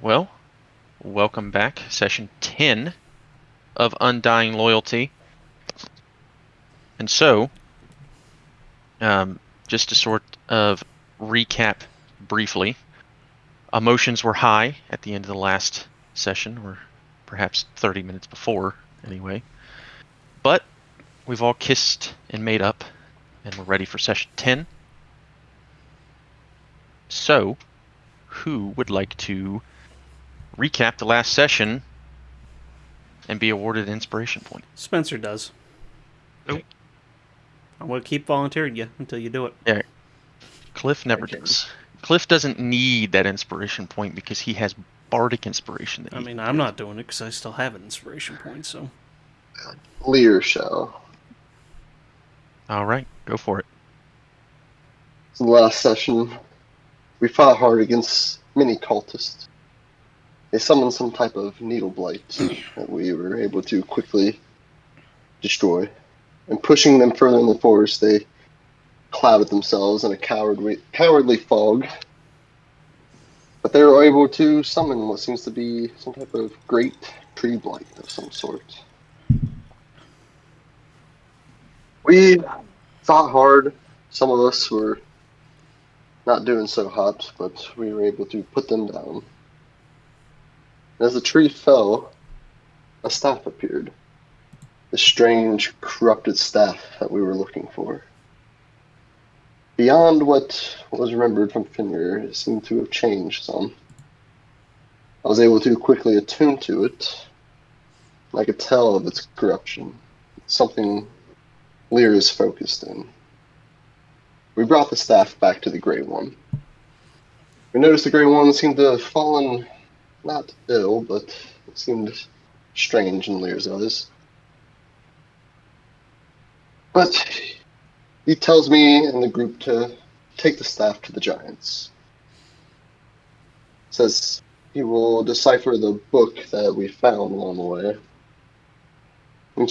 Well, welcome back. Session 10 of Undying Loyalty. And so, just to sort of recap briefly, emotions were high at the end of the last session, or perhaps 30 minutes before, anyway. But we've all kissed and made up, and we're ready for Session 10. So, who would like to recap the last session and be awarded an inspiration point? Spencer does. Nope. I'm going to keep volunteering you until you do it. Yeah. Cliff never does. Cliff doesn't need that inspiration point because he has bardic inspiration that he I'm not doing it because I still have an inspiration point, so... Lear shall. Alright, go for it. So the last session, we fought hard against many cultists. They summoned some type of needle blight that we were able to quickly destroy. And pushing them further in the forest, they clouded themselves in a cowardly fog. But they were able to summon what seems to be some type of great tree blight of some sort. We fought hard. Some of us were not doing so hot, but we were able to put them down. And as the tree fell, a staff appeared. The strange, corrupted staff that we were looking for. Beyond what was remembered from Fenrir, it seemed to have changed some. I was able to quickly attune to it. I could tell of its corruption. Something Lear is focused in. We brought the staff back to the Grey One. We noticed the Grey One seemed to have fallen, not ill, but it seemed strange in Lear's eyes. But he tells me and the group to take the staff to the Giants. Says he will decipher the book that we found along the way. In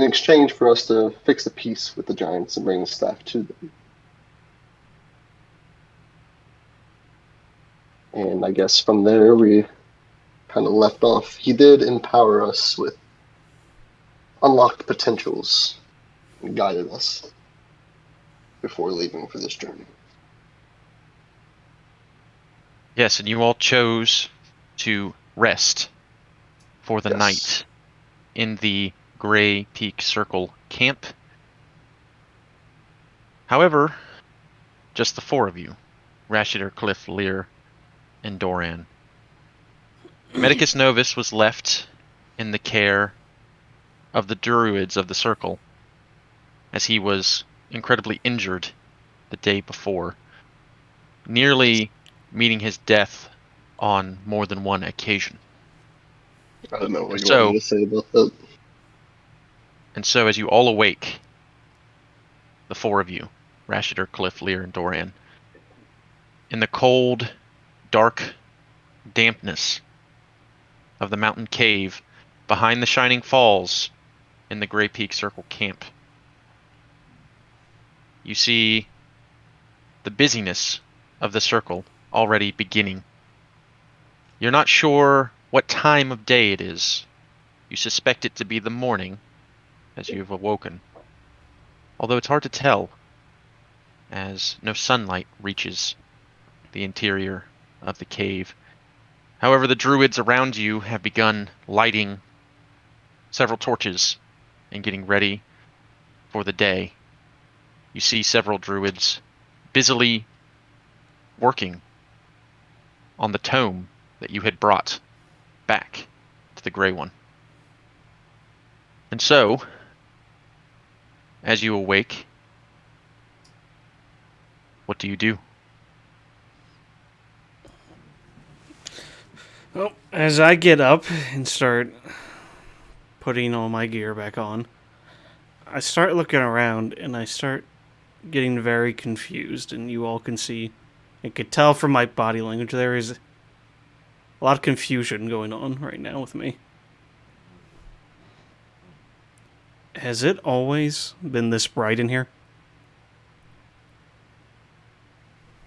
exchange for us to fix a peace with the Giants and bring the staff to them. And I guess from there we kind of left off. He did empower us with unlocked potentials and guided us before leaving for this journey. Yes, and you all chose to rest for the night in the Grey Peak Circle camp. However, just the four of you, Rashidar, Cliff, Lear, and Doran. Medicus Novus was left in the care of the druids of the circle, as he was incredibly injured the day before, nearly meeting his death on more than one occasion. I don't know what you want me to say about that. And so as you all awake, the four of you, Rashidar, Cliff, Lear, and Doran, in the cold, dark dampness of the mountain cave behind the Shining Falls in the Grey Peak Circle camp, you see the busyness of the circle already beginning. You're not sure what time of day it is. You suspect it to be the morning as you've awoken, although it's hard to tell as no sunlight reaches the interior of the cave. However, the druids around you have begun lighting several torches and getting ready for the day. You see several druids busily working on the tome that you had brought back to the Grey One. And so, as you awake, what do you do? Well, as I get up and start putting all my gear back on, I start looking around and I start getting very confused, and you all can see, I could tell from my body language, there is a lot of confusion going on right now with me. Has it always been this bright in here?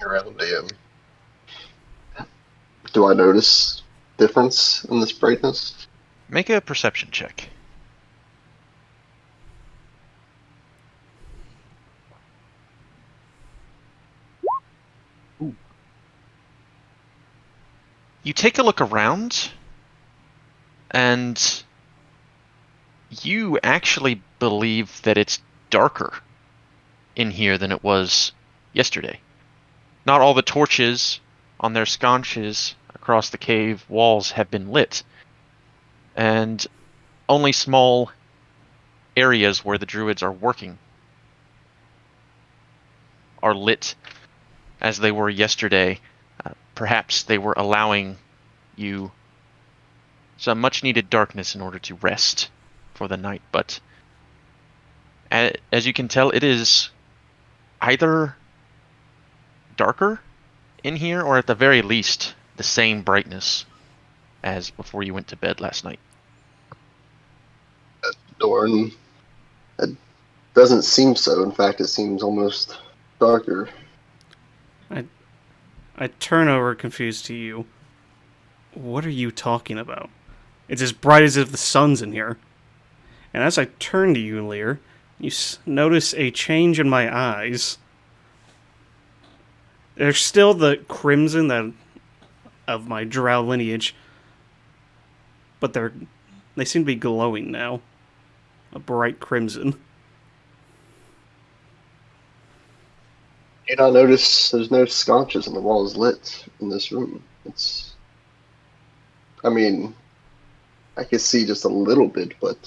Around AM. Do I notice difference in this brightness? Make a perception check. Ooh. You take a look around, and you actually believe that it's darker in here than it was yesterday. Not all the torches on their sconces across the cave walls have been lit, and only small areas where the druids are working are lit as they were yesterday. Perhaps they were allowing you some much needed darkness in order to rest for the night, but as you can tell, it is either darker in here or at the very least the same brightness as before you went to bed last night. Dorn, it doesn't seem so. In fact, it seems almost darker. I turn over confused to you. What are you talking about? It's as bright as if the sun's in here. And as I turn to you, Lear, you notice a change in my eyes. There's still the crimson that of my drow lineage, but they seem to be glowing now. A bright crimson. You not notice there's no sconces and the walls lit in this room. I mean, I can see just a little bit, but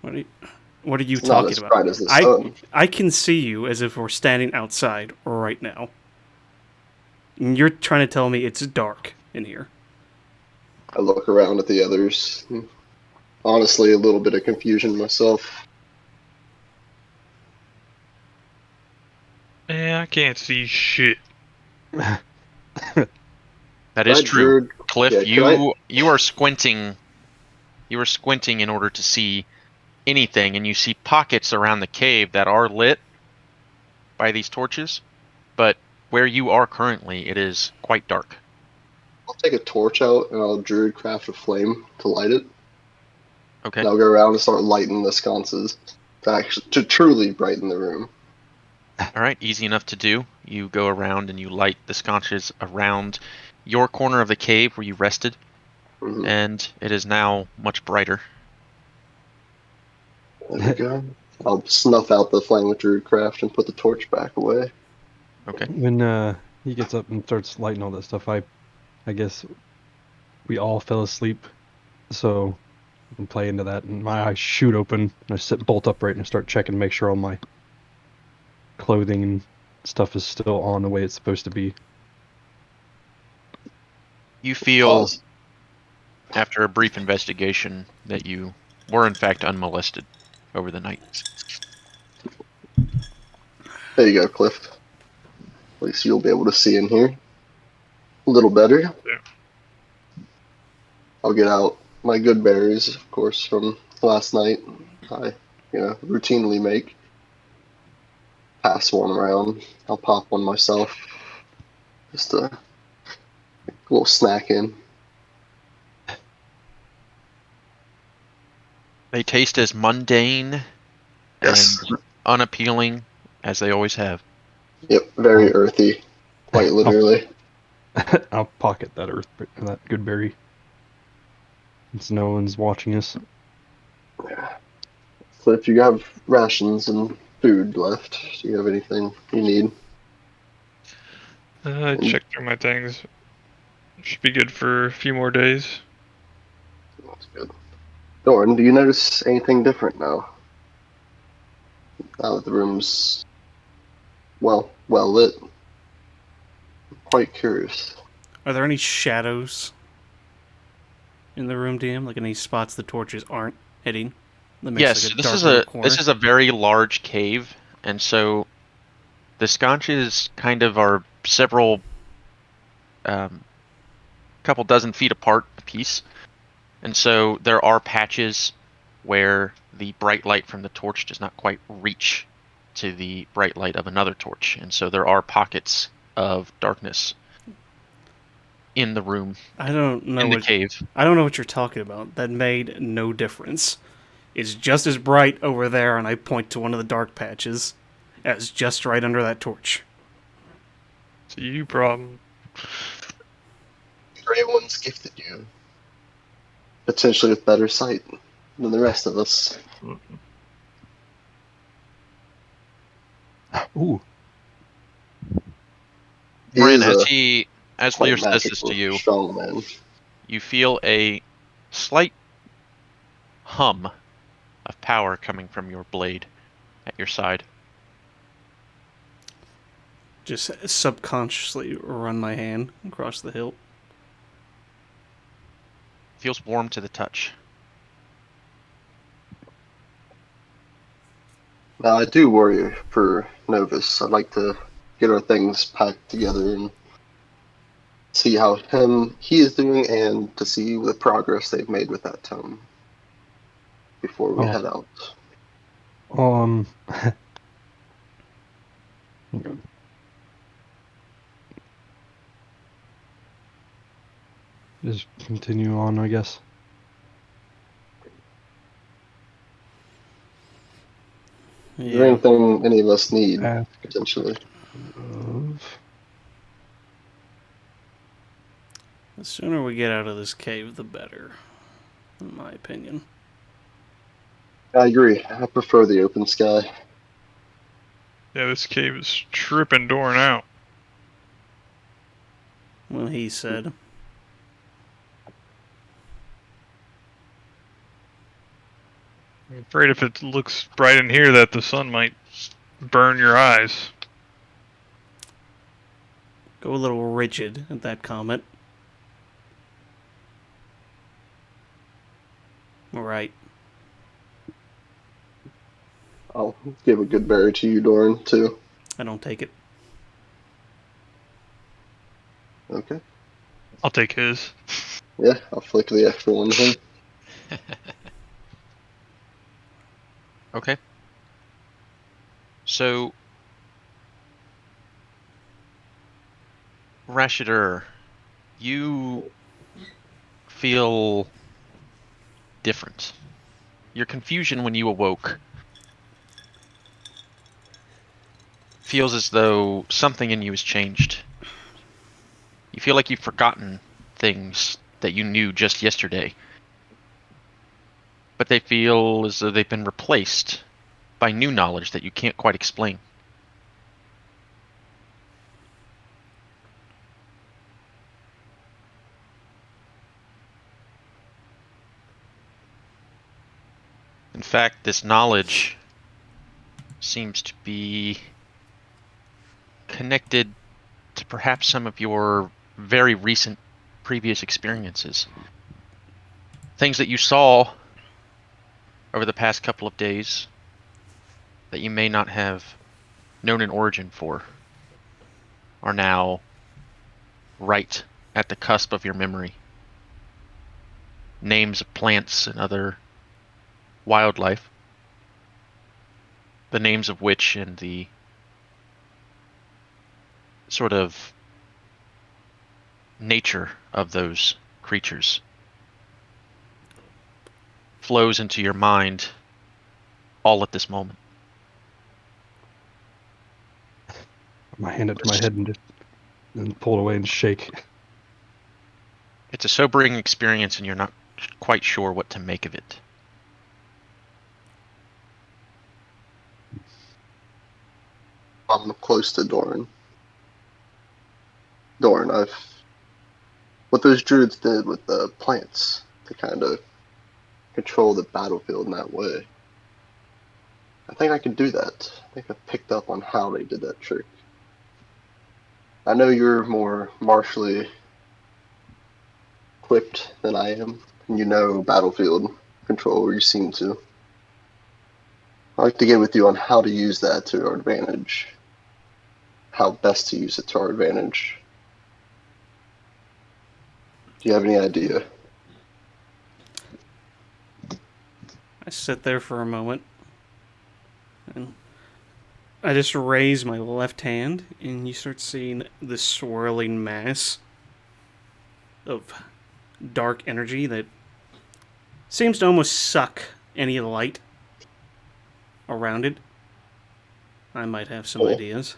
What are you it's not talking as about? bright as the sun. I can see you as if we're standing outside right now. And you're trying to tell me it's dark in here. I look around at the others. Honestly, a little bit of confusion myself. Yeah, I can't see shit. That is That true. druid- Cliff, yeah, you are squinting. You are squinting in order to see anything, and you see pockets around the cave that are lit by these torches, but where you are currently, it is quite dark. I'll take a torch out and I'll druid craft a flame to light it. Okay. And I'll go around and start lighting the sconces to truly brighten the room. All right, easy enough to do. You go around and you light the sconces around your corner of the cave where you rested, Mhm. and it is now much brighter. There we go. I'll snuff out the flame with druid craft and put the torch back away. Okay. When he gets up and starts lighting all that stuff, I guess we all fell asleep, so I can play into that. And my eyes shoot open, and I sit bolt upright and start checking to make sure all my clothing and stuff is still on the way it's supposed to be. You feel, Pause. after a brief investigation, that you were in fact unmolested over the night. There you go, Cliff. At least you'll be able to see in here a little better. Yeah. I'll get out my good berries, of course, from last night. I, routinely make. Pass one around. I'll pop one myself. Just a little snack in. They taste as mundane Yes. and unappealing as they always have. Yep, very earthy, quite literally. I'll pocket that good berry, since no one's watching us. Yeah. So if you have rations and food left, do you have anything you need? I checked through my things. Should be good for a few more days. That's good. Doran, do you notice anything different now? Now that the room's well lit. I'm quite curious. Are there any shadows in the room, DM? Like any spots the torches aren't hitting? That makes Yes, like a this dark is little a corner? this is a very large cave, and so the sconces kind of are several, couple dozen feet apart a piece, and so there are patches where the bright light from the torch does not quite reach to the bright light of another torch, and so there are pockets of darkness. in the room, I don't know in the what cave. I don't know what you're talking about. That made no difference. It's just as bright over there, and I point to one of the dark patches as just right under that torch. It's a you problem. The Grey Ones gifted you, potentially with better sight than the rest of us. Ooh, He Marin, is a as Lear quite says this to magical, you, strong man. you feel a slight hum of power coming from your blade at your side. Just subconsciously run my hand across the hilt. Feels warm to the touch. Now, I do worry for Novus. I'd like to get our things packed together and see how he is doing, and to see the progress they've made with that tome before we Oh. head out. um, just continue on, I guess. Is there Yeah. anything any of us need, Ask potentially? of. The sooner we get out of this cave, the better, in my opinion. I agree. I prefer the open sky. Yeah, this cave is tripping Doran out. Well, he said. I'm afraid if it looks bright in here that the sun might burn your eyes. Go a little rigid at that comment. Right. I'll give a good berry to you, Doran, too. I don't take it. Okay. I'll take his. Yeah, I'll flick the extra one to him. Okay. So, Rashidur, you feel different. Your confusion when you awoke feels as though something in you has changed. You feel like you've forgotten things that you knew just yesterday. But they feel as though they've been replaced by new knowledge that you can't quite explain. In fact, this knowledge seems to be connected to perhaps some of your very recent previous experiences. Things that you saw over the past couple of days that you may not have known an origin for are now right at the cusp of your memory. Names of plants and other wildlife, the names of which and the sort of nature of those creatures flows into your mind all at this moment. My hand up to my head and pull it away and shake. It's a sobering experience and you're not quite sure what to make of it. I'm close to Doran. Doran, what those druids did with the plants to kind of control the battlefield in that way. I think I can do that. I think I picked up on how they did that trick. I know you're more martially equipped than I am, and you know battlefield control, or you seem to. I'd like to get with you on how to use that to our advantage. How best to use it to our advantage. Do you have any idea? I sit there for a moment, and I just raise my left hand, and you start seeing this swirling mass of dark energy that seems to almost suck any of the light around it. I might have some Cool. ideas.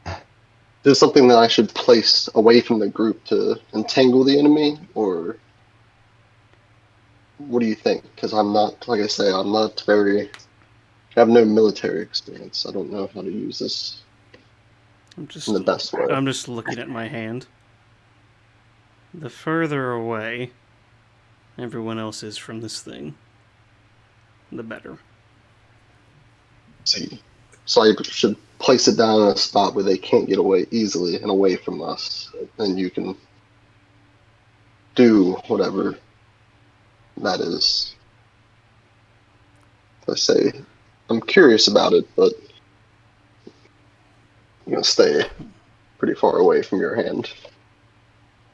Is it something that I should place away from the group to entangle the enemy, or what do you think? Because I'm not, like I say, I'm not very. I have no military experience. I don't know how to use this I'm in just the best way. I'm just looking at my hand. The further away everyone else is from this thing, the better. See, so I should place it down in a spot where they can't get away easily and away from us, and you can do whatever that is. I say, I'm curious about it, but I'm gonna stay pretty far away from your hand.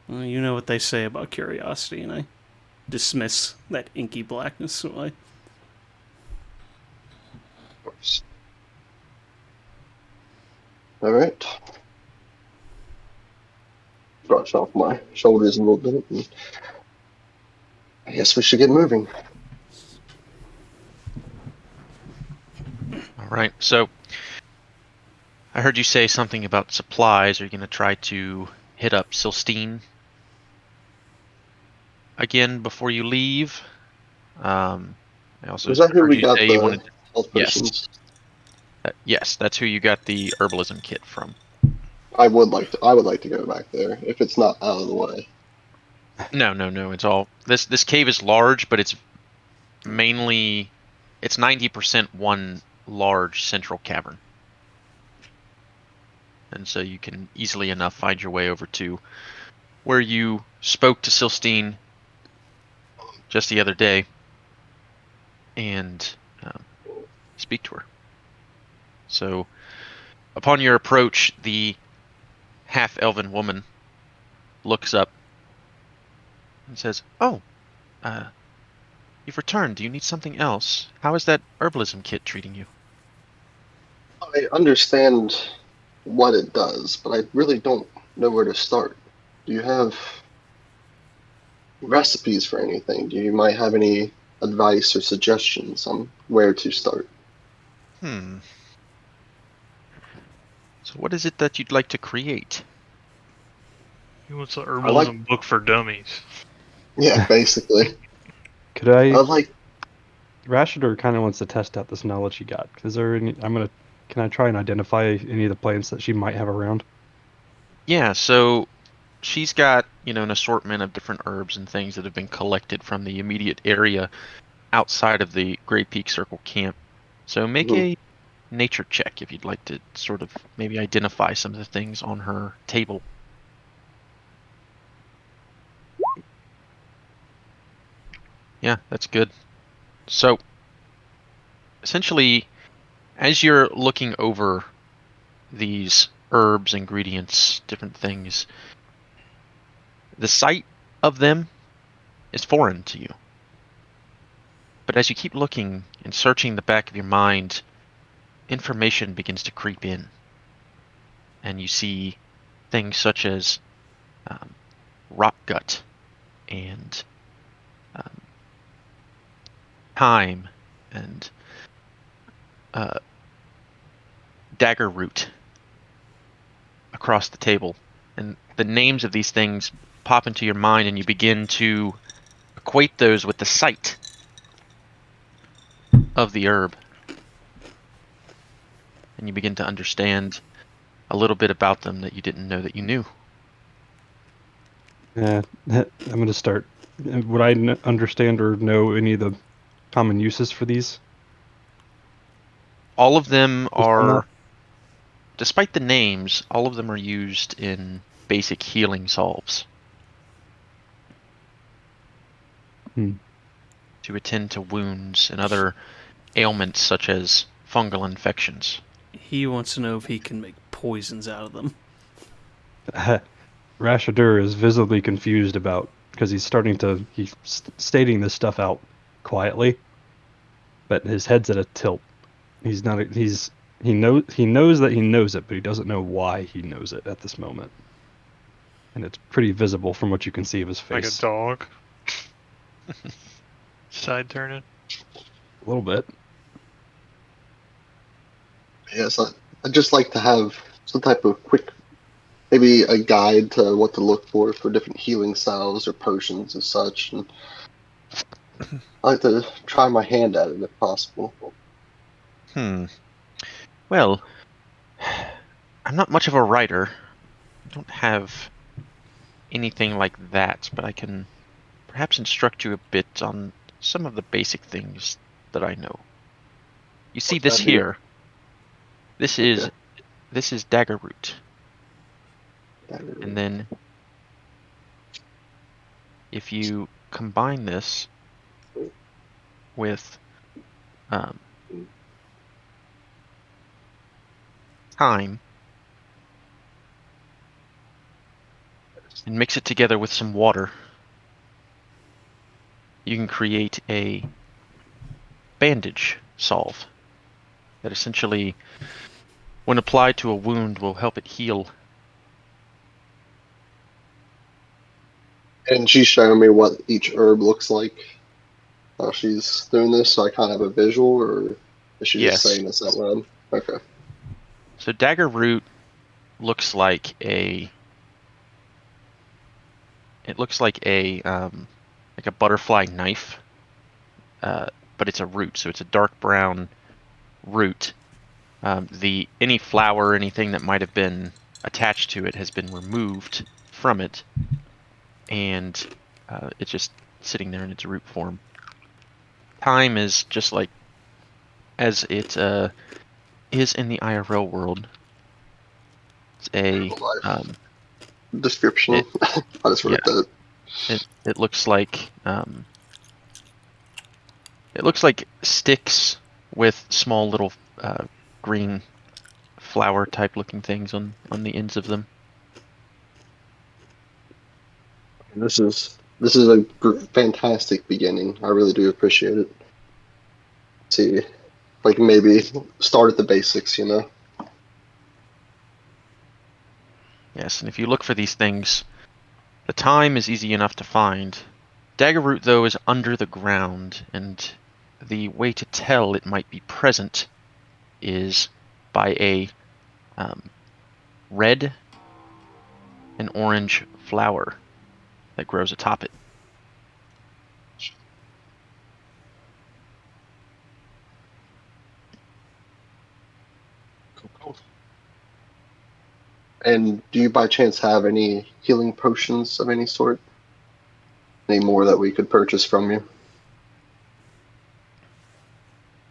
Well, you know what they say about curiosity, and I dismiss that inky blackness away. Of course. All right. Brush off my shoulders a little bit. And I guess we should get moving. All right. So I heard you say something about supplies. Are you going to try to hit up Silstein again before you leave? I also Was that who heard we you got say you the wanted. health Yes. potions? Yes, that's who you got the herbalism kit from. I would like to go back there if it's not out of the way. No. It's all this cave is large, but it's mainly 90% one large central cavern. And so you can easily enough find your way over to where you spoke to Silstein just the other day and speak to her. So upon your approach, the half-elven woman looks up and says, "Oh, you've returned. Do you need something else? How is that herbalism kit treating you?" I understand what it does, but I really don't know where to start. Do you have recipes for anything? Do you might have any advice or suggestions on where to start? So what is it that you'd like to create? He wants an I like, herbalism book for dummies. yeah, basically. Could I? I like, Rashidor kind of wants to test out this knowledge he got. Is there any? Can I try and identify any of the plants that she might have around? Yeah, so she's got, an assortment of different herbs and things that have been collected from the immediate area outside of the Grey Peak Circle camp. So make Mhm. a nature check if you'd like to sort of maybe identify some of the things on her table. Yeah, that's good. So essentially, as you're looking over these herbs, ingredients, different things, the sight of them is foreign to you. But as you keep looking and searching the back of your mind, information begins to creep in. And you see things such as rock gut and thyme and dagger root across the table. And the names of these things pop into your mind, and you begin to equate those with the sight of the herb. And you begin to understand a little bit about them that you didn't know that you knew. Yeah, I'm going to start. Would I understand or know any of the common uses for these? All of them Just on that? are, despite the names, all of them are used in basic healing salves. To attend to wounds and other ailments such as fungal infections. He wants to know if he can make poisons out of them. Rashadur is visibly confused because he's stating this stuff out quietly, but his head's at a tilt. He knows that he knows it, but he doesn't know why he knows it at this moment. and it's pretty visible from what you can see of his Like a face. dog. Side turning. A little bit. Yes, I'd just like to have some type of quick, maybe a guide to what to look for different healing salves or potions and such. And I like to try my hand at it if possible. Well, I'm not much of a writer. I don't have anything like that, but I can perhaps instruct you a bit on some of the basic things that I know. You see What's this that be? here. This is Okay. this is Dagger Root. Dagger Root. And then if you combine this with thyme and mix it together with some water, you can create a bandage salve that essentially, when applied to a wound, will help it heal. And she's showing me what each herb looks like while she's doing this, so I kind of have a visual, or is she just Yes. saying this out loud? Okay. So Dagger Root looks like a butterfly knife, but it's a root, so it's a dark brown root. Any flower or anything that might have been attached to it has been removed from it, and it's just sitting there in its root form. Thyme is just like as it is in the IRL world. It's a Life description. it I just yeah wrote that. it looks like sticks with small little green flower type looking things on the ends of them. This is a fantastic beginning. I really do appreciate it. See, like maybe start at the basics, you know. Yes, and if you look for these things, the thyme is easy enough to find. Dagger Root, though, is under the ground, and the way to tell it might be present is by a red and orange flower that grows atop it. Cool. And do you by chance have any healing potions of any sort? Any more that we could purchase from you?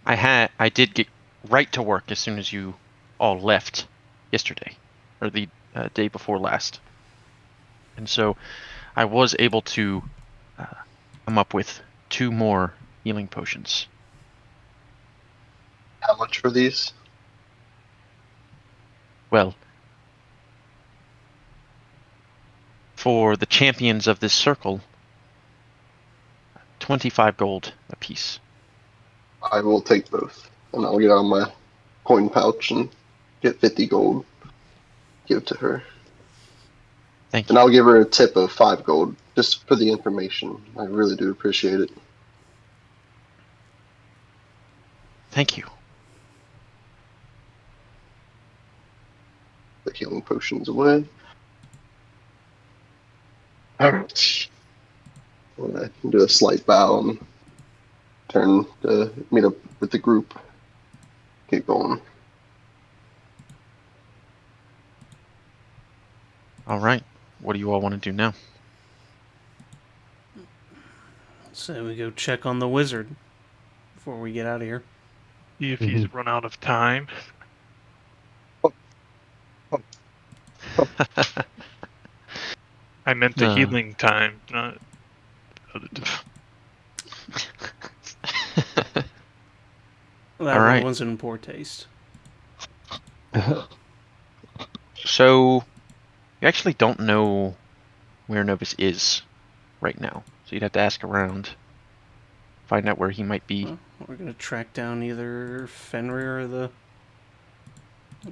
I did get right to work as soon as you all left yesterday, or the day before last. And so I was able to come up with 2 more healing potions. How much for these? Well, for the champions of this circle, 25 gold apiece. I will take both, and I'll get out my coin pouch and get 50 gold. Give it to her. Thank And you. I'll give her a tip of 5 gold, just for the information. I really do appreciate it. Thank you. The healing potions away. Alright. I'm gonna do a slight bow and turn to meet up with the group. Keep going. All right. What do you all want to do now? So we go check on the wizard before we get out of here. See if he's run out of time. I meant the healing time, not other time. That All one right. was in poor taste. So, you actually don't know where Novus is right now. So you'd have to ask around, find out where he might be. Well, we're gonna track down either Fenrir or the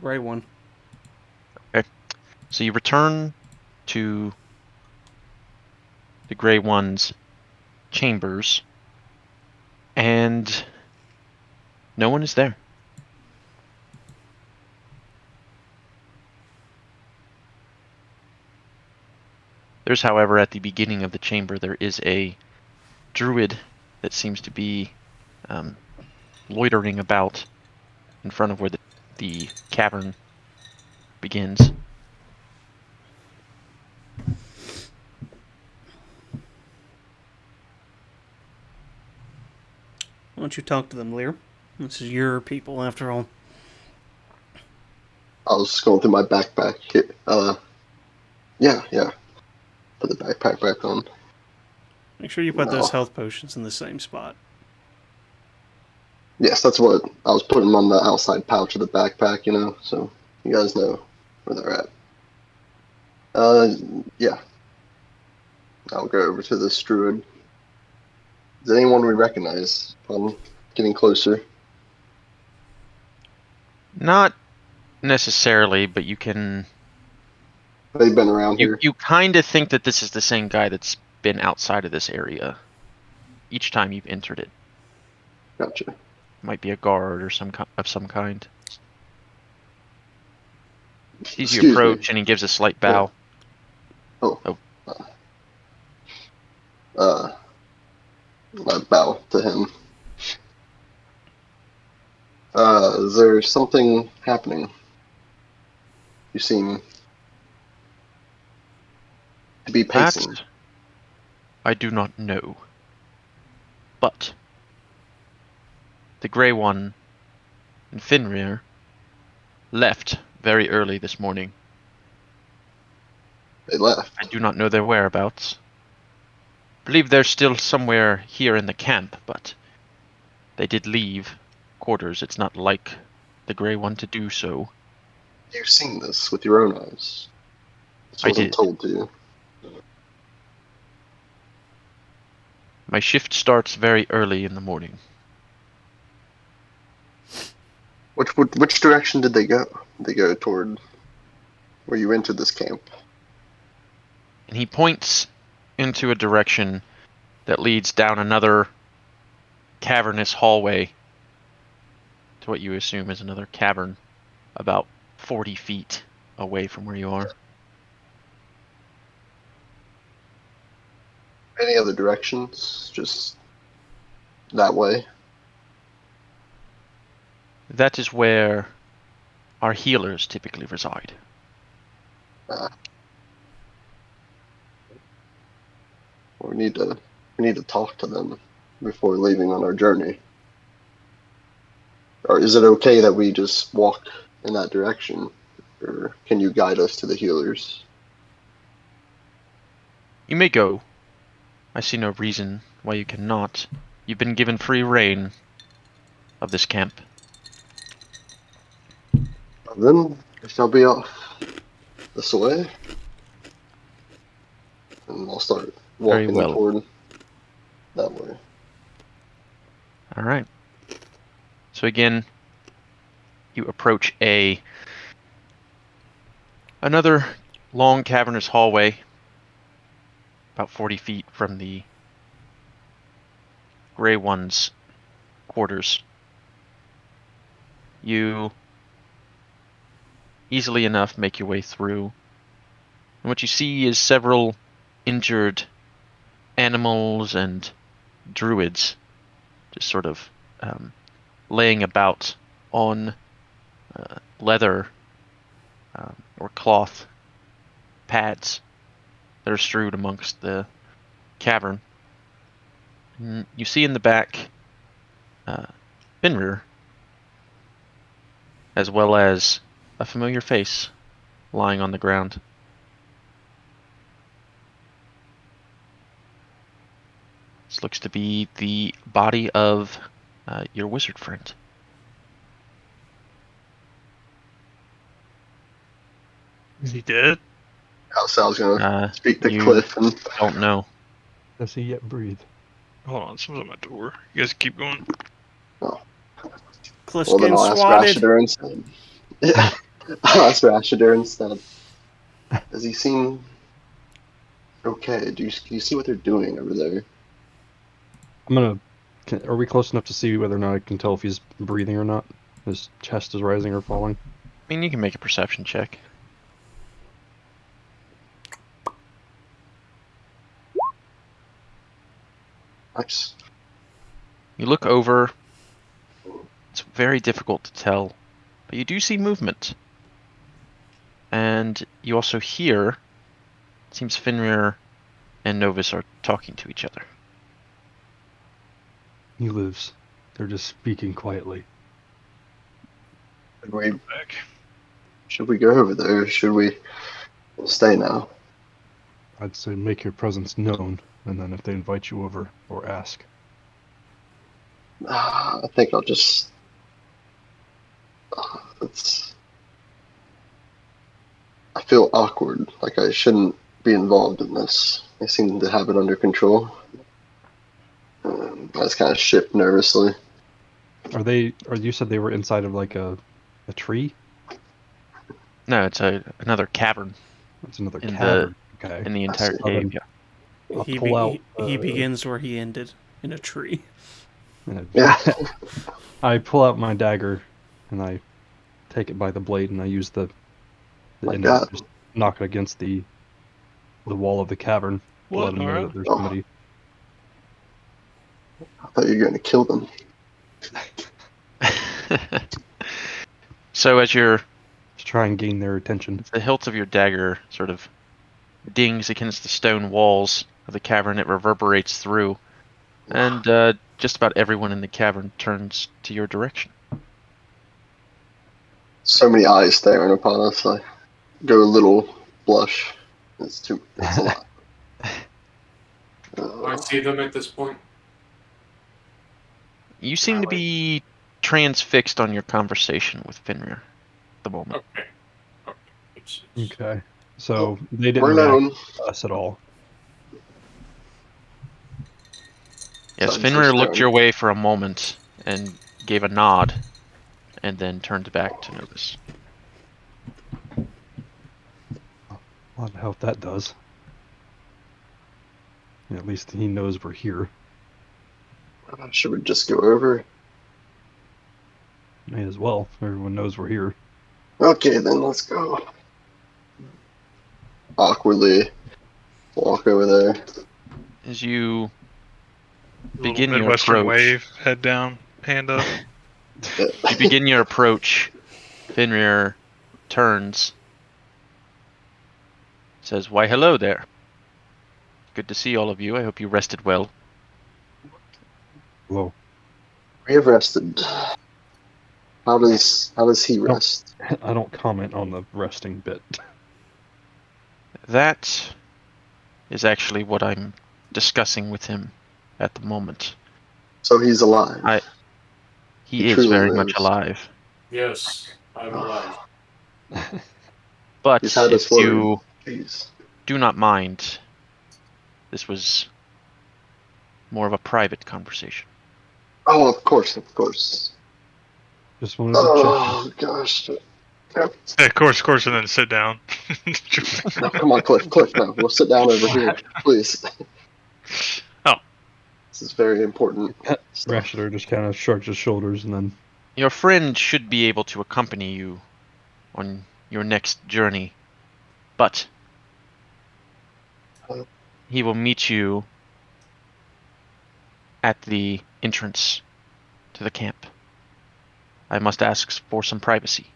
right one. So you return to the Grey One's chambers, and no one is there. There's, however, at the beginning of the chamber, there is a druid that seems to be loitering about in front of where the cavern begins. Why don't you talk to them, Lear? This is your people, after all. I was just going through my backpack. Yeah. Put the backpack back on. Make sure you put those No. health potions in the same spot. Yes, that's what I was putting them on the outside pouch of the backpack, so you guys know where they're at. Yeah. I'll go over to this druid. Is there anyone we recognize upon getting closer? Not necessarily, but you can... They've been around here. You kind of think that this is the same guy that's been outside of this area each time you've entered it. Gotcha. Might be a guard or some kind. He sees you Excuse approach me. and he gives a slight bow. I bow to him. Is there something happening? You seem to be pacing. That I do not know. But the Grey One and Fenrir left very early this morning. They left. I do not know their whereabouts. Believe they're still somewhere here in the camp, but they did leave quarters. It's not like the Grey One to do so. You've seen this with your own eyes. This I wasn't did. told to you. My shift starts very early in the morning. Which direction did they go? Did they go toward where you entered this camp? And he points into a direction that leads down another cavernous hallway to what you assume is another cavern about 40 feet away from where you are. Any other directions? Just that way? That is where our healers typically reside. We need to talk to them before leaving on our journey. Or is it okay that we just walk in that direction? Or can you guide us to the healers? You may go. I see no reason why you cannot. You've been given free reign of this camp. Then I shall be off this way. And I'll start Very walking well. toward that way. All right. So again, you approach another long cavernous hallway, about 40 feet from the Grey One's quarters. You easily enough make your way through, and what you see is several injured animals and druids just sort of laying about on leather or cloth pads that are strewed amongst the cavern. And you see in the back Fenrir, as well as a familiar face lying on the ground. This looks to be the body of your wizard friend. Is he dead? So I was going to speak to You Cliff and don't know. Does he yet breathe? Hold on, someone's at my door. You guys keep going. Cliff's well, then getting I'll ask swatted. Rashidar instead. Yeah, I'll ask Rashidar instead. Does he seem Okay, do you see what they're doing over there? I'm gonna. Are we close enough to see whether or not I can tell if he's breathing or not? His chest is rising or falling. I mean, you can make a perception check. Nice. You look over. It's very difficult to tell, but you do see movement. And you also hear, it seems Fenrir and Novus are talking to each other. He lives. They're just speaking quietly. Back. Should we go over there, or should we stay now? I'd say make your presence known, and then if they invite you over or ask. I think I'll just. It's. I feel awkward, like I shouldn't be involved in this. They seem to have it under control. I just kind of shift nervously. Are they? Or you said they were inside of like a tree? No, it's another cavern That's another In the- cavern. Okay. in the entire see. cave. Yeah. I'll He, pull out. he begins where he ended, in a tree. Yeah. I pull out my dagger, and I take it by the blade, and I use the My end of it, God. just knock it against the wall of the cavern to let What? them know Alright. that there's Oh. somebody. I thought you were going to kill them. So as To try and gain their attention. the hilt of your dagger sort of dings against the stone walls of the cavern, it reverberates through, and just about everyone in the cavern turns to your direction. So many eyes staring upon us. I go a little blush. It's a lot. I see them at this point. You seem to be transfixed on your conversation with Fenrir at the moment. Okay. It's- Okay. So they We're didn't react known. to us at all. Yes, Signs Fenrir of looked stone. your way for a moment and gave a nod, and then turned back to Novus. A lot of help that does. Yeah, at least he knows we're here. Should we just go over? May as well. Everyone knows we're here. Okay, then let's go. Awkwardly walk over there. As you Little begin your Midwestern approach, wave, head down, hand up. you begin your approach, Fenrir turns, says, "Why, hello there. Good to see all of you. I hope you rested well." Hello. We have rested. How does he rest? I don't comment on the resting bit. That is actually what I'm discussing with him at the moment. So he's alive. He He is truly very much lives. alive. Yes, I'm alive. But He's had us if you worried. Jeez. do not mind, this was more of a private conversation. Oh, of course, of course. Just wanted to Oh gosh. Yeah, of course, and then sit down. No, come on, Cliff. No, we'll sit down over here, please. Oh. This is very important check. stuff. Rashidar just kind of shrugs his shoulders and then Your friend should be able to accompany you on your next journey, but he will meet you at the entrance to the camp. I must ask for some privacy.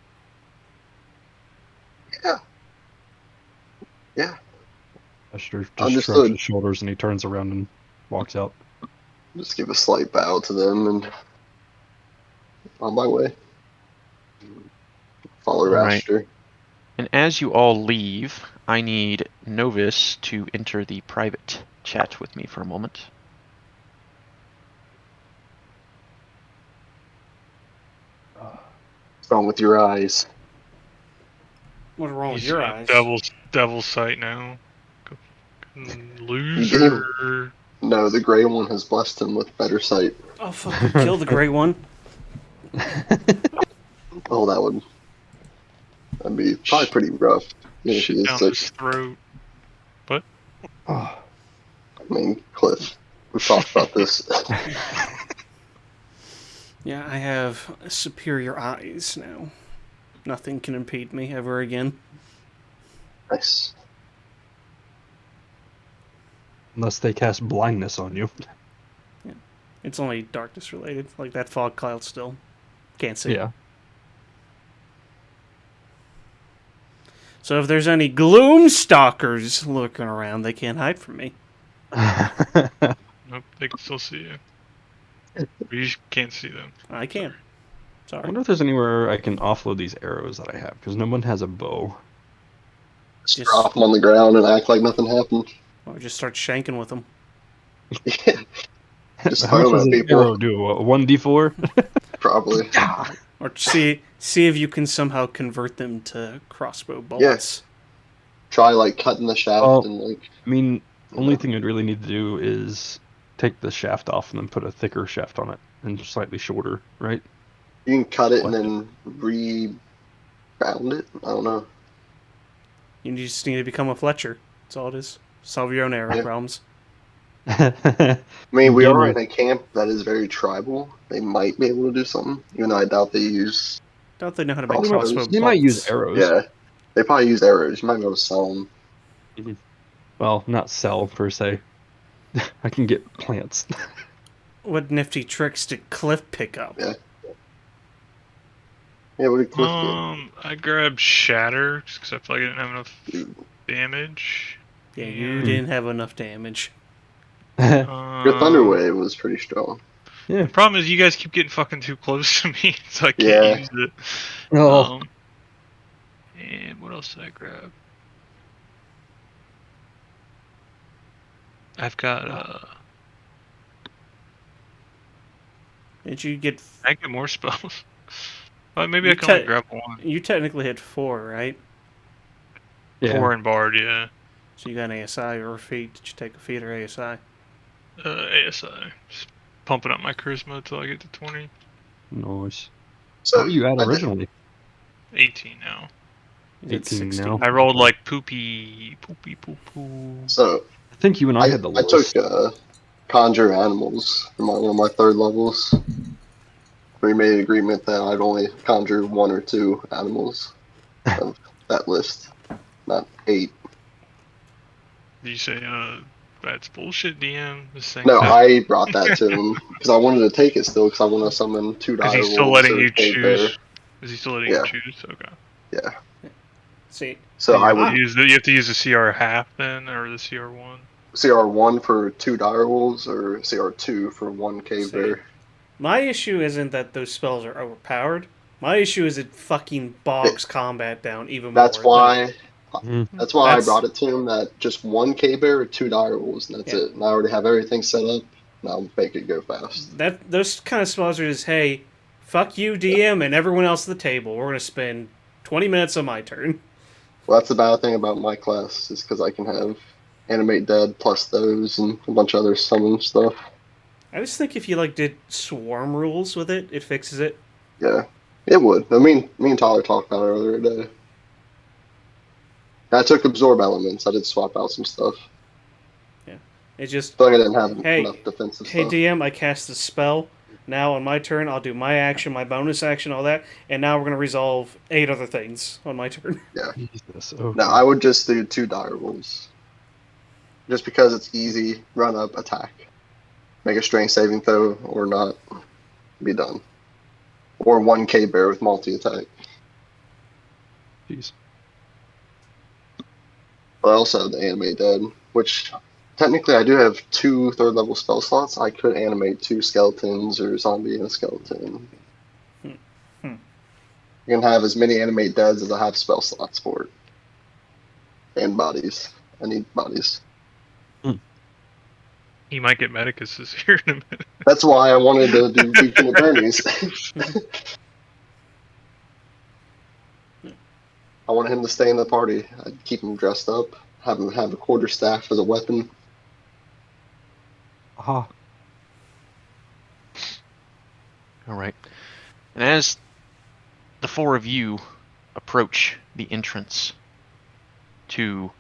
Rashidar just Understood. shrugs his shoulders and he turns around and walks out. Just give a slight bow to them and on my way. Follow All right. Raster. And as you all leave, I need Novus to enter the private chat with me for a moment. What's wrong with your eyes? What's wrong with He's your got eyes? Devil's sight now. Loser. No, the gray one has blessed him with better sight. Oh, fuck, kill the gray one. Oh, that'd be probably pretty rough. If he Shit is down sick. his throat. What? Oh. I mean, Cliff, we've talked about this. Yeah, I have superior eyes now. Nothing can impede me ever again. Nice. Unless they cast blindness on you. It's only darkness related. Like that fog cloud still can't see. Yeah. So if there's any gloom stalkers lurking around, they can't hide from me. Nope, they can still see you. But you just can't see them. I can. I Sorry. wonder if there's anywhere I can offload these arrows that I have, because no one has a bow. Just Just- drop them on the ground and act like nothing happened. Or just start shanking with them. Just How much throw 'em does at an people. arrow do? A 1d4? Probably. Or see if you can somehow convert them to crossbow bullets. Try like cutting the shaft Well, and like. I mean, you only know. thing I'd really need to do is take the shaft off and then put a thicker shaft on it and slightly shorter, right? You can cut it and What? then rebound it. I don't know. You just need to become a Fletcher. That's all it is. Solve your own arrow Yeah. problems. I mean, we are Gaming. in a camp that is very tribal. They might be able to do something, even though I doubt they use. Don't they know how to make Crossbows. crossbow They might use bolts? arrows. Yeah, they probably use arrows. You might be able to sell them. Well, not sell per se. I can get plants. What nifty tricks did Cliff pick up? Yeah. Yeah, what did Cliff get? I grabbed Shatter just because I feel like I didn't have enough Dude, damage. Yeah, you And, didn't have enough damage. your Thunder Wave was pretty strong. Yeah. The problem is you guys keep getting fucking too close to me, so I can't Yeah. use it. Oh, And what else did I grab? I've got Did you get? I get more spells. But maybe You I can only te- grab one. You technically had 4, right? yeah. 4 in Bard, yeah. So you got an ASI or a feat. Did you take a feat or ASI? ASI. Just pumping up my charisma until I get to 20. Nice. So What were you at I did- originally? 18 now. You did 18 16. now. I rolled like poopy poo poo. So I think you and I had the I lowest. took conjure animals for one of my third levels. We made an agreement that I'd only conjure 1 or 2 animals of that list, not 8. Did you say, that's bullshit, DM? This thing. No, I brought that to him because I wanted to take it still because I want to summon 2 Is he dire still wolves letting or you cave bear. choose? Is he still letting Yeah. you choose? Okay. Yeah. See, So I you would have to use you have to use the CR half then, or the CR one. CR1 for 2 dire wolves or CR2 for 1 cave See. bear. my issue isn't that those spells are overpowered. My issue is it fucking bogs combat down even more. That's why. Mm. That's why That's- I brought it to him that just 1 cave bear or 2 dire wolves, and that's Yeah. it. And I already have everything set up, and I'll make it go fast. That those kind of spells are just, hey, fuck you, DM, and everyone else at the table. We're gonna spend 20 minutes on my turn. Well, that's the bad thing about my class is because I can have animate dead plus those and a bunch of other summon stuff. I just think if you did swarm rules with it, it fixes it. Yeah, it would. I mean, me and Tyler talked about it earlier today. I took absorb elements. I did swap out some stuff. It just, I feel like I didn't have Hey, enough defensive hey stuff. DM, I cast the spell. Now on my turn, I'll do my action, my bonus action, all that, and now we're gonna resolve 8 other things on my turn. Jesus. Okay. No, I would just do 2 dire wolves. Just because it's easy, run up, attack. Make a strength saving throw or not. Be done. Or 1 cave bear with multi attack. Jeez. But I also have the animate dead, which technically I do have 2 third level spell slots. I could animate 2 skeletons or zombie and a skeleton. Hmm. You can have as many animate deads as I have spell slots for it. And bodies. I need bodies. He might get Medicus here in a minute. That's why I wanted to do Beacon of Burnies. I wanted him to stay in the party. I'd keep him dressed up, have him have a quarterstaff as a weapon. Aha. All right. And as the 4 of you approach the entrance to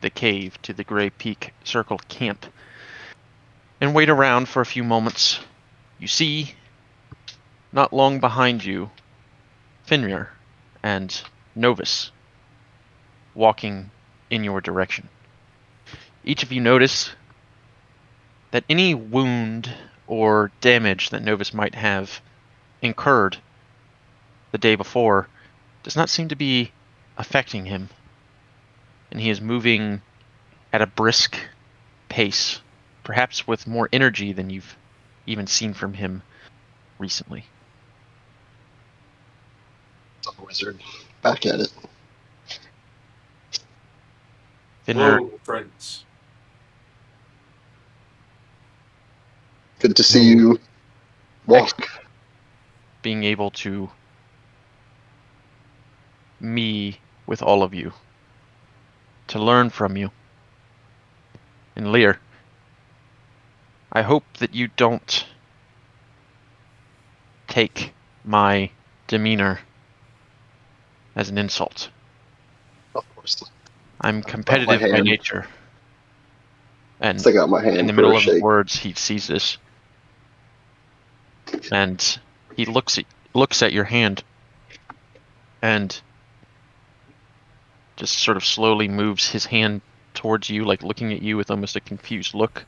the cave to the Gray Peak Circle camp and wait around for a few moments. You see, not long behind you, Finrir and Novus walking in your direction. Each of you notice that any wound or damage that Novus might have incurred the day before does not seem to be affecting him, and he is moving at a brisk pace, perhaps with more energy than you've even seen from him recently. Son of a wizard. Back at it. Finrir, Hello, friends. Good to see you walk. being able to me with all of you, to learn from you. And Lear, I hope that you don't take my demeanor as an insult. Of course. I'm competitive by hand. nature. And Stick out my hand in the for middle a of his shake. words, he sees this. And he looks at your hand and just sort of slowly moves his hand towards you, like looking at you with almost a confused look.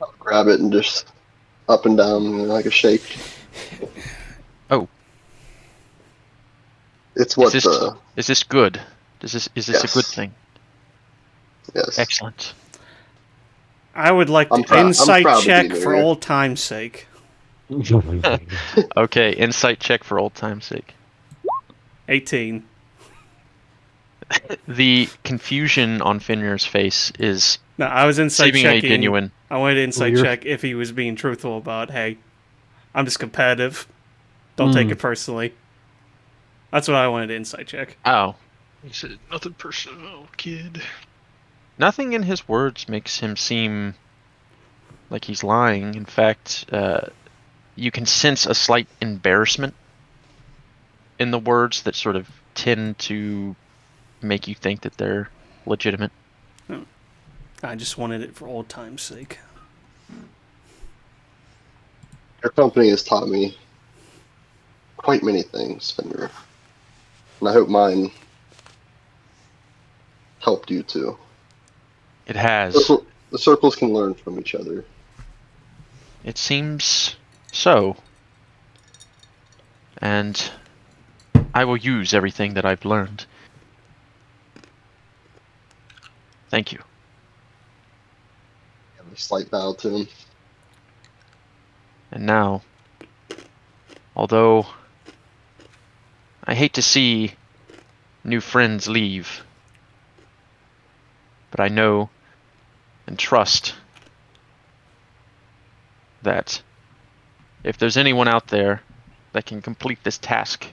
I'll grab it and just up and down like a shake. Oh. It's what Is this good? Is this a good Yes. thing? Yes. Excellent. I would like I'm to proud insight to be check there, for yeah. old time's sake. Okay, insight check for old time's sake. 18. The confusion on Finrir's face is No, I was insight seemingly checking. genuine. I wanted to insight Well, check if he was being truthful about, hey, I'm just competitive. Don't take it personally. That's what I wanted to insight check. Oh, He said, nothing personal, kid. nothing in his words makes him seem like he's lying. In fact, you can sense a slight embarrassment in the words that sort of tend to make you think that they're legitimate. I just wanted it for old time's sake. Your company has taught me quite many things, Fender. And I hope mine helped you too. It has. The circles can learn from each other. It seems so. And I will use everything that I've learned. Thank you. Give a slight bow to him. And now, although I hate to see new friends leave, but I know and trust that if there's anyone out there that can complete this task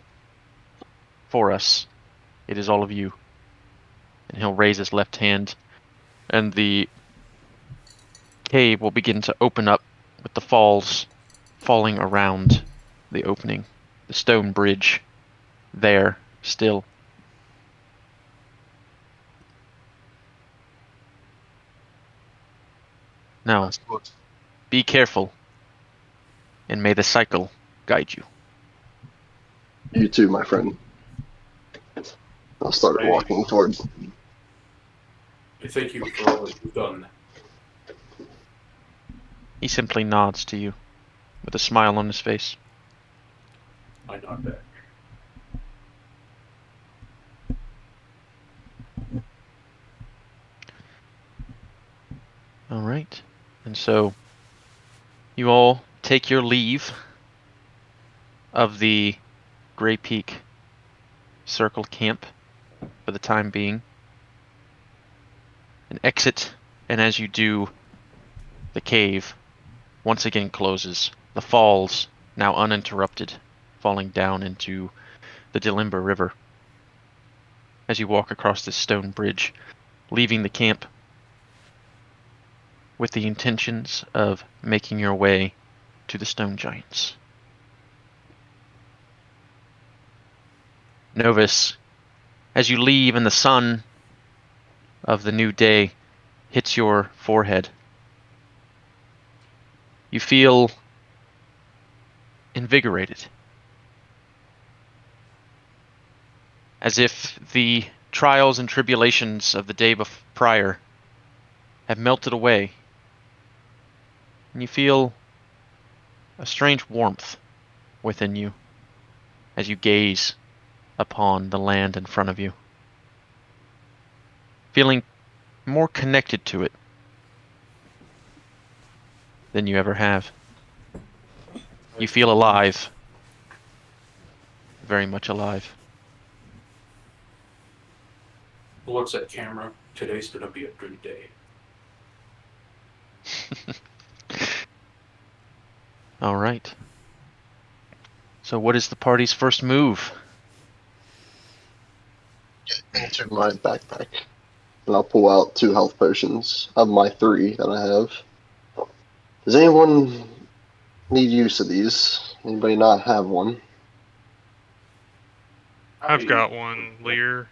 for us, it is all of you. And he'll raise his left hand, and the cave will begin to open up with the falls falling around the opening. The stone bridge there still. Now, be careful, and may the cycle guide you. You too, my friend. I'll start Hey. walking towards. I thank you for all that you've done. He simply nods to you with a smile on his face. I nod back. All right. And so you all take your leave of the Gray Peak Circle camp for the time being and exit. And as you do, the cave once again closes. The falls, now uninterrupted, falling down into the Dilimber River. As you walk across this stone bridge, leaving the camp with the intentions of making your way to the Stone Giants. Novus, As you leave and the sun of the new day hits your forehead, you feel invigorated. As if the trials and tribulations of the day prior have melted away. And you feel a strange warmth within you as you gaze upon the land in front of you, feeling more connected to it than you ever have. You feel alive, very much alive. Looks at camera. Today's gonna be a good day. All right. So what is the party's first move? Get into my backpack. And I'll pull out 2 health potions of my 3 that I have. Does anyone need use of these? Anybody not have one? I've got one, Lear.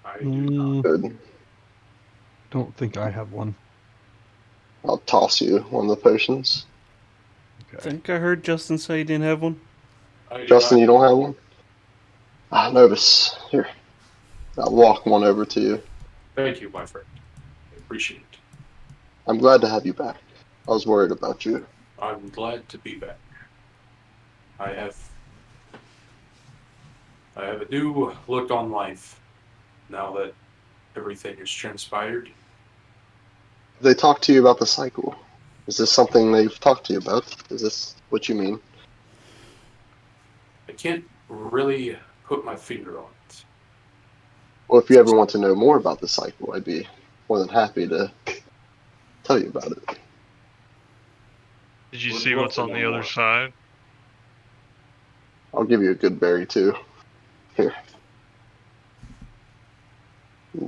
I do not. Good. Don't think I have one. I'll toss you one of the potions. I Okay. think I heard Justin say he didn't have one. I do Justin, not. you don't have one? Ah, Novus. Here. I'll walk one over to you. Thank you, my friend. I appreciate it. I'm glad to have you back. I was worried about you. I'm glad to be back. I have a new look on life now that everything has transpired. They talked to you about the cycle. Is this something they've talked to you about? Is this what you mean? I can't really put my finger on it. Well, if you ever want to know more about the cycle, I'd be more than happy to tell you about it. Did you Would see love what's to on know the other more. side? I'll give you a good berry, too. Here.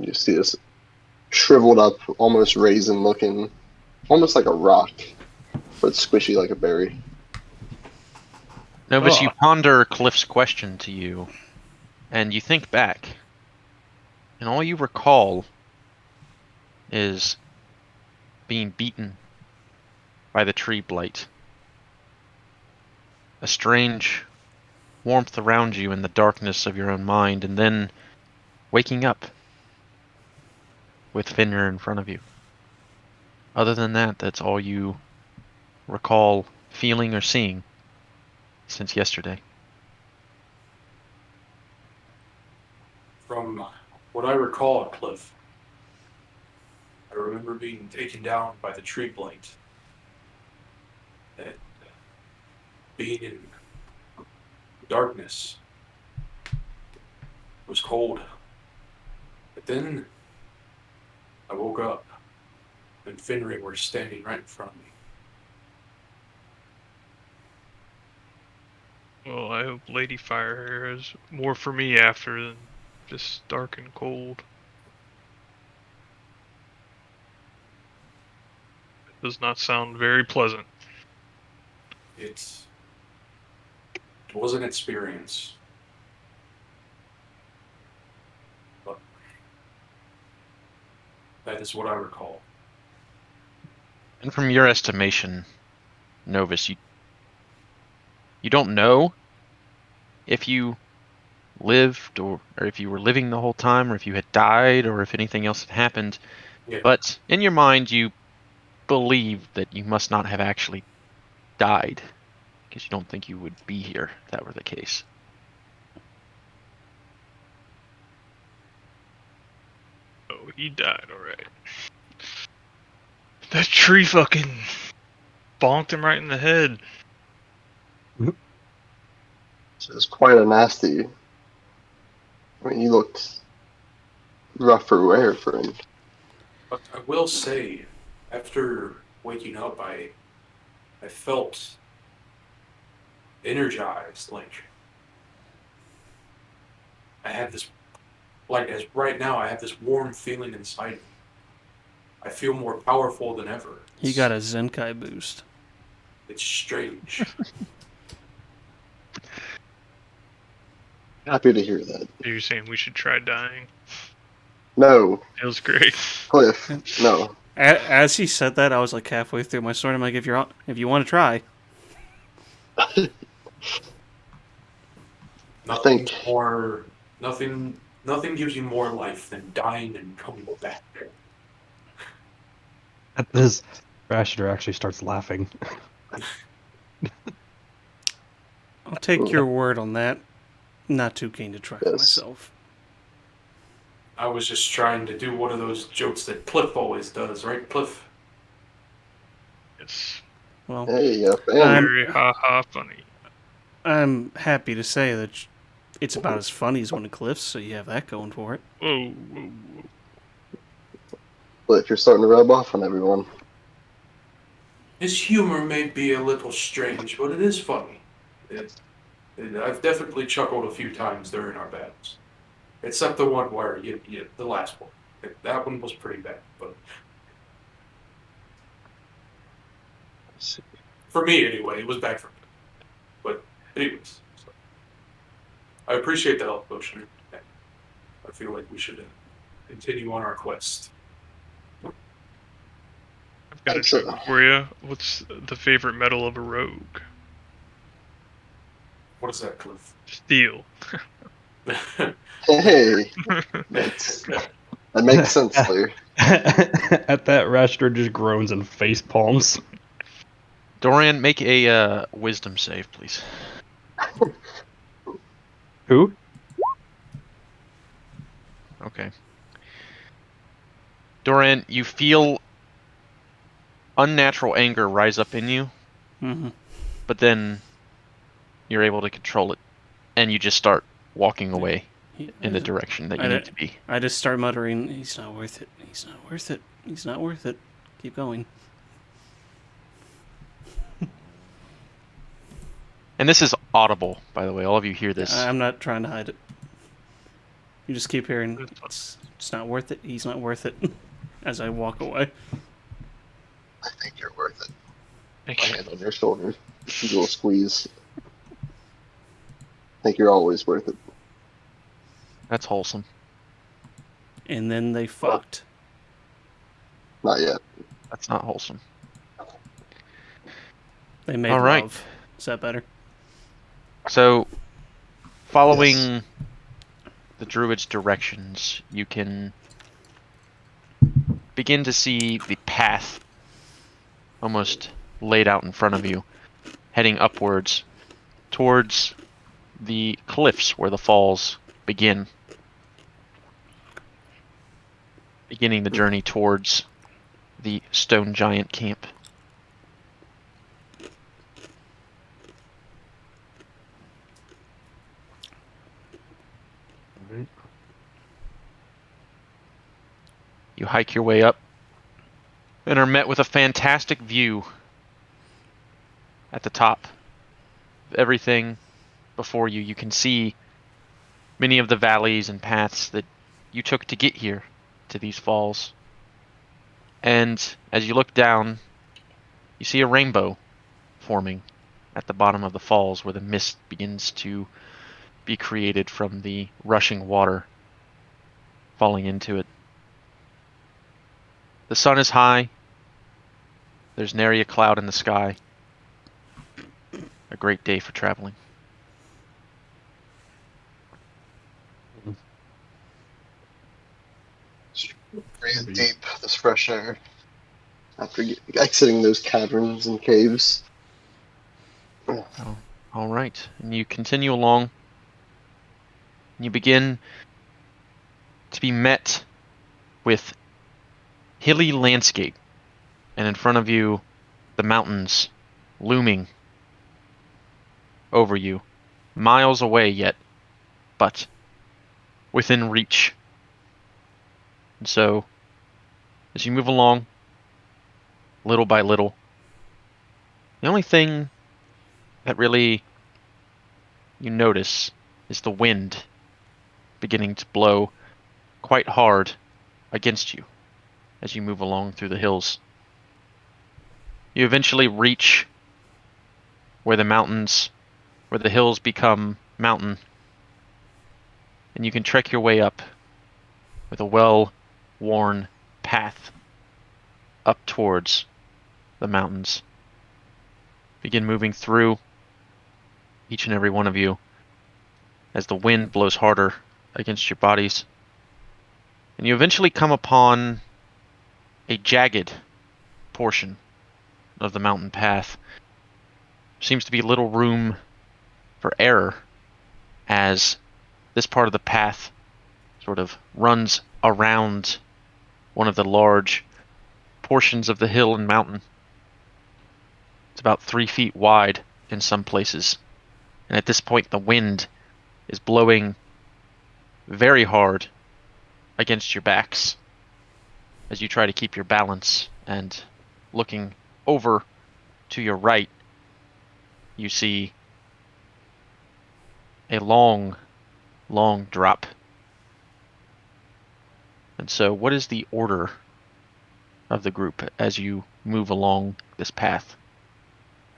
You see this shriveled up, almost raisin looking, almost like a rock, but squishy like a berry. Novus, Oh. you ponder Cliff's question to you, and you think back, and all you recall is being beaten by the tree blight. A strange warmth around you in the darkness of your own mind, and then waking up with Finner in front of you. Other than that, that's all you recall feeling or seeing since yesterday. From what I recall at Cliff, I remember being taken down by the tree blight and being in darkness. It was cold. But then I woke up and Finring were standing right in front of me. Well, I hope Lady Firehair has more for me after than just dark and cold. It does not sound very pleasant. It was an experience. But that is what I recall. And from your estimation, Novus, you don't know if you lived or if you were living the whole time or if you had died or if anything else had happened. Yeah. But in your mind, you believe that you must not have actually died because you don't think you would be here if that were the case. Oh, he died, alright. That tree fucking bonked him right in the head. So it's quite a nasty. I mean, you looked rough for wear, friend. But I will say, after waking up, I felt energized. Like I had this, like as right now, I have this warm feeling inside me. I feel more powerful than ever. He got a Zenkai boost. It's strange. Happy to hear that. You're saying we should try dying? No, Feels great. Cliff. No. As he said that, I was like halfway through my story. I'm like, if you want to try, Nothing think- more. Nothing gives you more life than dying and coming back. This Rashider actually starts laughing. I'll take your word on that. Not too keen to try for Yes. myself. I was just trying to do one of those jokes that Cliff always does, right, Cliff? It's Well, Hey, yeah, I'm- very ha funny. I'm happy to say that it's about as funny as one of Cliff's, so you have that going for it. Whoa, whoa, whoa. Cliff, you're starting to rub off on everyone. His humor may be a little strange, but it is funny. I've definitely chuckled a few times during our battles. Except the one where the last one. That one was pretty bad, but for me anyway, it was bad for me. But anyways, so. I appreciate the help, Ocean. I feel like we should continue on our quest. I've got a Excellent. joke for you. What's the favorite metal of a rogue? What is that, Cliff? Steel. Hey, that makes sense there. At that, Rashider just groans and face palms. Dorian, make a wisdom save, please. Who? Okay. Dorian, you feel unnatural anger rise up in you, Mm-hmm. but then you're able to control it, and you just start walking away in the direction that you need to be. I just start muttering, "He's not worth it. He's not worth it. He's not worth it. Keep going." And this is audible, by the way. All of you hear this. I'm not trying to hide it. You just keep hearing, "It's not worth it. He's not worth it," as I walk away. I think you're worth it. Thank My you. hand on your shoulder. A little squeeze. I think you're always worth it. That's wholesome. And then they fucked. Not yet. That's not wholesome. They made All right. love. Is that better? So, following the druid's directions, you can begin to see the path almost laid out in front of you, heading upwards towards the cliffs where the falls begin. Beginning the journey towards the stone giant camp. You hike your way up and are met with a fantastic view at the top. Everything before you. You can see many of the valleys and paths that you took to get here to these falls. And as you look down, you see a rainbow forming at the bottom of the falls where the mist begins to be created from the rushing water falling into it. The sun is high. There's nary a cloud in the sky. A great day for traveling. Breathe deep this fresh air after exiting those caverns and caves. All right, and you continue along. You begin to be met with hilly landscape, and in front of you, the mountains looming over you, miles away yet, but within reach. And so, as you move along, little by little, the only thing that really you notice is the wind beginning to blow quite hard against you as you move along through the hills. You eventually reach where the hills become mountain, and you can trek your way up with a well-worn path up towards the mountains. Begin moving through, each and every one of you, as the wind blows harder against your bodies. And you eventually come upon a jagged portion of the mountain path. Seems to be little room for error, as this part of the path sort of runs around one of the large portions of the hill and mountain. It's about 3 feet wide in some places. And at this point, the wind is blowing very hard against your backs as you try to keep your balance. And looking over to your right, you see a long, long drop. And so, what is the order of the group as you move along this path?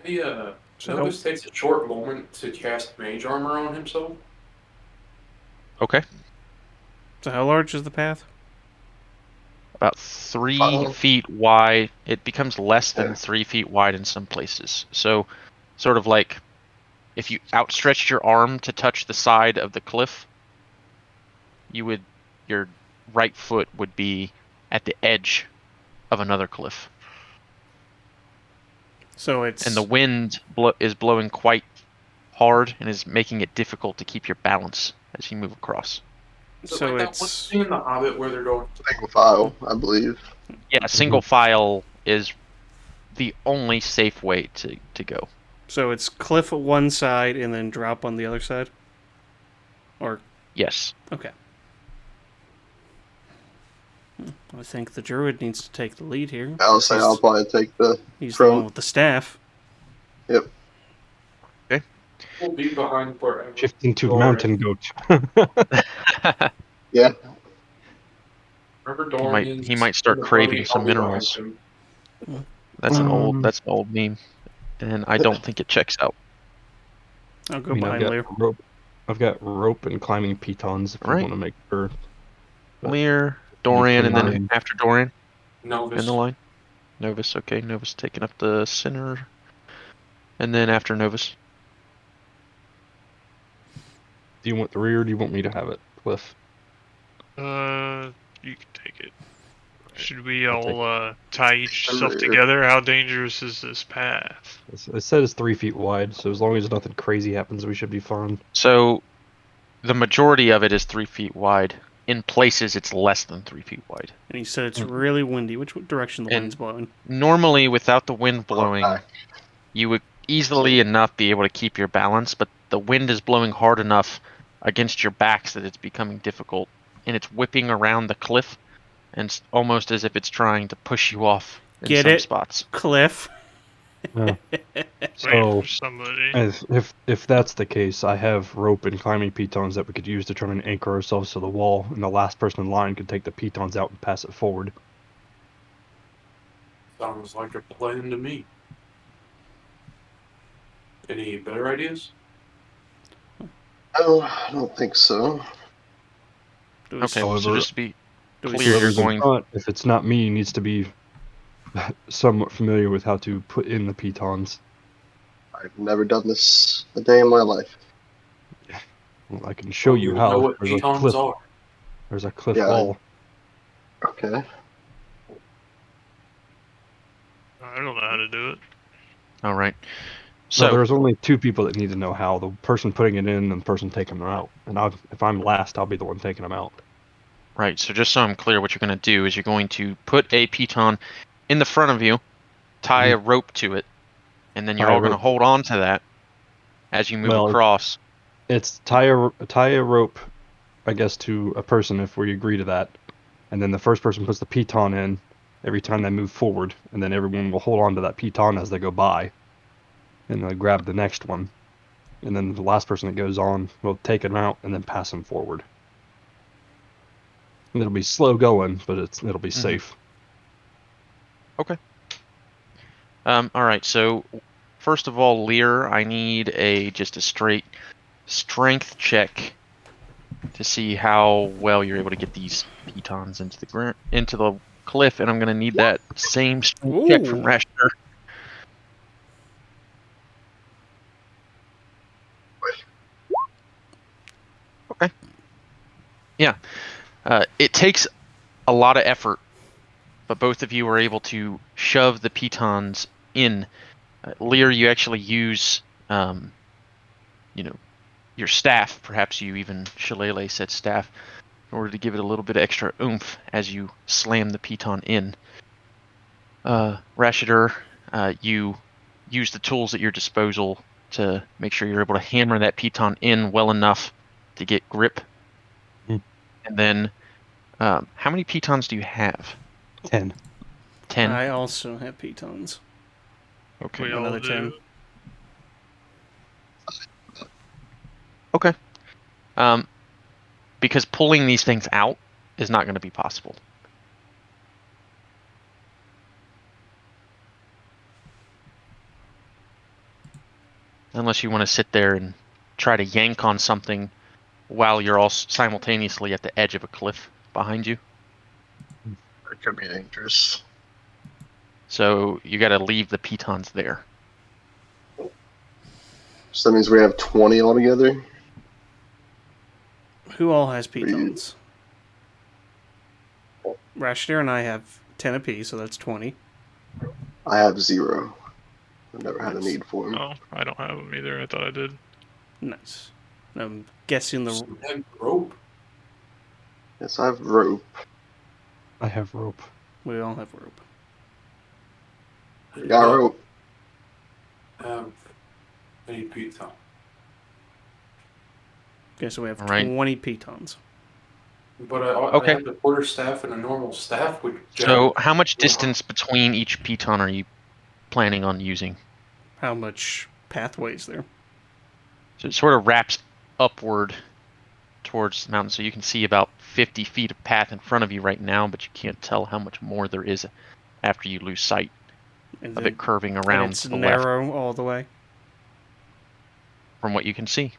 Novus takes a short moment to cast Mage Armor on himself. Okay. So how large is the path? About 3 Five. feet wide. It becomes less than Yeah. 3 feet wide in some places. So, sort of like if you outstretched your arm to touch the side of the cliff, your right foot would be at the edge of another cliff. So it's And the wind is blowing quite hard and is making it difficult to keep your balance as you move across. so like that one it's scene in The Hobbit where they're going. Single file, I believe. Yeah, single file is the only safe way to go. so it's cliff at one side and then drop on the other side? Or Yes. okay. I think the druid needs to take the lead here. I'll say I'll probably take the He's the front. one with the staff. Yep. We'll be behind forever. Shifting to Dorian. mountain goat. Yeah. Remember He Dorian? might start craving some minerals. That's an old meme, and I don't think it checks out. I'll go I mean, behind Lear. I've got rope and climbing pitons if Right. you want to make sure. But Lear, Dorian, and then Nine. after Dorian Novus. in the line. Novus, okay. Novus taking up the center. And then after Novus. Do you want the rear or do you want me to have it, Cliff? You can take it. Should we I'll take all tie each I'm stuff ready. together? How dangerous is this path? It said it's 3 feet wide, so as long as nothing crazy happens, we should be fine. So the majority of it is 3 feet wide. In places, it's less than 3 feet wide. And he said it's really windy. Which direction the And- wind's blowing? Normally, without the wind blowing, Okay. you would easily enough be able to keep your balance, but the wind is blowing hard enough against your backs that it's becoming difficult. And it's whipping around the cliff, and it's almost as if it's trying to push you off in Get some it? spots. Cliff. Yeah. Wait So, for somebody. if that's the case, I have rope and climbing pitons that we could use to try and anchor ourselves to the wall, and the last person in line could take the pitons out and pass it forward. Sounds like a plan to me. Any better ideas? No, I don't think so. Do we Okay, so However- just to be do we clear, you're Whoever's in going. front, if it's not me, needs to be somewhat familiar with how to put in the pitons. I've never done this a day in my life. Well, I can show you would how. know what There's a pitons cliff. are. There's a cliff Yeah, wall. Okay. I don't know how to do it. All right. So So there's only two people that need to know how: the person putting it in and the person taking them out. And if I'm last, I'll be the one taking them out. right. So just so I'm clear, what you're going to do is you're going to put a piton in the front of you, tie a rope to it, and then you're Tie a all going to rope. hold on to that as you move Well, across. It's tie a rope, I guess, to a person if we agree to that, and then the first person puts the piton in every time they move forward, and then everyone will hold on to that piton as they go by, and they'll grab the next one, and then the last person that goes on will take them out and then pass them forward. And it'll be slow going, but it'll be safe. All right. So first of all, Lear, I need just a straight strength check to see how well you're able to get these pitons into the cliff, and I'm going to need that same strength check from Ooh. Rasher. Okay. Yeah. It takes a lot of effort, but both of you are able to shove the pitons in. Lear, you actually use, your staff. Perhaps you even Shillelagh said staff, in order to give it a little bit of extra oomph as you slam the piton in. Rashider, you use the tools at your disposal to make sure you're able to hammer that piton in well enough to get grip. Hmm. And then, how many pitons do you have? 10. 10? I also have pitons. Okay. We all Another do. 10. Okay. Because pulling these things out is not going to be possible. Unless you want to sit there and try to yank on something while you're all simultaneously at the edge of a cliff behind you. It could be dangerous. So you got to leave the pitons there. So that means we have 20 altogether. Who all has pitons? Rashner and I have 10 apiece, so that's 20. I have 0. I've never had a Nice. need for them. Oh, I don't have them either. I thought I did. Nice. I'm guessing the... And rope. Yes, I have rope. I have rope. We all have rope. Got rope. I need piton. Okay, so we have All right. 20 pitons. But Okay. I have the quarterstaff and a normal staff. So how much distance between each piton are you planning on using? How much pathway is there? So it sort of wraps upward towards the mountain, so you can see about 50 feet of path in front of you right now, but you can't tell how much more there is after you lose sight And of it curving around it's to the left narrow all the way. from what you can see.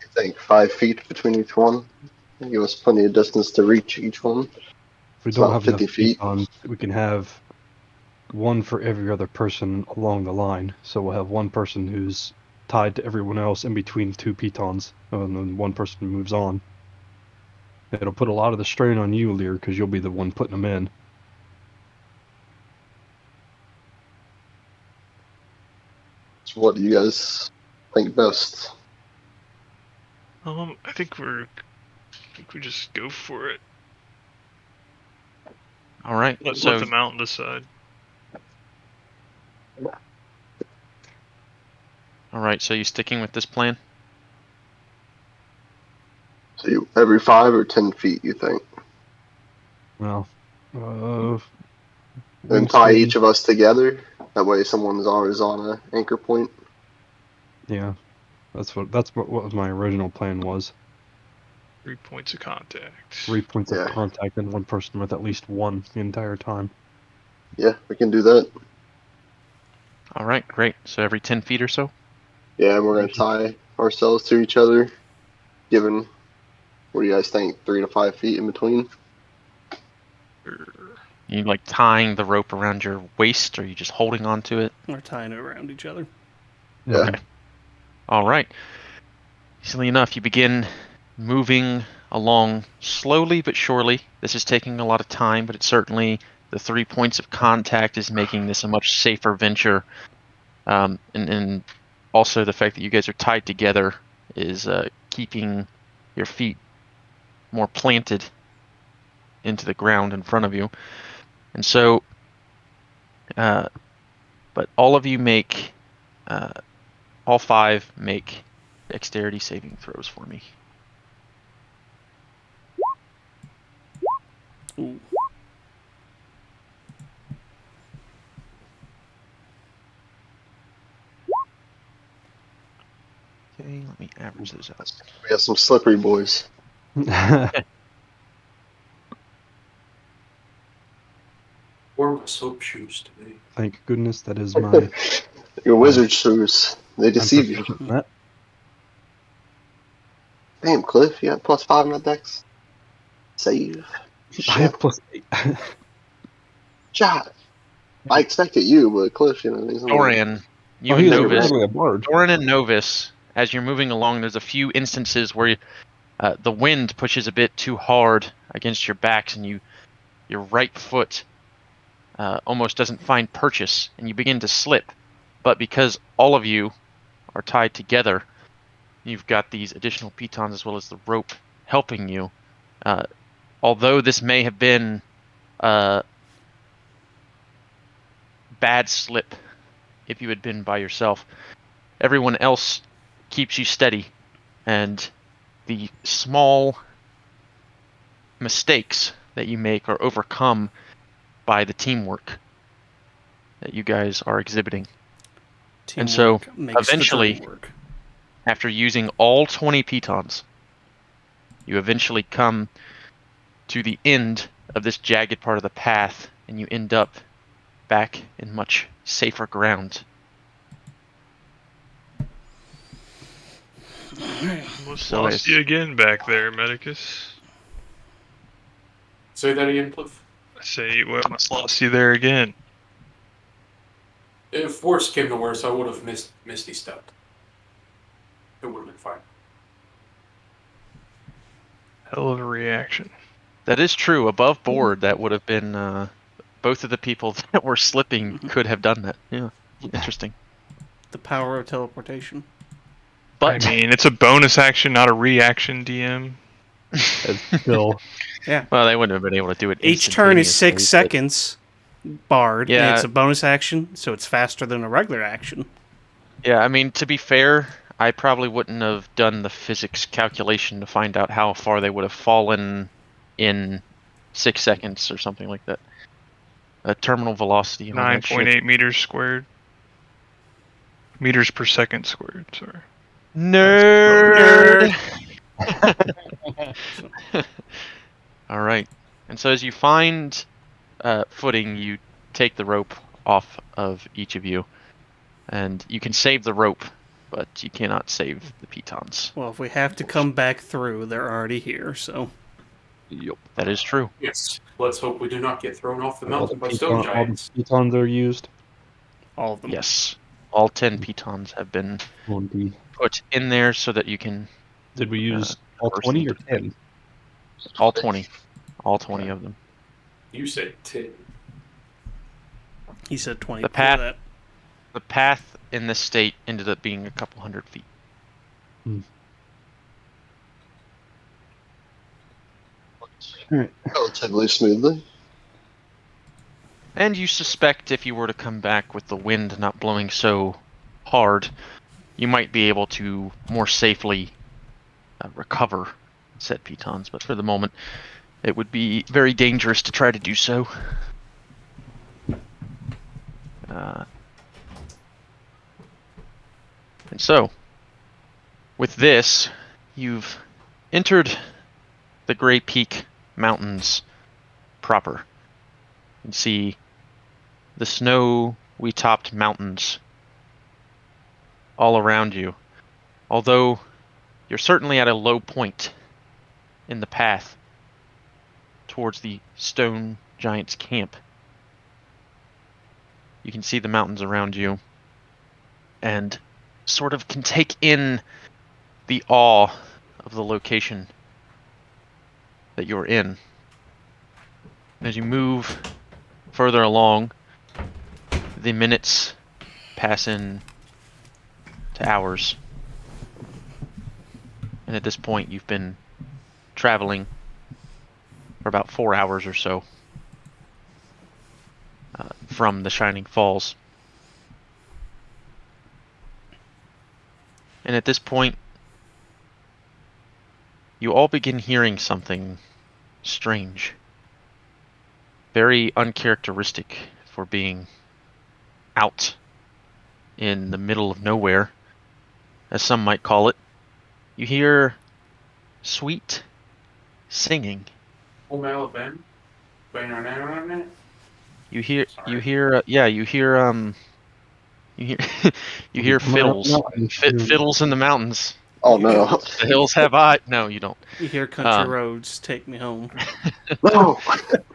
I think 5 feet between each one. Give us plenty of distance to reach each one. If we It's don't about have enough 50 feet. pitons, we can have one for every other person along the line. So we'll have one person who's tied to everyone else in between 2 pitons, and then one person moves on. It'll put a lot of the strain on you, Lear, because you'll be the one putting them in. So what do you guys think best? I think we just go for it. All right. Let So the mountain decide. all right. So you sticking with this plan? So you, every 5 or 10 feet, you think? Well, Then tie each of us together. That way someone's always on an anchor point. Yeah, that's what was my original plan was. 3 points of contact. 3 points Yeah. of contact and one person with at least one the entire time. Yeah, we can do that. All right. Great. So every 10 feet or so? Yeah, and we're going to tie ourselves to each other. Given, what do you guys think? 3 to 5 feet in between? You like tying the rope around your waist, or are you just holding on to it? We're tying it around each other. Yeah. Okay. All right. Easily enough, you begin moving along slowly but surely. This is taking a lot of time, but it's certainly the 3 points of contact is making this a much safer venture. And also the fact that you guys are tied together is keeping your feet more planted into the ground in front of you. And so, but all of you make, all 5 make dexterity saving throws for me. Ooh. Okay, let me average those out. We got some slippery boys. Wore my soap shoes today. Thank goodness that is my. Your wizard shoes. They deceive you. proficient in that. Damn, Cliff, you got +5 on that dex. Save. I Shit. have +8. Shot. I expected you, but Cliff, he's only... Doran, you Oh, and he's Novus. literally a bard. Doran and Novus, as you're moving along, there's a few instances where the wind pushes a bit too hard against your backs, and your right foot almost doesn't find purchase, and you begin to slip. But because all of you are tied together, you've got these additional pitons as well as the rope helping you. Although this may have been a bad slip if you had been by yourself, everyone else keeps you steady, and the small mistakes that you make are overcome by the teamwork that you guys are exhibiting. And so, Teamwork makes the eventually, dream work. after using all 20 pitons, you eventually come to the end of this jagged part of the path, and you end up back in much safer ground. Almost So lost it's- you again back there, Medicus. Say that again, Cliff. I say we almost lost you there again. If worse came to worse, I would have Misty stepped. It would have been fine. Hell of a reaction. That is true. Above board, that would have been both of the people that were slipping could have done that. Yeah, interesting. The power of teleportation. But I mean, it's a bonus action, not a reaction, DM. It's still. well, they wouldn't have been able to do it. Each turn is 6 instantaneously, seconds, barred, and Yeah. it's a bonus action, so it's faster than a regular action. Yeah, I mean, to be fair, I probably wouldn't have done the physics calculation to find out how far they would have fallen in 6 seconds or something like that. Terminal velocity on that shit. 9.8 meters squared. Meters per second squared, sorry. Nerd. All right. And so as you find footing, you take the rope off of each of you, and you can save the rope, but you cannot save the pitons. Well, if we have to come back through, they're already here, so... Yup. That is true. Yes. Let's hope we do not get thrown off the All the mountain by stone giants. pitons are used. All of them. Yes. All 10 pitons have been put in there so that you can... Did we use all 20 or 10? All 20. All 20 of them. You said 10. He said 20. The before path- that. The path in this state ended up being a couple hundred feet. Relatively smoothly. And you suspect if you were to come back with the wind not blowing so hard, you might be able to more safely recover said pitons, but for the moment, it would be very dangerous to try to do so. And so, with this, you've entered the Grey Peak Mountains proper. You can see the snowy-topped mountains all around you. Although you're certainly at a low point in the path towards the Stone Giant's camp. You can see the mountains around you and sort of can take in the awe of the location that you're in. As you move further along, the minutes pass in to hours. And at this point, you've been traveling for about 4 hours or so from the Shining Falls. And at this point, you all begin hearing something strange. Very uncharacteristic for being out in the middle of nowhere, as some might call it. You hear sweet singing. Home Alabama. You hear Sorry. you hear you hear fiddles. Fiddles in the mountains. Oh no. The hills have eyes. No, you don't. You hear country Um, roads, take me home. No!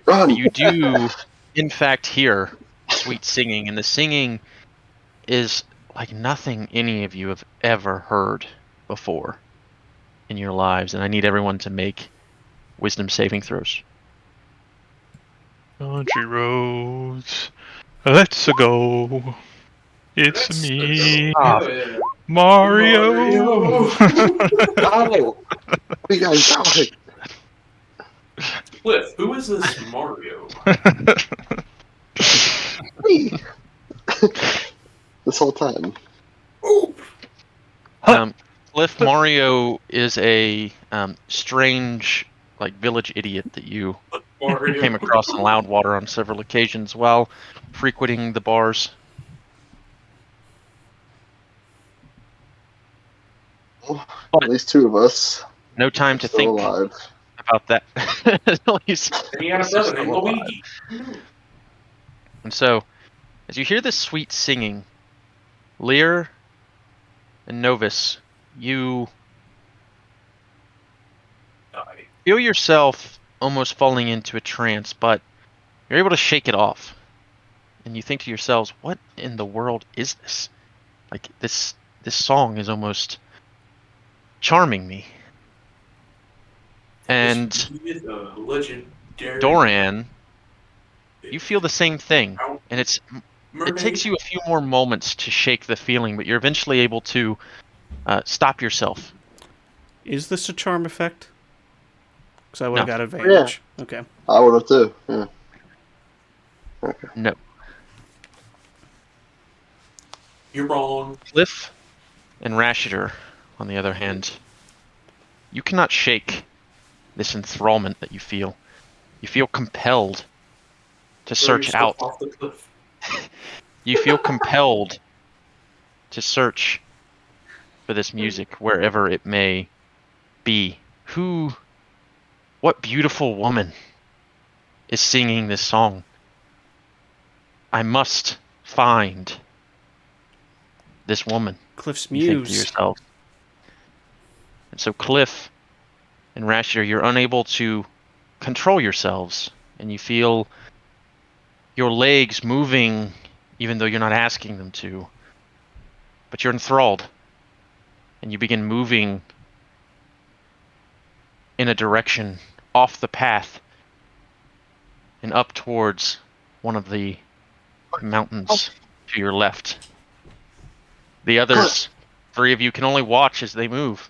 Run! You do, in fact, hear sweet singing, and the singing is like nothing any of you have ever heard before in your lives. And I need everyone to make wisdom saving throws. Country roads, let's go. It's Let's me, go. Ah. Yeah. Mario. Mario. No! What are you guys doing? Cliff, who is this Mario? Me! This whole time. Oh, Cliff Mario is a strange, like, village idiot that you Mario. came across in Loudwater on several occasions while frequenting the bars. Well, But- at least two of us No time are to still think alive. about that. At least And he had a He's just brother named still alive. Luigi. And so, as you hear this sweet singing, Lear and Novus, you Die. feel yourself almost falling into a trance, but you're able to shake it off. And you think to yourselves, what in the world is this? Like, this song is almost charming me. And This is a legendary Doran, you feel the same thing. And it mermaid. takes you a few more moments to shake the feeling, but you're eventually able to stop yourself. Is this a charm effect? Because I would have No. got advantage. Okay. I would have too. Yeah. No. You're wrong. Cliff and Rashidar, on the other hand, you cannot shake this enthrallment that you feel. You feel compelled to Throw search yourself out. off the cliff. You feel compelled to search for this music wherever it may be. What beautiful woman is singing this song? I must find this woman. Cliff's You think to muse. yourself. And so Cliff and Rashidar, you're unable to control yourselves, and you feel your legs moving even though you're not asking them to. But you're enthralled, and you begin moving in a direction off the path and up towards one of the mountains to your left. The others, three of you, can only watch as they move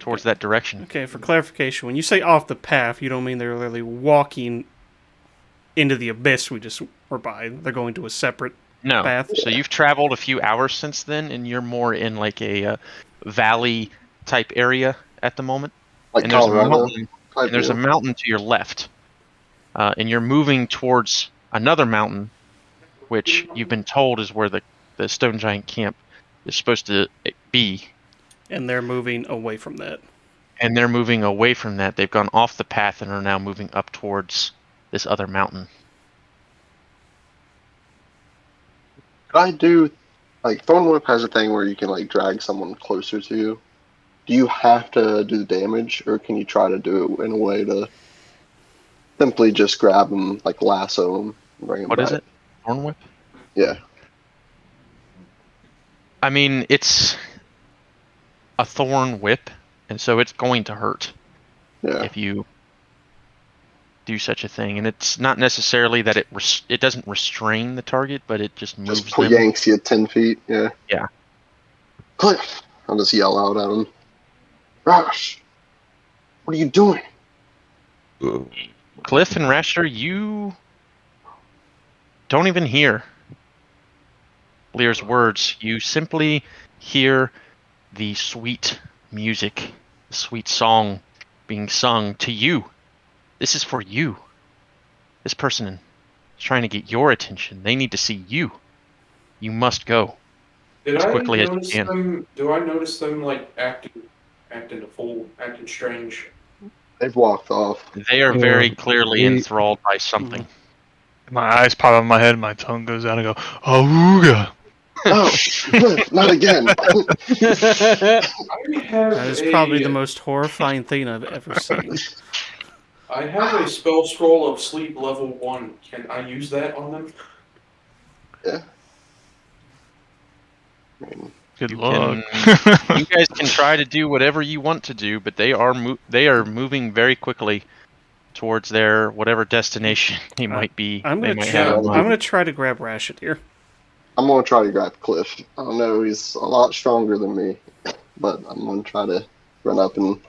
towards that direction. Okay, for clarification, when you say off the path, you don't mean they're literally walking into the abyss we just were by. They're going to a separate No. path. So you've traveled a few hours since then, and you're more in like a valley type area at the moment. Like And there's a Colorado. mountain. type And there's a deal. mountain to your left, and you're moving towards another mountain, which you've been told is where the Stone Giant camp is supposed to be. And they're moving away from that. And they're moving away from that. They've gone off the path and are now moving up towards this other mountain. Could I do, like, Thorn Whip has a thing where you can, like, drag someone closer to you. Do you have to do the damage, or can you try to do it in a way to simply just grab them, like, lasso them, and bring them What back? is it? Thorn Whip? Yeah. I mean, it's a thorn whip, and so it's going to hurt Yeah. if you do such a thing. And it's not necessarily that it doesn't restrain the target, but it just moves Just them. yanks you 10 feet, yeah. Yeah. Cliff! I'll just yell out at him. Rush! What are you doing? Cliff and Rashidar, you don't even hear Lear's words. You simply hear the sweet music, the sweet song being sung to you. This is for you. This person is trying to get your attention. They need to see you. You must go. Did As I quickly as you notice can. them? Do I notice them like acting strange? They've walked off. They are very clearly we- enthralled by something. My eyes pop out of my head, my tongue goes out, and I go, "Awooga!" Oh, not again. I have That is probably the most horrifying thing I've ever seen. I have a spell scroll of sleep level 1. Can I use that on them? Yeah. I mean, Good You luck. You guys can try to do whatever you want to do, but they are moving very quickly towards their whatever destination they might be. I'm They gonna might try, have in I'm mind. gonna try to grab Rashid here. I'm gonna try to grab Cliff. I don't know, he's a lot stronger than me, but I'm gonna try to run up and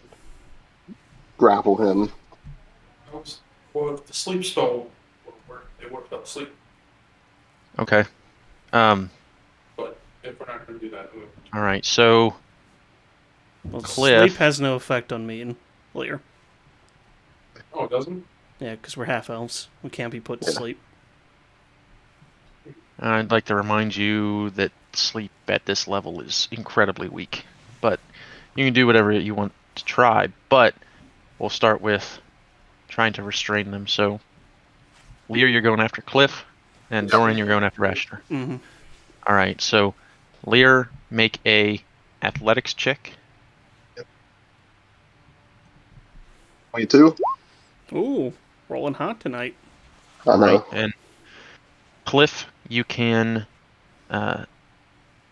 grapple him. Well, the sleep spell it worked up sleep, Okay. but if we're not going to do that, All right. So Well, Cliff. sleep has no effect on me and Lear. oh, it doesn't? Yeah, because we're half elves. We can't be put to Yeah. sleep. I'd like to remind you that sleep at this level is incredibly weak, but you can do whatever you want to try. But we'll start with trying to restrain them. So, Lear, you're going after Cliff, and Dorian, you're going after Rashner. Mm-hmm. All right. So, Lear, make a athletics check. 22? Ooh, rolling hot tonight. I know. Right. And Cliff, you can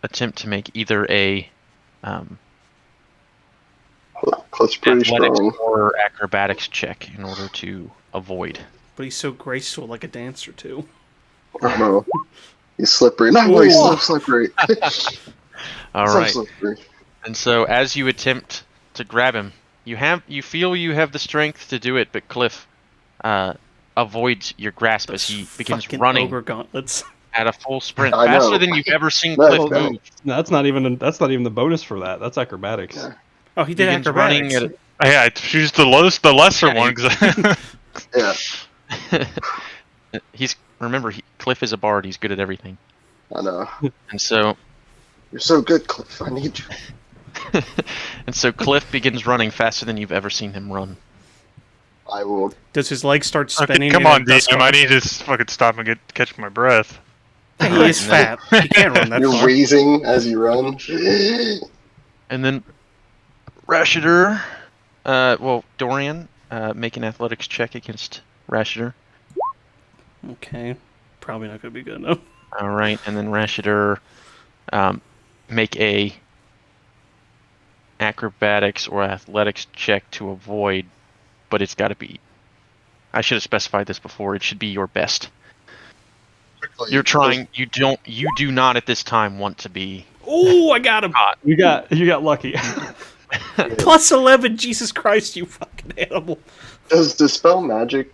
attempt to make either a Cliff's pretty athletics strong. or acrobatics check in order to avoid. But he's so graceful, like a dancer too. I don't know. He's slippery. No, he's so slippery. All So right. slippery. And so, as you attempt to grab him, you feel you have the strength to do it, but Cliff avoids your grasp as he begins Fucking running ogre gauntlets. at a full sprint, I faster know. than you've ever seen No, Cliff no. move. No, that's not even the bonus for that. That's acrobatics. Yeah. Oh, he did Begins acrobatics. running Yeah, I choose the lesser Yeah, one because Yeah, Remember, Cliff is a bard. He's good at everything, I know. and so You're so good, Cliff. I need you. Cliff begins running faster than you've ever seen him run. I will. Does his legs start spinning? come in a on, dust DM. I cloud? need to fucking stop and catch my breath. Yeah, he is fat. He can't run that You're far. wheezing as you run. And then Rashidar, Dorian, make an athletics check against Rashidar. Okay, probably not gonna be good enough. All right, and then Rashidar, make a acrobatics or athletics check to avoid, but it's got to be. I should have specified this before. It should be your best. You're trying. You do not at this time want to be. Oh, I got him. You got lucky. Plus 11. Jesus Christ, you fucking animal. Does Dispel Magic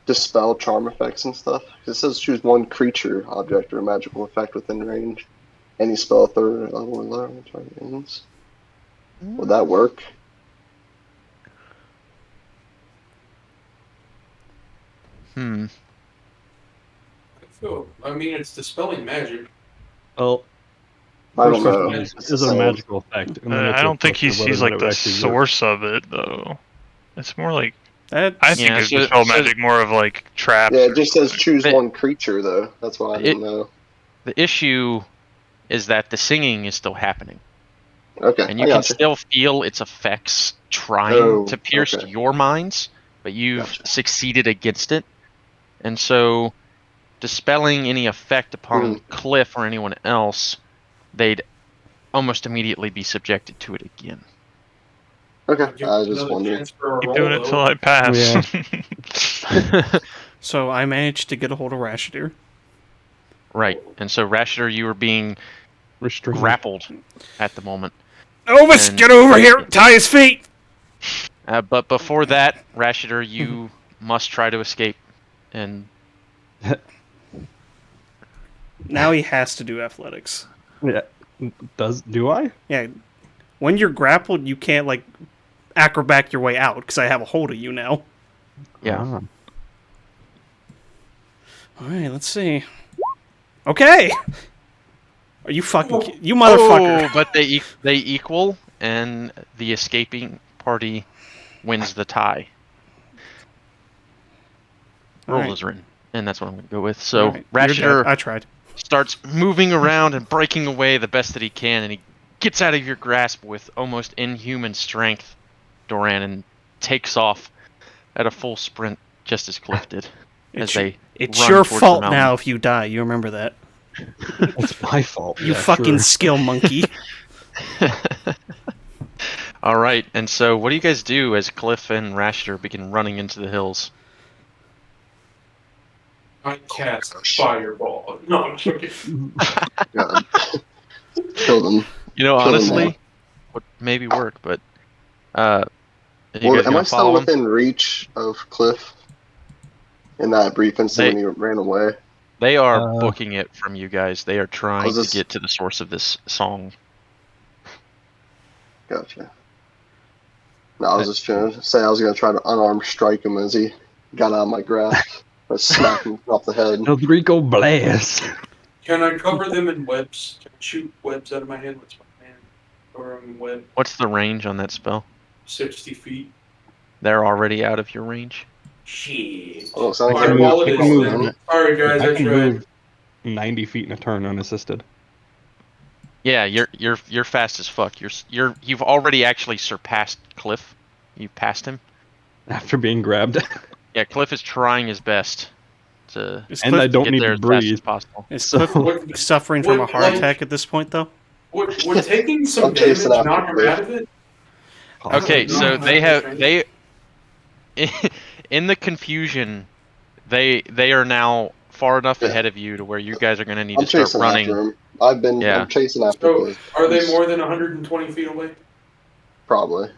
dispel charm effects and stuff? It says choose one creature, object, or magical effect within range. Any spell third level or lower target ends. Would that work? I mean, it's dispelling magic. Well, I first don't know. question is it a magical effect? And then it's I a don't think question he of whether sees or like not it the would actually work. source of it though. It's more like That I think Yeah, it's so- dispel so- magic more of like traps. Yeah, or it just says something. choose But- one creature, though. That's why I didn't know. The issue is that the singing is still happening, Okay, and I you can gotcha. still feel its effects trying Oh, to pierce okay. your minds, but you've Gotcha. succeeded against it. And so, dispelling any effect upon Cliff or anyone else, they'd almost immediately be subjected to it again. Okay, Give I it was just another wondering. chance for a Keep roll, doing it though. till I pass. So I managed to get a hold of Rashidar. Right, and so Rashidar, you were being Restrained. grappled at the moment. Elvis, And- get over here! Tie his feet! But before that, Rashidar, you must try to escape. And Now he has to do athletics. Yeah. Do I? Yeah. When you're grappled, you can't, like, acrobat your way out, because I have a hold of you now. yeah, Ah. Alright, let's see. Okay! Are you fucking... You motherfucker! Oh, but they equal, and the escaping party wins the tie. All Roll right. is written, and that's what I'm going to go with. So Alright, you're dead. Rashidar I tried. starts moving around and breaking away the best that he can, and he gets out of your grasp with almost inhuman strength, Doran, and takes off at a full sprint, just as Cliff did, as they It's run your towards the fault mountain. now if you die. You remember that? It's my fault. You yeah, fucking sure. skill monkey. All right, and so what do you guys do as Cliff and Rashter begin running into the hills? I cast fireball. No, I'm joking. God. Kill them. You know, Kill them honestly, would maybe work, but are you Well, guys am gonna I still follow him? within reach of Cliff in that brief instant when he ran away? They are Uh, booking it from you guys. They are trying Was to this- get to the source of this song. Gotcha. No, I was just trying to say I was going to try to unarmed strike him as he got out of my grasp. I smack him off the head. El Rico Blast. Can I cover them in webs? Can I shoot webs out of my head? What's my hand? Or I'm in web What's the range on that spell? 60 feet. They're already out of your range. Shit. Oh, sounds I can like Fireball move- it I can is move- then. Sorry guys, I I can tried. move 90 feet in a turn unassisted. Yeah, you're fast as fuck. You've already actually surpassed Cliff. You've passed him. After being grabbed. Yeah, Cliff is trying his best to Is And I Cliff, don't get need there to as fast as breathe. possible. is So- Cliff What- suffering from a what, heart like- attack at this point, though? Would taking some I'm chasing damage after knock him Cliff. out of it? Okay, No, so no, they no, have no. they in the confusion, they are now far enough Yeah. ahead of you to where you guys are going to need I'm to start chasing running. after him. I'm chasing after So, Cliff. are they He's more than 120 feet away? Probably.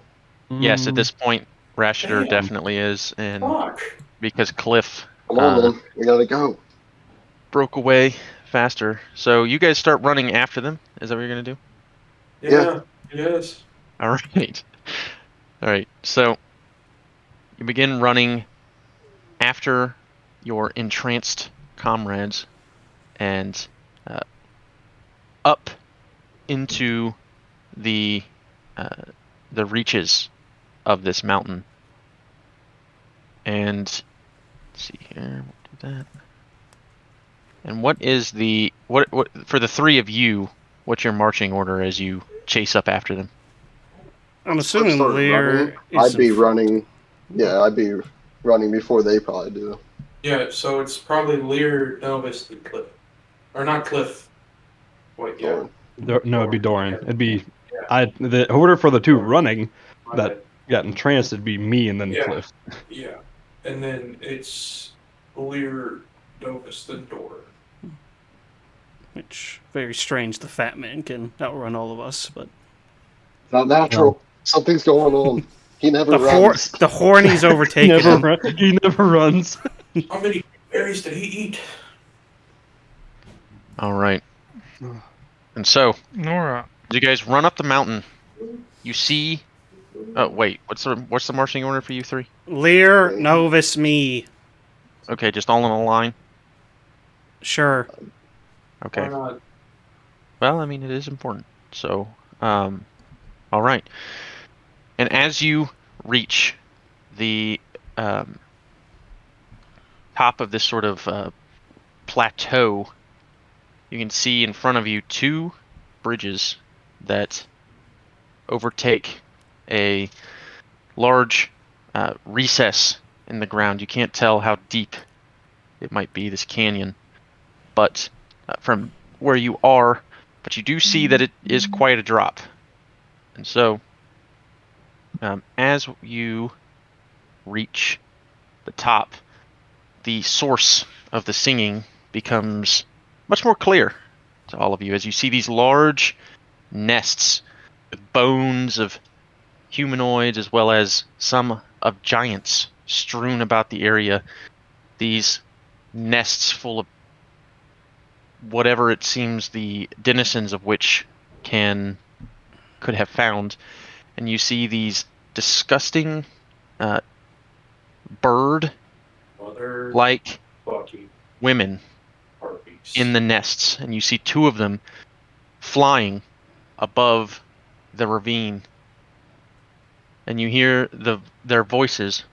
Yes, at Mm, this point, Rashter Damn. definitely is, and Fuck. because Cliff Come on, then. We gotta go. broke away faster, so you guys start running after them. Is that what you're going to do? Yeah. Yes. All right. All right. So you begin running after your entranced comrades and up into the reaches of this mountain. And let's see here. We'll do that. And what is the what for the three of you? What's your marching order as you chase up after them? I'm Let's assuming start Lear running. is I'd be in front. running. Yeah, I'd be running before they probably do. Yeah, so it's probably Lear, Elvis, and Cliff. Or not Cliff. Wait, yeah. No, it'd be Doran. It'd be Yeah. the order for the two running My that bad. got entranced. It'd be me and then Yeah. Cliff. Yeah. And then it's Lear, Elvis, then Dora. Which, very strange, the fat man can outrun all of us, but Not natural. Something's going on. He never runs. the horny's He overtaken never, him. he never runs. How many berries did he eat? All right. And so Nora. you guys run up the mountain. You see. Oh wait, what's the marching order for you three? Lear, Novus, me. Okay, just all in a line. Sure. Okay. Why not? Well, I mean, it is important. So, all right. And as you reach the top of this sort of plateau, you can see in front of you two bridges that overtake a large recess in the ground. You can't tell how deep it might be, this canyon, but from where you are, but you do see that it is quite a drop. And so, as you reach the top, the source of the singing becomes much more clear to all of you as you see these large nests with bones of humanoids as well as some of giants strewn about the area. These nests full of whatever it seems the denizens of which could have found, and you see these disgusting bird-like Mother fucking women harpies. in the nests, and you see two of them flying above the ravine, and you hear their voices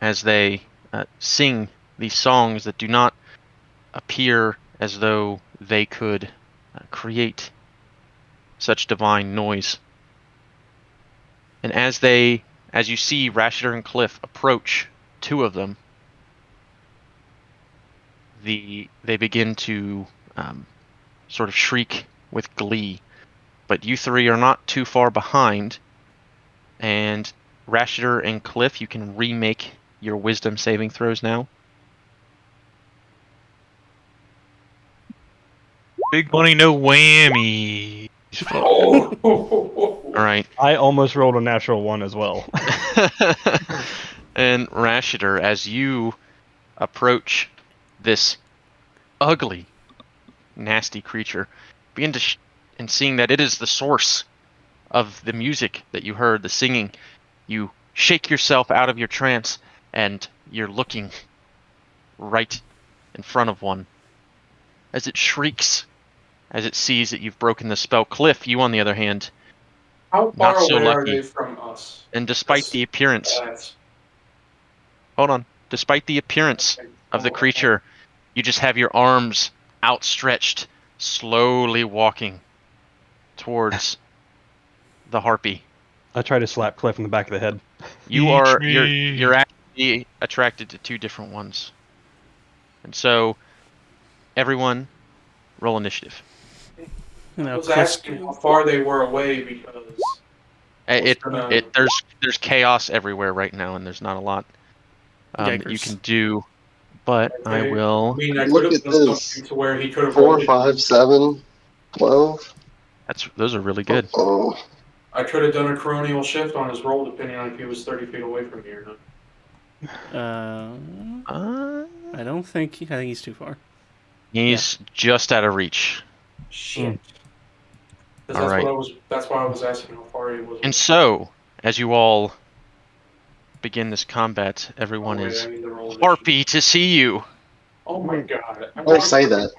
as they sing these songs that do not appear as though they could create such divine noise. And as you see Rashidar and Cliff approach, two of them, they begin to sort of shriek with glee. But you three are not too far behind, and Rashidar and Cliff, you can remake your wisdom saving throws now. Big money, no whammy. Oh. All right. I almost rolled a natural 1 as well. And Rashidar, as you approach this ugly, nasty creature, begin to and seeing that it is the source of the music that you heard, the singing, you shake yourself out of your trance, and you're looking right in front of one as it shrieks, as it sees that you've broken the spell. Cliff, you on the other hand, How far not so away are lucky. they from us? And despite the appearance, despite the appearance of the creature, you just have your arms outstretched, slowly walking towards the harpy. I try to slap Cliff in the back of the head. You're actually attracted to two different ones. And so everyone roll initiative. I was asking how far they were away because There's chaos everywhere right now, and there's not a lot that you can do. But I will. I mean, I Look could have at done this. something to where he could have 4, 5, 7, 12. Those are really good. Oh, I could have done a coronial shift on his roll, depending on if he was 30 feet away from me or not. I don't think. I think he's too far. He's just out of reach. Shit. All right. That's why I was asking how far he was. And so, as you all begin this combat, everyone is harpy to see you. Oh my god! don't say that.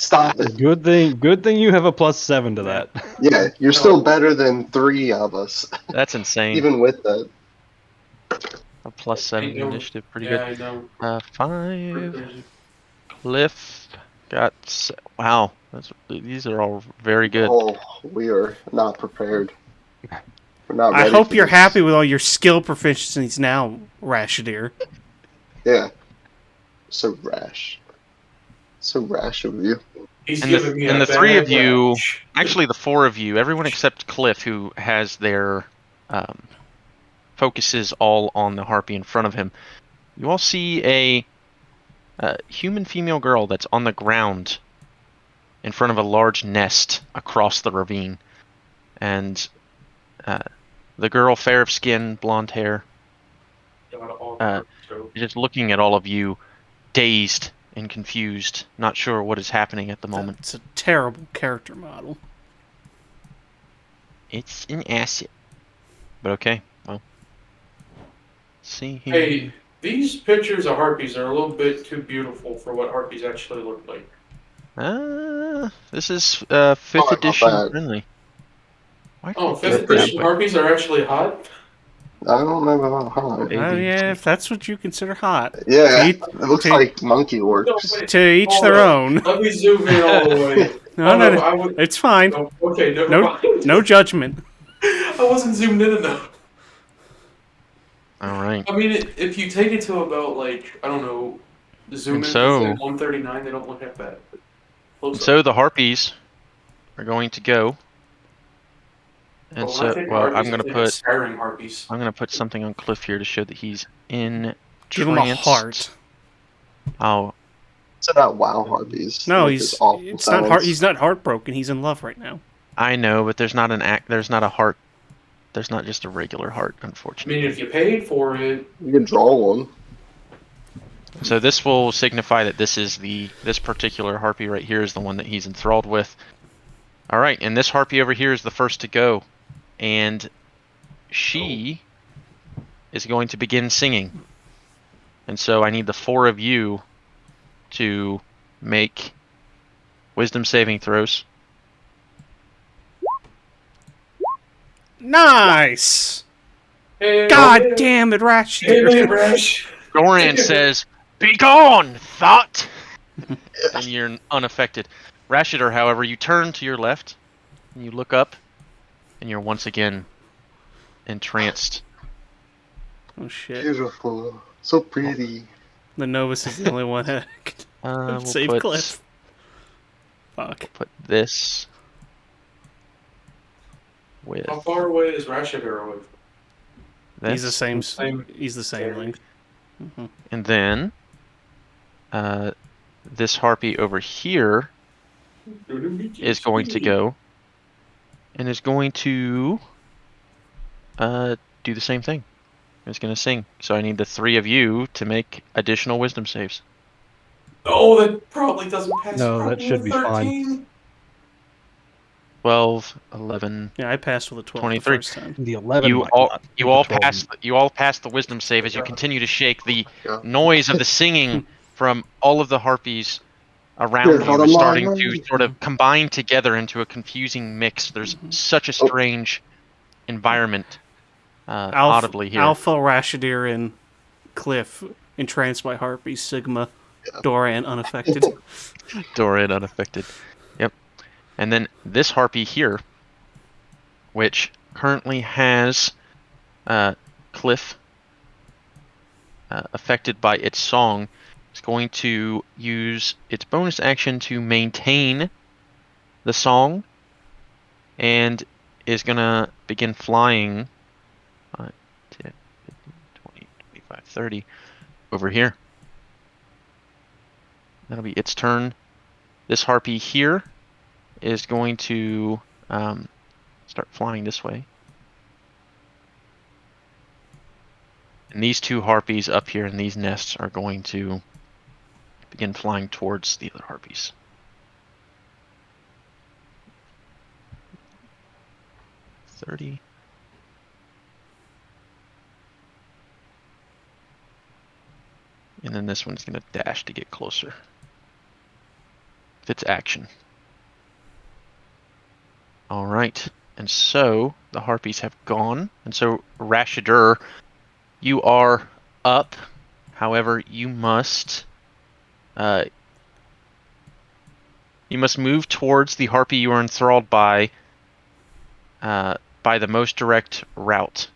Stop it. Good thing you have a +7 to that. Yeah, you're still better than 3 of us, That's insane. even with that. A +7 initiative, pretty good. I know. 5. Cliff got. Wow, these are all very good. Oh, we are not prepared. We're not I ready hope for you're this. happy with all your skill proficiencies now, Rashidar. Yeah. So rash. So rash of you. He's And giving me the a three bad of you, rash. actually the 4 of you, everyone except Cliff, who has their focuses all on the harpy in front of him. You all see a human female girl that's on the ground in front of a large nest across the ravine. And the girl, fair of skin, blonde hair, just looking at all of you, dazed and confused, not sure what is happening at the moment. It's a terrible character model. It's an asset. But okay, well. See here. Hey, these pictures of harpies are a little bit too beautiful for what harpies actually look like. This is 5th edition bad. friendly. Why Oh, did I 5th think that, edition but- harpies are actually hot? I don't know about how. A, Oh B, yeah, C. if that's what you consider hot. Yeah, Eat- it looks to- like monkey orcs. No, wait. To each Hold their up. own. Let me zoom in all the way. No, it's fine. No, okay, never No, mind. no judgment. I wasn't zoomed in enough. All right. I mean, if you take it to about, like, I don't know, zoom And in so- to say 139, they don't look that bad. Close So up. the harpies are going to go. And But when I so, think of well, harpies, I'm I gonna think put Skyrim harpies. something on Cliff here to show that he's in Give him a heart. Oh, It's not WoW harpies. No, Like he's this awful it's not sounds. he's not heartbroken. He's in love right now. I know, but there's not a heart. There's not just a regular heart, I mean, unfortunately. if you paid for it, You can draw one. So this will signify that this particular harpy right here is the one that he's enthralled with. All right, and this harpy over here is the first to go, and she is going to begin singing. And so I need the 4 of you to make wisdom saving throws. Nice. hey, God hey, damn it, Hey, Rashidar. Rash. Goran says, "Be gone, thought!" and you're unaffected. Rashidar, however, you turn to your left, and you look up, and you're once again entranced. Oh shit. Beautiful. So pretty. The Novus is the only one that can We'll save put Cliff. Fuck. this with How far away is Rashidar away from? this. He's the same. Same- He's the same length. And then this harpy over here is going to go and is going to do the same thing. It's going to sing. So I need the three of you to make additional wisdom saves. Oh, that probably doesn't pass. No, that Probably should a be fine. 13. 12, 11, Yeah, I passed with a 12 23. the first time. The 11 You might all not. you The all 12 pass the wisdom save as you continue to shake. The Yeah. noise of the singing from all of the harpies around Good for you the is starting to mind. sort of combine together into a confusing mix. There's such a strange environment audibly here. Alpha, Rashidir, and Cliff, entranced by harpies. Sigma, Doran, unaffected. Doran unaffected. Yep. And then this harpy here, which currently has Cliff affected by its song, is going to use its bonus action to maintain the song and is going to begin flying 5, 10, 15, 20, 25, 30 over here. That'll be its turn. This harpy here is going to start flying this way. And these two harpies up here in these nests are going to begin flying towards the other harpies. $30. And then this one's going to dash to get closer. Its action. All right. And so the harpies have gone. And so Rashidur, you are up. However, you must move towards the harpy you are enthralled by the most direct route.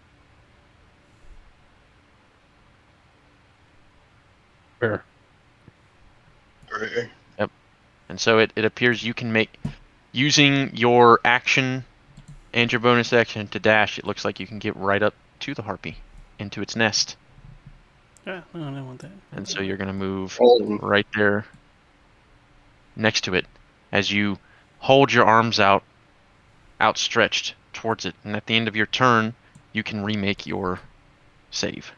Fair. Right. And so it appears you can make, using your action and your bonus action to dash, it looks like you can get right up to the harpy, into its nest. Yeah, no, I don't want that. And so you're going to move Oh, right there next to it as you hold your arms outstretched towards it. And at the end of your turn, you can remake your save.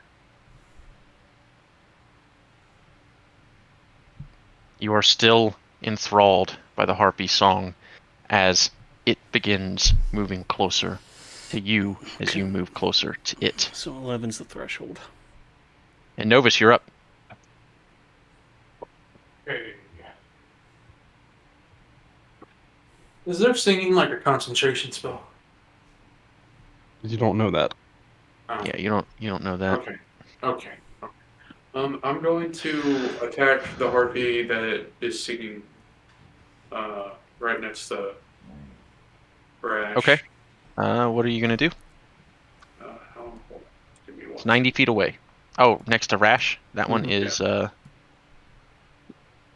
You are still enthralled by the harpy song as it begins moving closer to you as you move closer to it. So 11's the threshold. And Novus, you're up. Okay. Is there singing like a concentration spell? You don't know that. Oh, Yeah, you don't know that. Okay. Okay. I'm going to attack the harpy that is singing right next to Brash. Okay. What are you gonna do? Hold on. Give me one It's 90 feet away. Oh, next to Rash. That one Mhm. is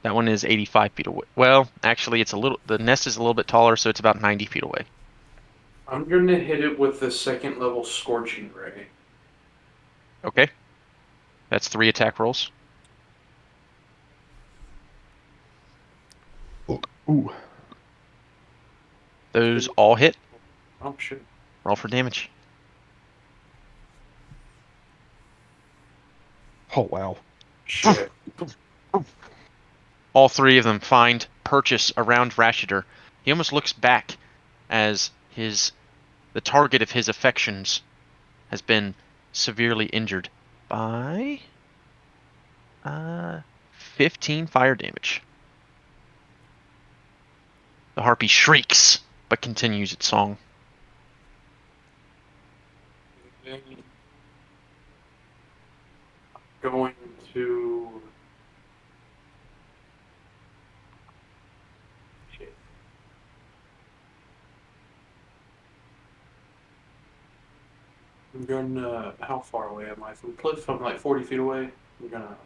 that one is 85 feet away. Well, actually, the nest is a little bit taller, so it's about 90 feet away. I'm gonna hit it with the second level Scorching Ray. Okay. That's 3 attack rolls. Ooh. Those all hit. Oh shit. Roll for damage. Oh, wow. Shit. All 3 of them find purchase around Rashidur. He almost looks back as the target of his affections has been severely injured by 15 fire damage. The harpy shrieks but continues its song. Going to I'm going. How far away am I from the cliff? I'm like 40 feet away. We're gonna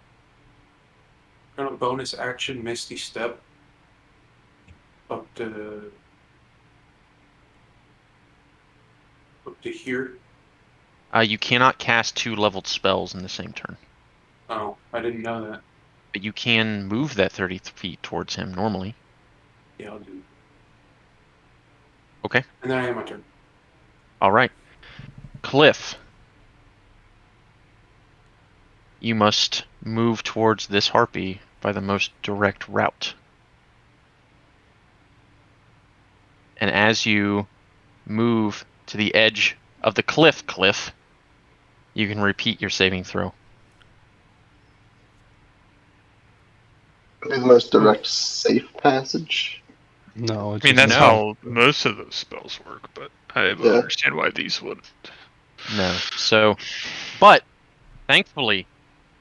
bonus action Misty Step up to here. You cannot cast 2 leveled spells in the same turn, Oh, I didn't know that. but you can move that 30 feet towards him normally. Yeah, I'll do. Okay. And then I have my turn. All right. Cliff. You must move towards this harpy by the most direct route. And as you move to the edge of the cliff, you can repeat your saving throw. Be the most direct, safe passage. No, it's I mean, just that's No. how most of those spells work, but I Yeah. understand why these wouldn't. No. So, but thankfully,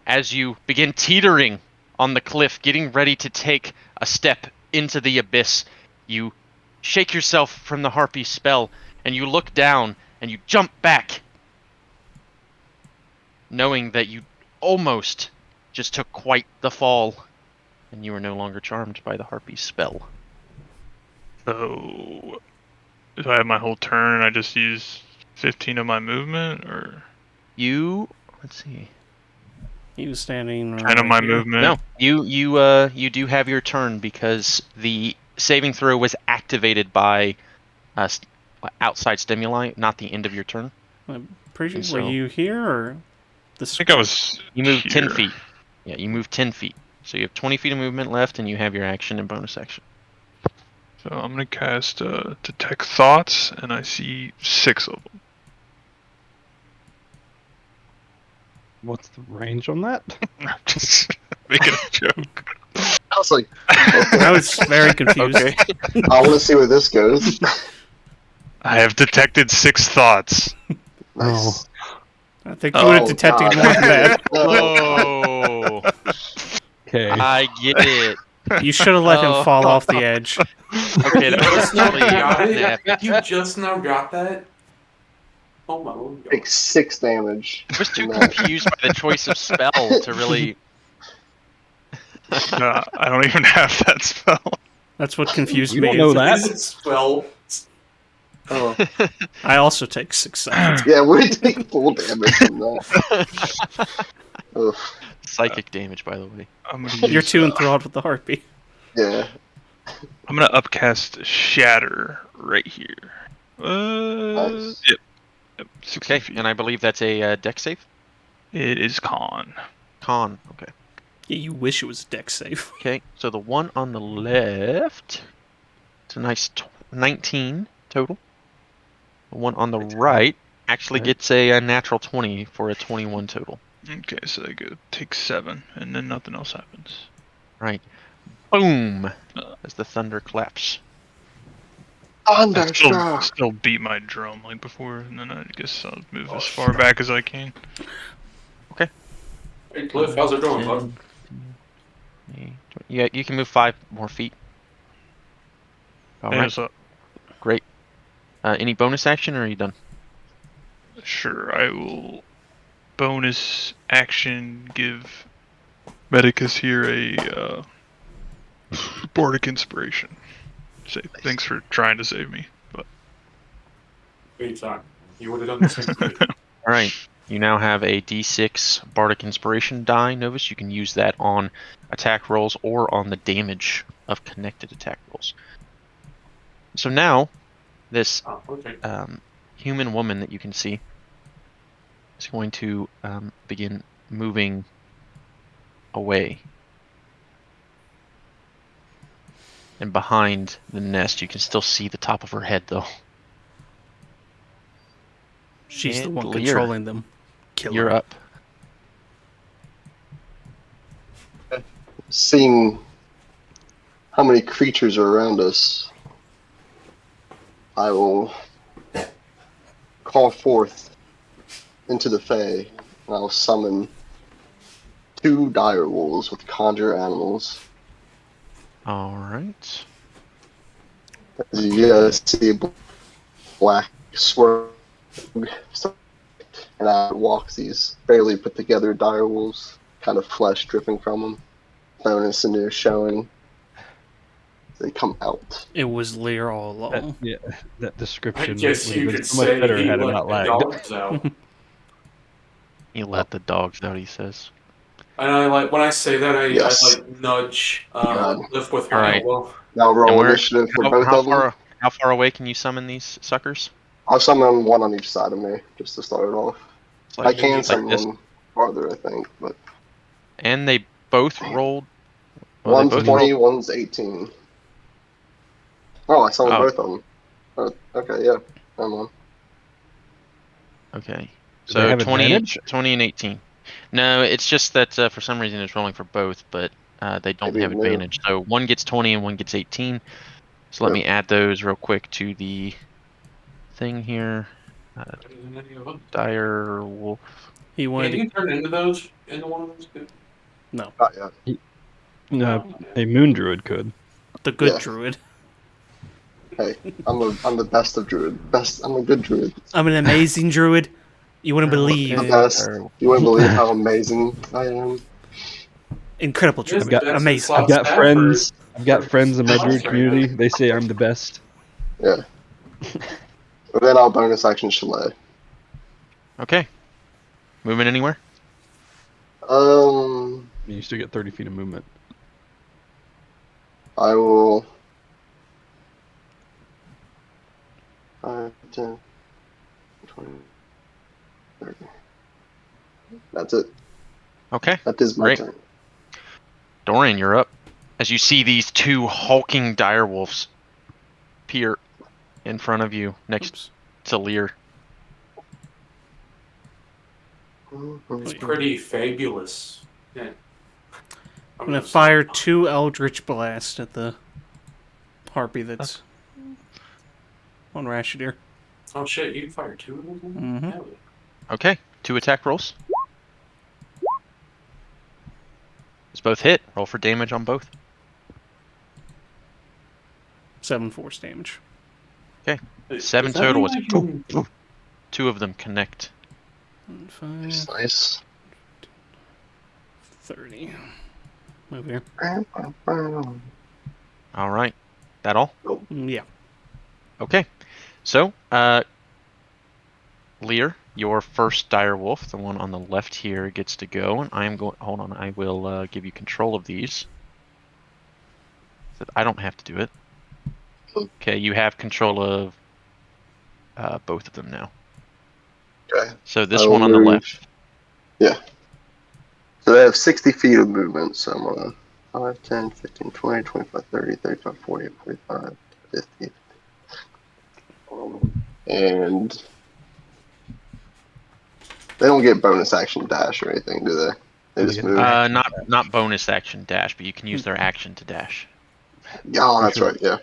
as you begin teetering on the cliff, getting ready to take a step into the abyss, you shake yourself from the harpy spell and you look down and you jump back, knowing that you almost just took quite the fall and you are no longer charmed by the harpy spell. So, if I have my whole turn, I just use 15 of my movement, or Let's see. He was standing 10 of right my here. movement? No, you do have your turn because the saving throw was activated by outside stimuli, not the end of your turn. I'm pretty And sure. Were so- you here or the? I think I was. You moved 10 here. feet. Yeah, you moved 10 feet. So you have 20 feet of movement left, and you have your action and bonus action. So I'm gonna cast Detect Thoughts, and I see 6 of them. what's the range on that? I'm just making a joke. I was like, I was very confused. Okay. I want to see where this goes. I have detected 6 thoughts. Nice. I think you would have Oh, detected God. more than that. Oh, Okay. I get it. You should have let him Oh. fall off the edge. Okay, You that was just now actually got it? epic. You just now got that? Oh my lord. Take 6 damage. I was too from that. confused by the choice of spell to really. I don't even have that spell. That's what confused You me. don't know that. Is it spell? Oh, I also take 6 seconds. yeah, we take full damage from that. Ugh, Psychic damage, by the way. I'm gonna You're use, too enthralled with the harpy. yeah. I'm gonna upcast Shatter right here. Nice. Yep. 60 Okay, feet. and I believe that's a deck save? It is Con. Con, okay. Yeah, you wish it was deck safe. Okay, so the one on the left, it's a nice 19 total. The one on the right actually Okay. gets a natural 20 for a 21 total. Okay, so I go take 7, and then nothing else happens. Right. Boom! As the thunder claps. I Thunderstruck. still beat my drum like before, and then I guess I'll move as far back as I can. Hey Cliff, how's it going, bud? Yeah, you can move 5 more feet. All Hey, right, what's up? great. Any bonus action, or are you done? Sure, I will bonus action give Medicus here a Bardic Inspiration. Say thanks for trying to save me, but Anytime. You would have done the same thing. All right. You now have a D6 Bardic Inspiration die, Novus. You can use that on attack rolls or on the damage of connected attack rolls. So now, this Oh, okay. human woman that you can see is going to begin moving away. And behind the nest, you can still see the top of her head, though. She's the one Lear, controlling them. Kill You're her. up. Seeing how many creatures are around us, I will call forth into the Fae, and I'll summon 2 dire wolves with conjure animals. All right. As you guys see, black swirl and out walks these barely put together direwolves, kind of flesh dripping from them. Bonus and showing. They come out. It was Lear all That, along. yeah, that I description guess would have you been could so much say better he had it let not the lagged. dogs out. You let the dogs out, he says. And I like when I say that, I Yes. like nudge God. Lift with All my right. elbow. Now And roll where? initiative for both of them. How far away can you summon these suckers? I'll summon one on each side of me, just to start it off. It's I like can like summon this. one farther, I think, but And they both rolled. Well, they one's both 20, rolled. one's 18. Oh, I summoned Oh, both of them. Oh, okay, yeah. I'm on. okay. Do they So have 20, advantage? 20 and 18. No, it's just that for some reason it's rolling for both, but they don't Maybe have new. advantage. So one gets 20 and one gets 18. So let Yep. me add those real quick to the thing here. Better than any of them. Dire Wolf. He Can wanted you turn into one of those? Too? no, Not yet. No, Oh, a moon druid could. the good Yeah. druid. Hey, I'm the best of druid. I'm a good druid. I'm an amazing druid. You wouldn't Dire Wolf believe. The is best. Dire Wolf. You wouldn't believe how amazing I am. Incredible Yes, druid. the best Amazing. I've got friends. I've got friends in my druid Right community. now. They say I'm the best. Yeah. But then I'll bonus action Chalet. Okay. Moving anywhere? You still get 30 feet of movement. I will. 5, 10, 20, 30. That's it. Okay. That is my Great. turn. Dorian, you're up. As you see these two hulking dire wolves appear in front of you next Oops. to Lear. It's pretty fabulous. Yeah. I'm gonna fire 2 Eldritch Blast at the harpy that's on Rashidir. Oh shit! You fired 2 of them. Mm-hmm. Hell yeah. Okay. 2 attack rolls. It's both hit. Roll for damage on both. 7 force damage. Okay. Hey, 7 does that total. mean I can- 2 of them connect. 5, Nice. 30. Move here. All right. That all? Yeah. Okay. So, Lear, your first dire wolf, the one on the left here, gets to go, and I am going. Hold on, I will give you control of these, so that I don't have to do it. Okay, you have control of both of them now. Okay. So this I will one on the move- left. Yeah. So they have 60 feet of movement, so I'm gonna 5, 10, 15, 20, 25, 30, 35, 40, 45, 50. And they don't get bonus action dash or anything, do they? They just move. Not bonus action dash, but you can use their action to dash. Yeah, oh, that's sure. right, yeah.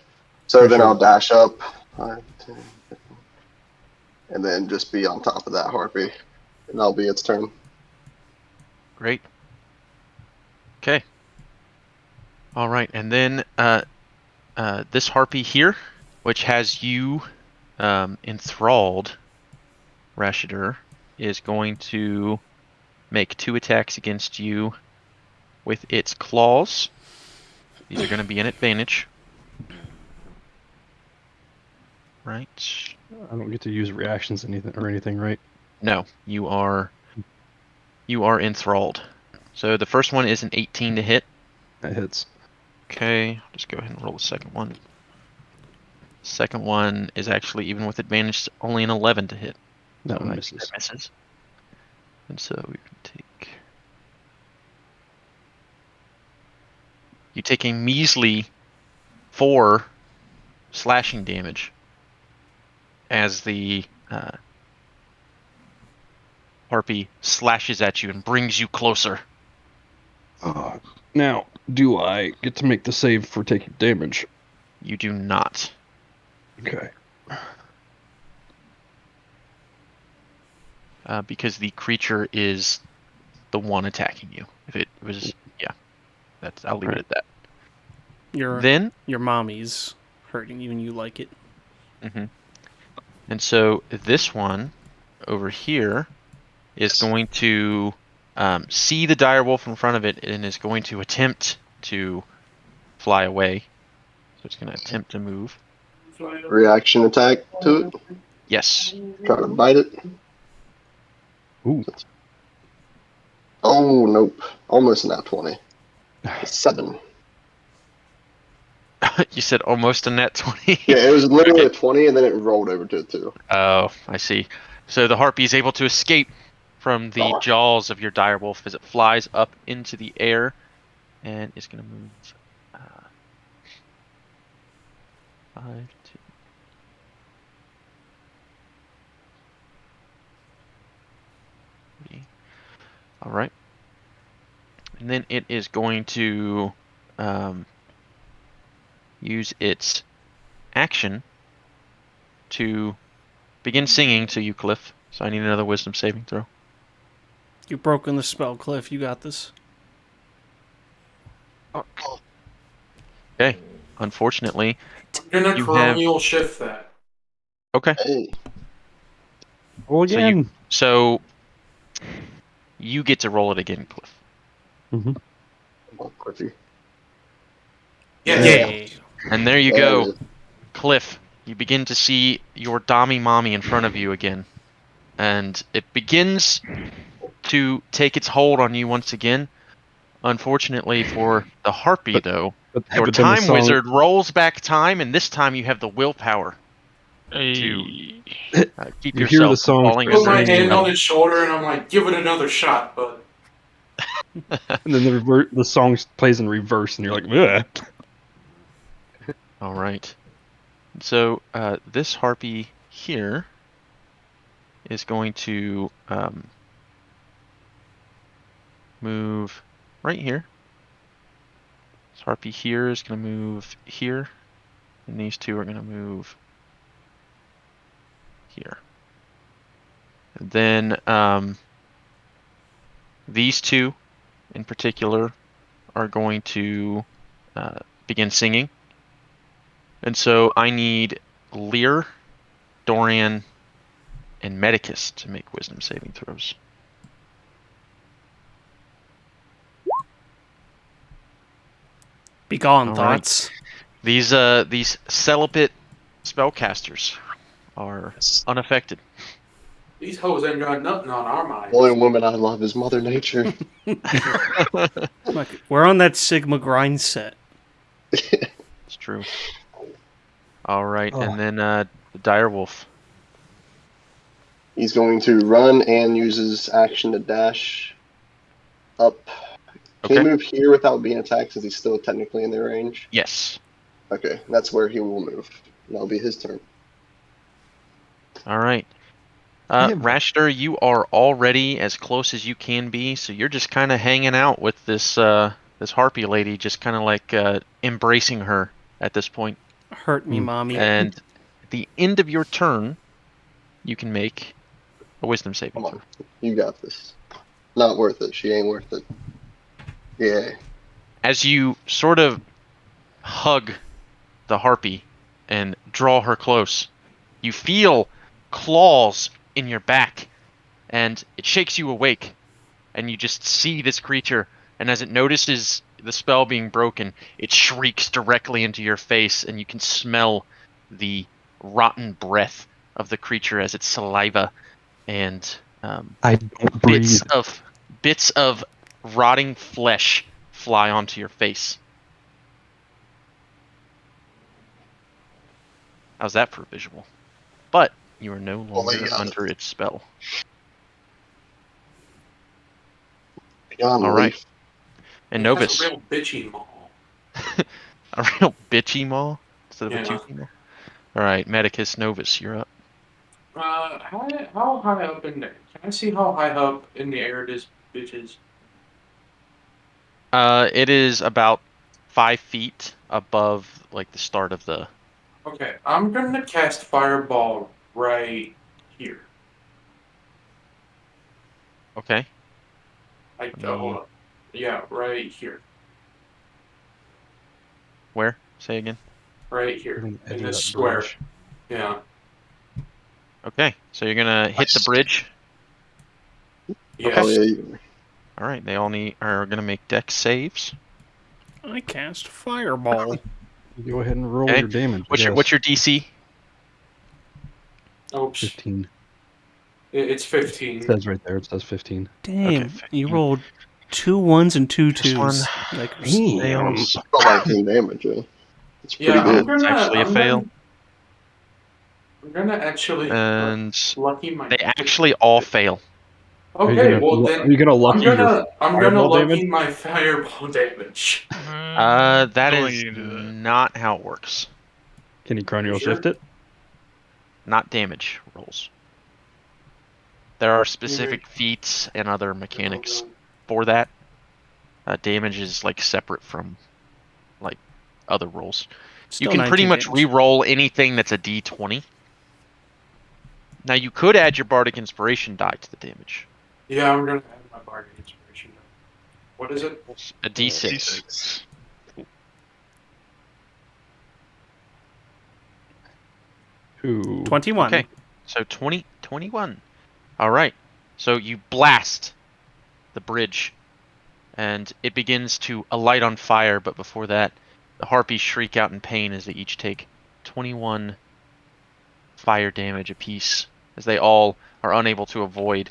So For then sure. I'll dash up 5, 10, 15, and then just be on top of that harpy. And that'll be its turn. Great. Okay. All right, and then this harpy here, which has you enthralled, Rashidur, is going to make 2 attacks against you with its claws. These are going to be an advantage. Right. I don't get to use reactions or anything, right? No, you are enthralled. So the first one is an 18 to hit. That hits. Okay, I'll just go ahead and roll the second one. Second one is actually, even with advantage, only an 11 to hit. That So one that misses. misses. And so we can take... You take a measly 4 slashing damage as the harpy slashes at you and brings you closer. Now, do I get to make the save for taking damage? You do not. Okay. Because the creature is the one attacking you. If it was, yeah, I'll leave it at that. Your mommy's hurting you and you like it. And so this one over here is going to see the dire wolf in front of it and is going to attempt to fly away. So it's going to attempt to move. Reaction attack to it. Yes. Try to bite it. Ooh. Oh, nope. Almost an at 20. 7. You said almost a net 20? Yeah, it was literally Okay. a 20, and then it rolled over to a 2. Oh, I see. So the harpy is able to escape from the Gosh. jaws of your dire wolf as it flies up into the air and is going to move 5, 2. All right. And then it is going to use its action to begin singing to you, Cliff. So I need another wisdom saving throw. You've broken the spell, Cliff. You got this. Okay. Unfortunately, I'm gonna You have- coronial shift that. okay. Hey. Well, So again. So you get to roll it again, Cliff. Mm-hmm. Come on, Cliffy. Yeah. Yay. And there you There go, it is. Cliff. You begin to see your Dami Mommy in front of you again. And it begins to take its hold on you once again. Unfortunately for the harpy, though, your But then the time song, wizard rolls back time, and this time you have the willpower Hey. to keep You hear the yourself from song falling start Put my under its hand playing, on spell. his shoulder and I'm like, give it another shot, bud. and then the song plays in reverse, and you're like, ugh. All right. So this harpy here is going to move right here. This harpy here is going to move here, and these two are going to move here. And then these two in particular are going to begin singing. And so I need Lear, Dorian, and Medicus to make wisdom saving throws. Be gone, All right. thoughts. These celibate spellcasters are unaffected. These hoes ain't got nothing on our minds. The only woman I love is Mother Nature. Look, we're on that Sigma grind set. It's true. All right, Oh. and then the direwolf. He's going to run and use his action to dash up. Can Okay. he move here without being attacked since he's still technically in their range? Yes. Okay, that's where he will move. That'll be his turn. All right. Damn. Rashter, you are already as close as you can be, so you're just kind of hanging out with this this harpy lady, just kind of like embracing her at this point. Hurt me, mommy. And at the end of your turn, you can make a wisdom saving Come throw. on, you got this. Not worth it. She ain't worth it. Yeah. As you sort of hug the harpy and draw her close, you feel claws in your back, and it shakes you awake, and you just see this creature, and as it notices the spell being broken, it shrieks directly into your face, and you can smell the rotten breath of the creature as its saliva and I don't breathe. bits of rotting flesh fly onto your face. How's that for a visual? But you are no longer under its spell. Beyond All right. relief. And That's Novus, a real bitchy maul. a real bitchy maw instead of a Yeah. toothy maw. All right, Medicus, Novus, you're up. How high up in there? Can I see how high up in the air this bitch is? It is about 5 feet above like the start of the. Okay, I'm gonna cast Fireball right here. Okay. Hold up. Yeah, right here. Where? Say again. Right here. On the edge In of this that square. bridge. Yeah. Okay, so you're gonna hit the bridge. Yes. Oh yeah, you, All right, they all are going to make dex saves. I cast Fireball. Go ahead and roll Okay. your damage. What's your DC? Oops. 15? It's It 15. says right there. It says 15. Damn, Okay, you 15. rolled 2 1s and 2 This one 2s. Yikers. fails. felt like 10 damage. Yeah. It's pretty Yeah, good. It's actually a fail. I'm gonna actually And lucky my. they actually all fail. Okay, well Are then you gonna lucky your I'm gonna fireball lucky damage? my fireball damage. That I don't is think you can do that. not how it works. Can you You cranial sure? shift it? Not damage rolls. There are specific feats and other mechanics for that. Damage is like separate from like other rolls. You Still can pretty 19 much damage. re-roll anything that's a D20. Now you could add your bardic inspiration die to the damage. Yeah, I'm gonna add my bardic inspiration. What is it? A D6. D6. Ooh. 21. Okay, so 21. All right, so you blast the bridge, and it begins to alight on fire. But before that, the harpies shriek out in pain as they each take 21 fire damage apiece, as they all are unable to avoid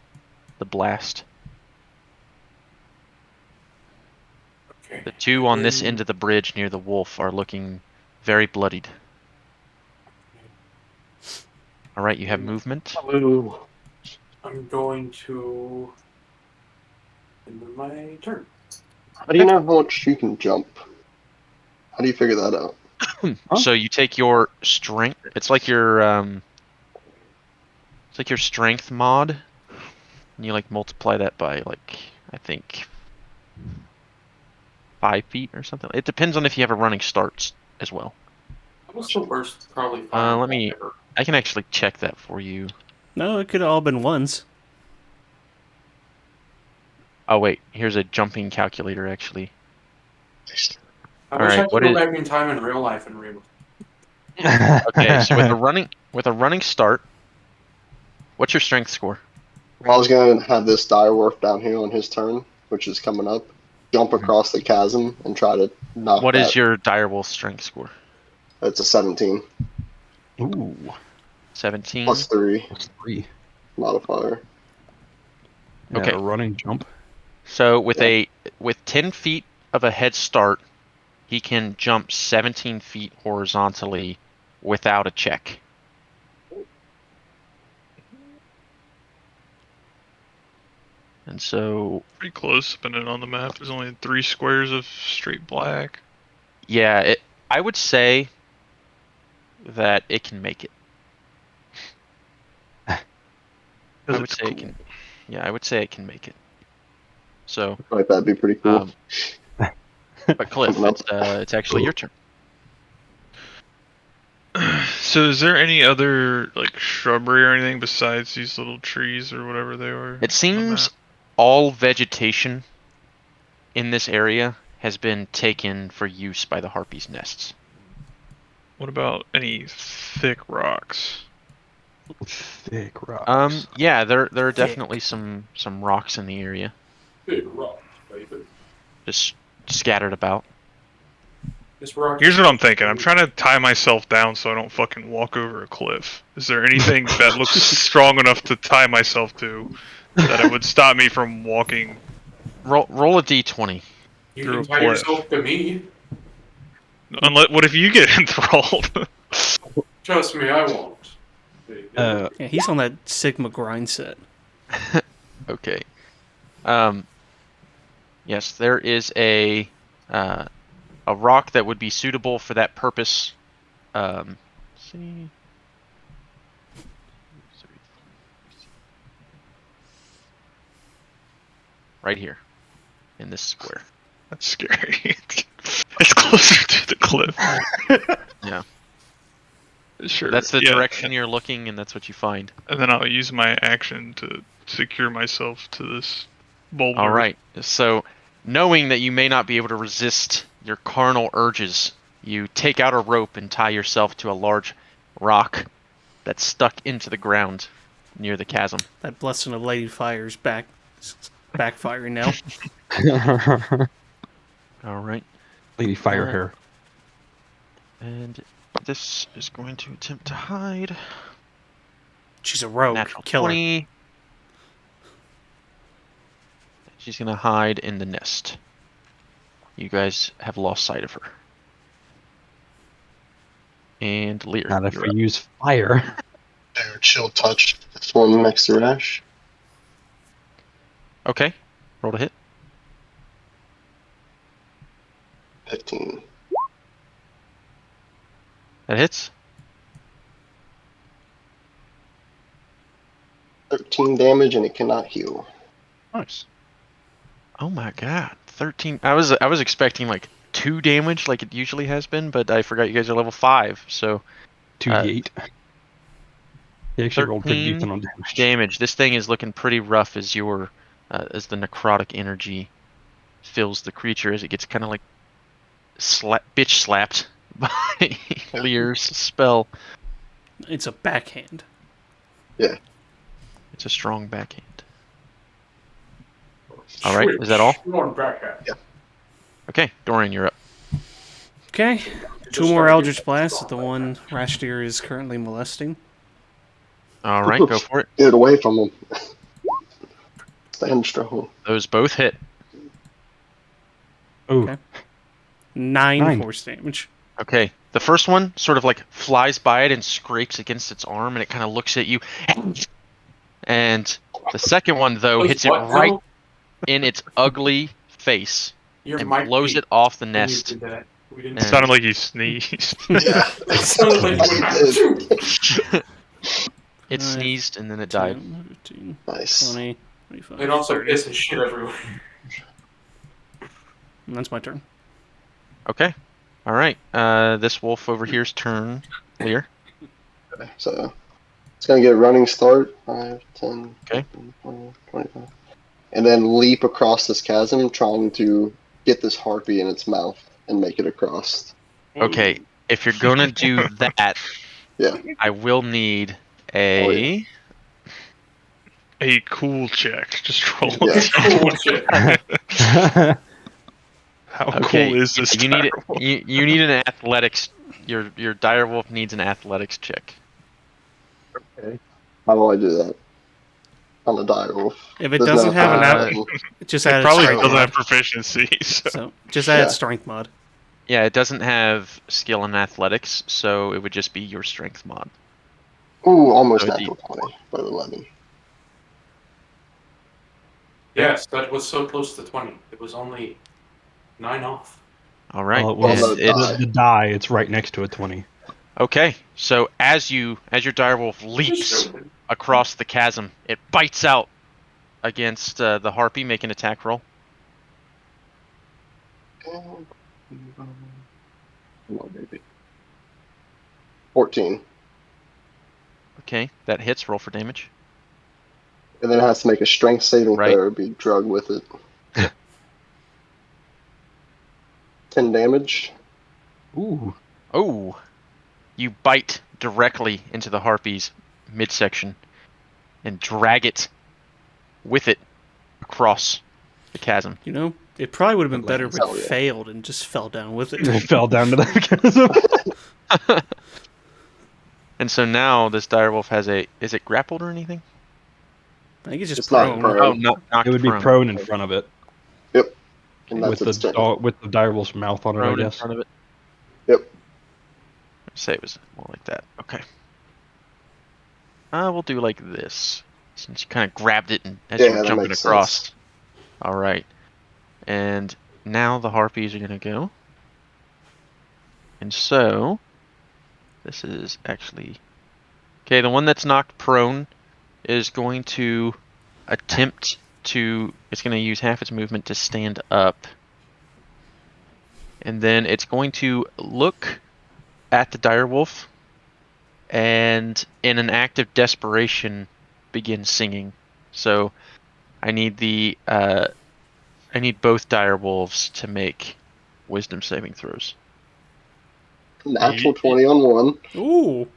the blast. Okay. The two on this end of the bridge near the wolf are looking very bloodied. All right, you have movement. Ooh. I'm going to end my turn. How do you know how much you can jump? How do you figure that out? So you take your strength. It's like your strength mod, and you like multiply that by like I think 5 feet or something. It depends on if you have a running start as well. That was the worst, probably. Let me. Ever. I can actually check that for you. No, it could have all been 1s. Oh wait, here's a jumping calculator actually. I All wish right, I could what go is- back in time in real life and read. Okay, so with a running start, what's your strength score? Well, I was gonna have this direwolf down here on his turn, which is coming up, jump across the chasm and try to knock What that. is your direwolf strength score? It's a 17 Ooh. 17. plus 3 Plus 3. modifier. Yeah, Okay. a running jump. So with Yeah. with 10 feet of a head start, he can jump 17 feet horizontally without a check. And so, Pretty close, depending on the map. There's only 3 squares of straight black. yeah, I would say that it can make it. I would It's say cool. it can. Yeah, I would say it can make it. So, Like that'd be pretty cool. but Cliff, Coming up. it's actually your turn. So is there any other like shrubbery or anything besides these little trees or whatever they were? It seems all vegetation in this area has been taken for use by the harpies' nests. What about any thick rocks? Thick rocks. Yeah, there are definitely some rocks in the area, Big rock, baby. just scattered about. This rock. Here's what I'm thinking. I'm trying to tie myself down so I don't fucking walk over a cliff. Is there anything that looks strong enough to tie myself to that it would stop me from walking? Roll a d20. You through can a tie cliff. yourself to me. Unless, what if you get enthralled? Trust me, I won't. Yeah, he's on that Sigma grind set. Okay. Yes, there is a rock that would be suitable for that purpose. See. Right here, in this square. That's scary. It's closer to the cliff. Yeah. Sure. That's the yeah. direction you're looking, and that's what you find. And then I'll use my action to secure myself to this boulder. All right. So, knowing that you may not be able to resist your carnal urges, you take out a rope and tie yourself to a large rock that's stuck into the ground near the chasm. That blessing of Lady Fire's back It's backfiring now. All right. Lady Fire Hair. And this is going to attempt to hide. She's a rogue. Natural Kill her. 20. She's going to hide in the nest. You guys have lost sight of her. And Lear. Not if you're we up. use fire. There, chill touch. This one next to Rash. Okay. Roll to hit. 15. That hits. 13 damage, and it cannot heal. Nice. Oh my god. 13. I was expecting like 2 damage like it usually has been, but I forgot you guys are level 5. So 2d8. He actually rolled pretty 13 decent on damage. damage. This thing is looking pretty rough as as the necrotic energy fills the creature as it gets kind of like bitch slapped by Lear's spell. It's a backhand. It's a strong backhand. All right, is that all? One backhand. Yeah. Okay, Dorian, you're up. Okay. 2 more Eldritch Blasts at the one Rashtir is currently molesting. All right, go for it. Get it away from him. Stand strong. Those both hit. Ooh. Okay. 9 9. force damage. Okay, the first one sort of like flies by it and scrapes against its arm, and it kind of looks at you. And the second one, though, hits it right in its ugly face and blows it off the nest. We didn't And- Sounded like he sneezed. Yeah. It sounded like It sneezed and then it died. 10, 15, Nice. 20, 25, it also 30. pisses shit everywhere. And that's my turn. Okay. All right. This wolf over here's turn. Lear. Okay, so it's going to get a running start. 5, 10, Okay. 15, 20, 25. And then leap across this chasm, trying to get this harpy in its mouth and make it across. Okay. If you're gonna do that, Yeah. I will need a. A cool check. Just roll Yeah. it. Cool shit. How Okay. cool is this? You need it. direwolf? You need an athletics. Your direwolf needs an athletics check. How do I do that? On the dire wolf. If it There's doesn't no- have an Uh, out, just It add probably strength doesn't mod. have proficiency. So. So just add Yeah. strength mod. Yeah, it doesn't have skill in athletics, so it would just be your strength mod. Ooh, almost So natural 20, but 11. Yes, that was so close to 20. It was only 9 off. All right. Well, it was Well, It's- the die. It's right next to a 20. okay. So as your direwolf leaps across the chasm, it bites out against the harpy. Make an attack roll. Come on, baby. 14. Okay, that hits. Roll for damage. And then it has to make a strength saving Right. throw or be drugged with it. 10 damage. Ooh. Oh, you bite directly into the harpy's midsection and drag it with it across the chasm. You know, it probably would have been better if it Oh, yeah. failed and just fell down with it. It fell down to the chasm. And so now this direwolf has is it grappled or anything? I think it's just It's not prone. prone. Oh, knocked It would be prone in front of it. And With that's its the strength. with the direwolf's mouth on it, I Prone in guess. front of it. Yep. Say it was more like that. Okay. We'll do like this, since you kind of grabbed it and as you Yeah, were that jumping makes across. sense. All right. And now the harpies are gonna go. And so, this is actually okay. The one that's knocked prone is going to attempt to. It's going to use half its movement to stand up, and then it's going to look at the direwolf, and in an act of desperation, begin singing. So, I need both direwolves to make wisdom saving throws. Natural 20 on one. Ooh.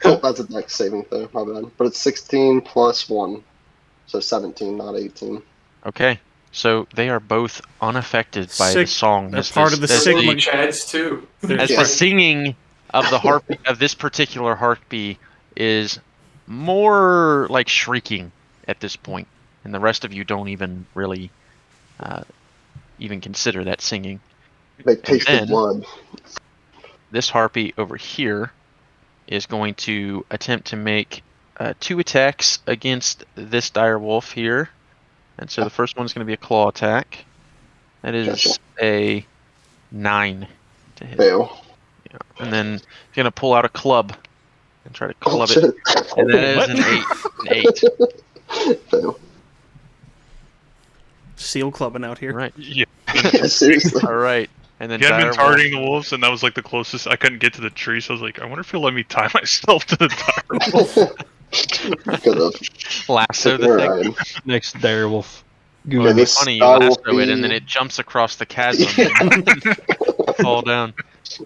Oh, that's a dex saving throw, my bad. But it's 16 plus 1. So 17, not 18. Okay. So they are both unaffected by the Sick. song. They're as part of the as Sigma. Chads too. as Yeah. the singing of the harpy of this particular harpy is more like shrieking at this point, and the rest of you don't even really even consider that singing. They tasted then- blood. This harpy over here is going to attempt to make 2 attacks against this dire wolf here, and so the first one is going to be a claw attack. That is Gotcha. a 9 to hit. Fail. Yeah. And then he's going to pull out a club and try to Oh, club it. shit. And that is What? an 8. An 8. Fail. Seal clubbing out here. Right. Yeah. Yeah, seriously. All right. And then You had been dire targeting the wolves, and that was like the closest. I couldn't get to the tree, so I was like, I wonder if he'll let me tie myself to the dire wolf. Could have. wolf lasso the Taken a thing. ride. Next direwolf. Yeah, It'd be this funny, you dire lasso wolf it, and then be- it jumps across the chasm and fall down. It's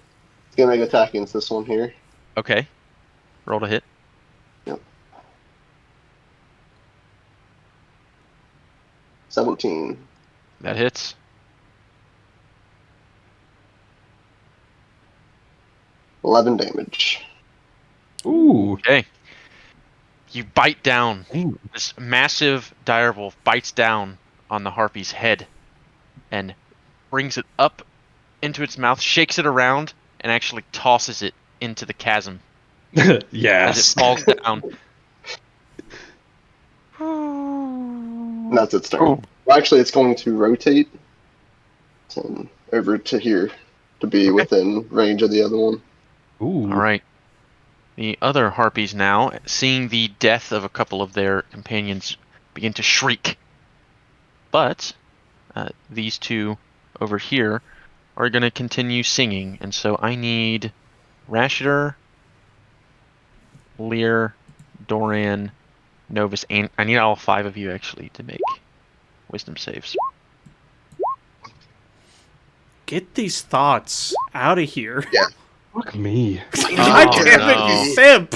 gonna make attack against this one here. Okay. Roll to hit. Yep. 17. That hits. $11 damage. Ooh. Okay. You bite down. Ooh. This massive direwolf bites down on the harpy's head and brings it up into its mouth, shakes it around, and actually tosses it into the chasm as Yes. it falls down. And that's its turn. Oh. Well, actually, it's going to rotate over to here to be within range of the other one. Ooh. All right. The other harpies now, seeing the death of a couple of their companions, begin to shriek. But these two over here are going to continue singing, and so I need Rashidar, Lear, Doran, Novus, and I need all 5 of you actually to make wisdom saves. Get these thoughts out of here. Fuck me. God Oh, damn no. it, you simp!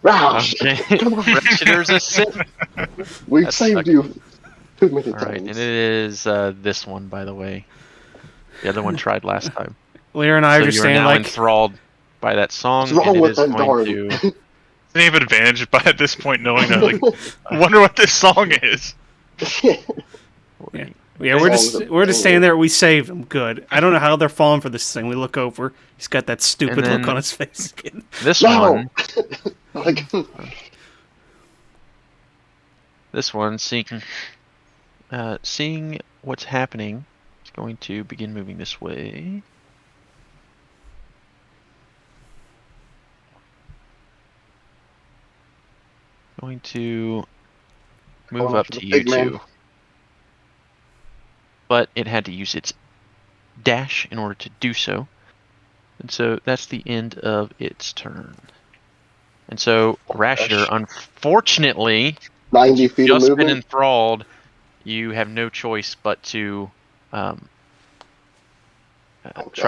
Roush! Okay, Rashidar's a sip. We've That's saved sucky. you too many All right, and times. it is this one, by the way. The other one tried last time. Lear and I So are you just are standing now like, enthralled by that song, What's wrong and it with is them, going darn? to. They have advantage by at this point knowing that. Like, I wonder what this song is. yeah, we're just Songs of we're just anger. standing there. We saved them. Good. I don't know how they're falling for this thing. We look over. He's got that stupid And look then- on his face again. This No! one, Like, seeing what's happening, is going to begin moving this way. Going to move Going up after to the you big man. two. But it had to use its dash in order to do so. And so that's the end of its turn. And so Rashidar, unfortunately, 90 feet of just been movement. enthralled, you have no choice but to try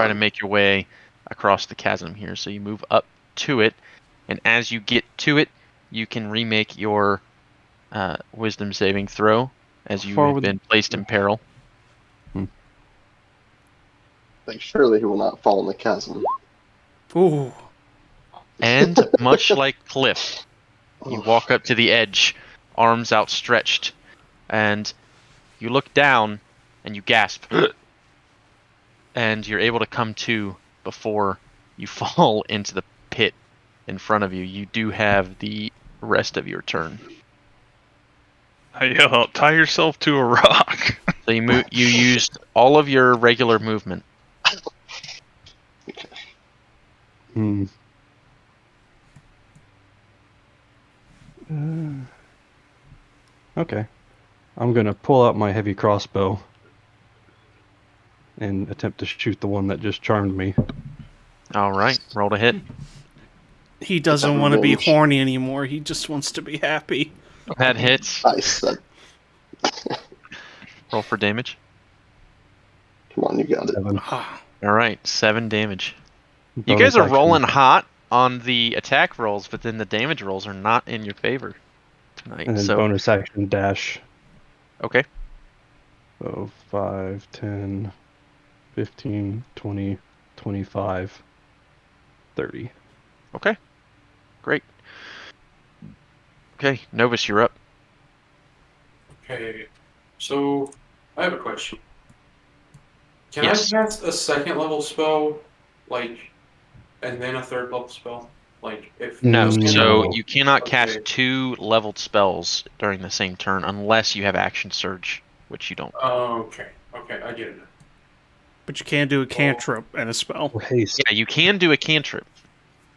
to God. make your way across the chasm here. So you move up to it, and as you get to it, you can remake your wisdom saving throw as you Far have would- been placed in peril. Like, surely he will not fall in the chasm. Ooh. And much like Cliff, you walk up to the edge, arms outstretched, and you look down and you gasp. And you're able to come to before you fall into the pit in front of you. You do have the rest of your turn. I yell out, tie yourself to a rock. So you used all of your regular movement. Hmm. Okay. I'm gonna pull out my heavy crossbow and attempt to shoot the one that just charmed me. All right, roll to hit. He doesn't want to be revenge. horny anymore. He just wants to be happy. That hits. Nice. Roll for damage. Come on, you got it. 7. All right, 7 damage. You Bonus guys are action. rolling hot on the attack rolls, but then the damage rolls are not in your favor tonight. And then So bonus action dash. okay, So 5, 10, 15, 20, 25, 30. Okay, great. Okay, Novus, you're up. Okay, so I have a question. Can I Yes. cast a second level spell, like, and then a third level spell? Like, if No, so No. you cannot cast Okay. 2 leveled spells during the same turn unless you have Action Surge, which you don't. Okay, I get it. But you can do a cantrip and a spell. Or haste. Yeah, you can do a cantrip.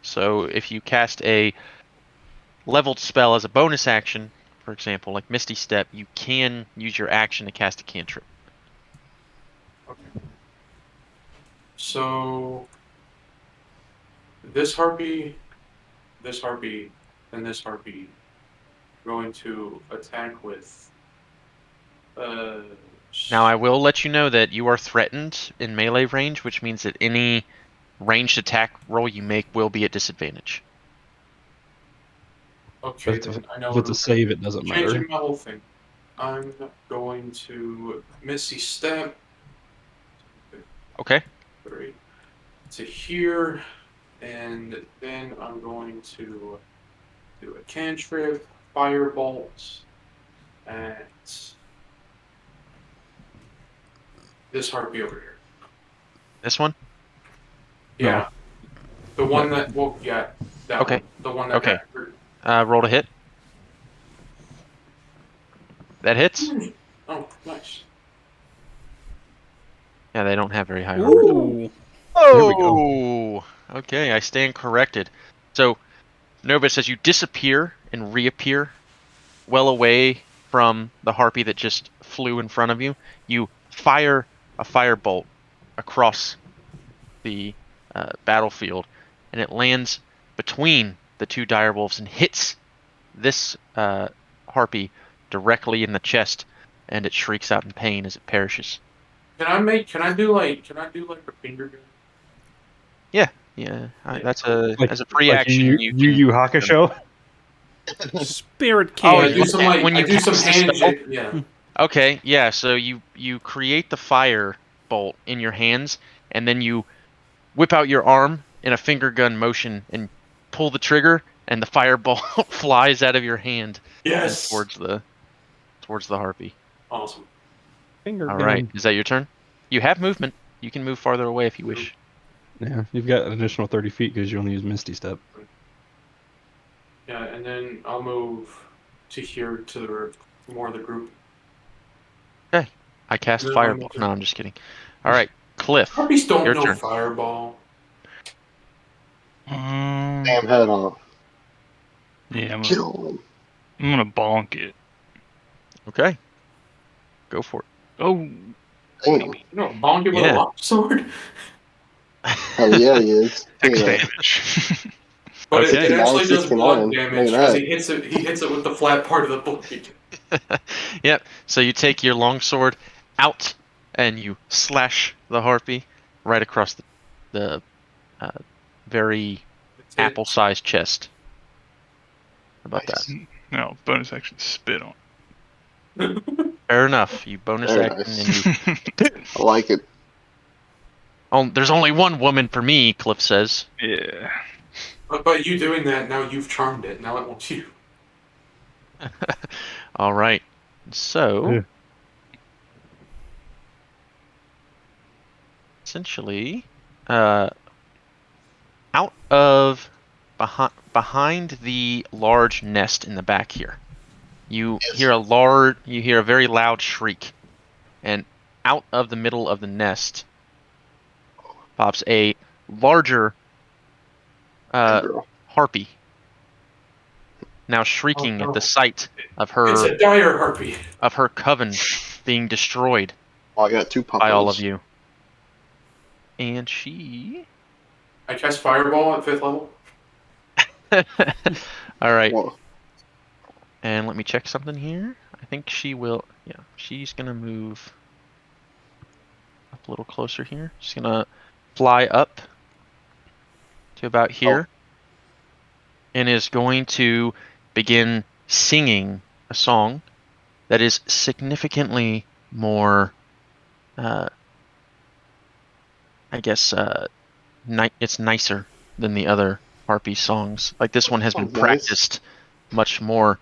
So if you cast a leveled spell as a bonus action, for example, like Misty Step, you can use your action to cast a cantrip. Okay. So this harpy, and this harpy going to attack with. Uh, Now, I will let you know that you are threatened in melee range, which means that any ranged attack roll you make will be at disadvantage. okay, If then I know it's a save, it doesn't matter. changing my whole thing. I'm going to Misty Step. Okay. Three to here, and then I'm going to do a cantrip, firebolt, at this harpy over here. This one? Yeah, the one that that Okay. one, the one that Okay. got hurt. Roll to hit. That hits? Oh, nice. Yeah, they don't have very high armor. Ooh. There we go. Oh! Okay, I stand corrected. So, Novus, as you disappear and reappear well away from the harpy that just flew in front of you, you fire a firebolt across the battlefield, and it lands between the 2 direwolves and hits this harpy directly in the chest, and it shrieks out in pain as it perishes. Can I do like a finger gun? Yeah, that's as a free action. You can. Yu Hakusho. Spirit Oh, I cannon. do some like when I you do some cast the hand spell. yeah. Okay, yeah. So you create the fire bolt in your hands, and then you whip out your arm in a finger gun motion and pull the trigger, and the fireball flies out of your hand and Yes. towards the harpy. Awesome. Finger All right, gun. is that your turn? You have movement. You can move farther away if you wish. Yeah, you've got an additional 30 feet because you only use Misty Step. Yeah, and then I'll move to here to more of the group. Okay, I cast No, fireball. No, I'm just kidding. All right, Cliff, Harpies don't your know turn. fireball. Damn head on. Yeah, Get on. I'm gonna bonk it. Okay, go for it. Oh, Damn. No, bonk it with a Yeah. longsword. Hell yeah, he is. Look 6 at that. damage. But Okay. it actually does 69, blood look damage at because that. he hits it with the flat part of the blade. Yep. So you take your longsword out and you slash the harpy right across the very It's hit. apple-sized chest. How about Nice. that? No, bonus action spit on. Fair enough. You bonus Very action nice. and you. I like it. Oh, there's only one woman for me, Cliff says. Yeah. But by you doing that, now you've charmed it. Now it wants you. All right. So Yeah. essentially, out of behind the large nest in the back here, you hear a very loud shriek, and out of the middle of the nest pops a larger Good girl. harpy, now shrieking Oh, at the no. sight of It's her a dire harpy. coven being destroyed Oh, I got 2 by all of puppos. you. And she. I cast fireball at 5th level. All right. Whoa. And let me check something here. I think she will. Yeah, she's gonna move up a little closer here. She's gonna fly up to about here, and is going to begin singing a song that is significantly more, I guess, it's nicer than the other harpy songs. Like this one has been Sounds nice. practiced much more,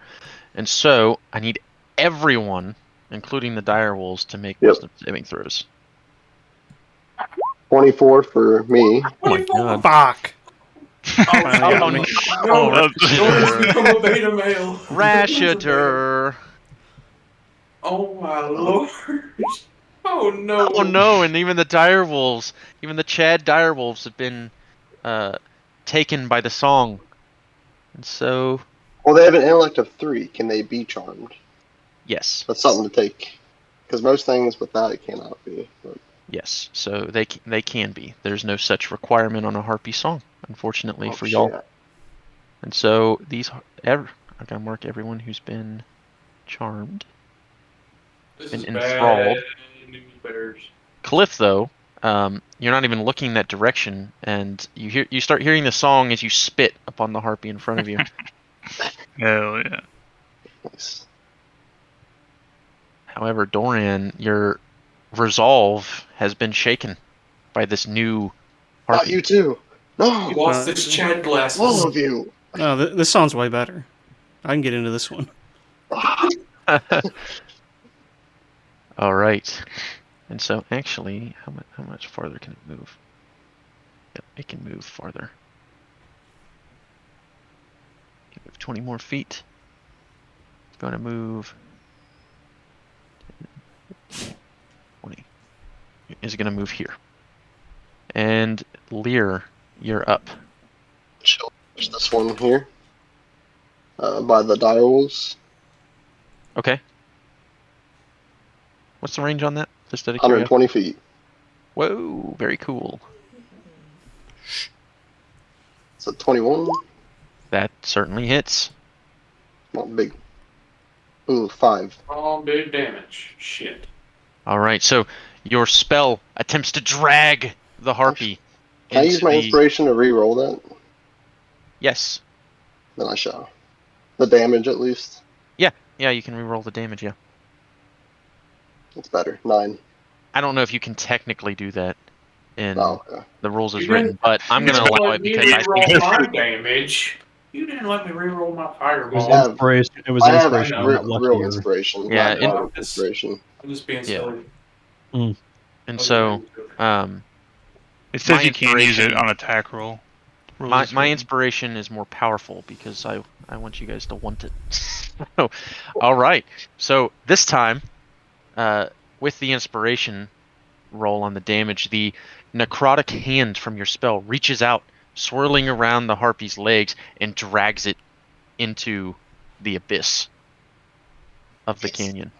and so I need everyone, including the direwolves, to make Yep. wisdom saving throws. 24 for me. Oh my god! Fuck. Oh, Finally got me. no, Doran's Rashadur. become a beta male. Rashadur. Oh my lord. Oh no. Oh no! And even the direwolves, even the Chad direwolves, have been taken by the song, and so Well, they have an intellect of 3. Can they be charmed? yes, That's something to take. Because most things with that it cannot be. But yes. So they can be. There's no such requirement on a harpy song, unfortunately oh, for y'all. shit. And so I'm gonna mark everyone who's been charmed. This And is enthralled. bad news bears. Cliff, though, you're not even looking that direction, and you start hearing the song as you spit upon the harpy in front of you. Hell yeah. Nice. However, Dorian, your resolve has been shaken by this new Not harpy. you too. He No. lost his Chad glasses. All of you. No, this sounds way better. I can get into this one. All right. And so, actually, how much farther can it move? Yep, it can move farther. It can move 20 more feet. It's going to move 20. Is going to move here. And Lear, you're up. Chill. There's this one here. By the direwolves. Okay. What's the range on that? Just out of curiosity. 120 feet. Whoa, very cool. It's a 21. That certainly hits. Not big. Ooh, 5. Oh, big damage. Shit. All right, so your spell attempts to drag the harpy. Can I use into my the- inspiration to re-roll that? Yes. Then I shall. The damage, at least. Yeah, you can reroll the damage, yeah. It's better. 9. I don't know if you can technically do that in Oh, okay. the rules as You written, didn't- but I'm going to allow it because I reroll think my damage. You didn't let me reroll my It was fireball. have- inspiration. It was I have inspiration. I know. Not lucky. real or- inspiration. Yeah, not in- bardic inspiration. I'm just being Yeah. silly. and so It says My you can't use it inspiration- on attack roll. Rules my is written. inspiration is more powerful because I want you guys to want it. So, all right. So this time, with the inspiration roll on the damage, the necrotic hand from your spell reaches out, swirling around the harpy's legs, and drags it into the abyss of the canyon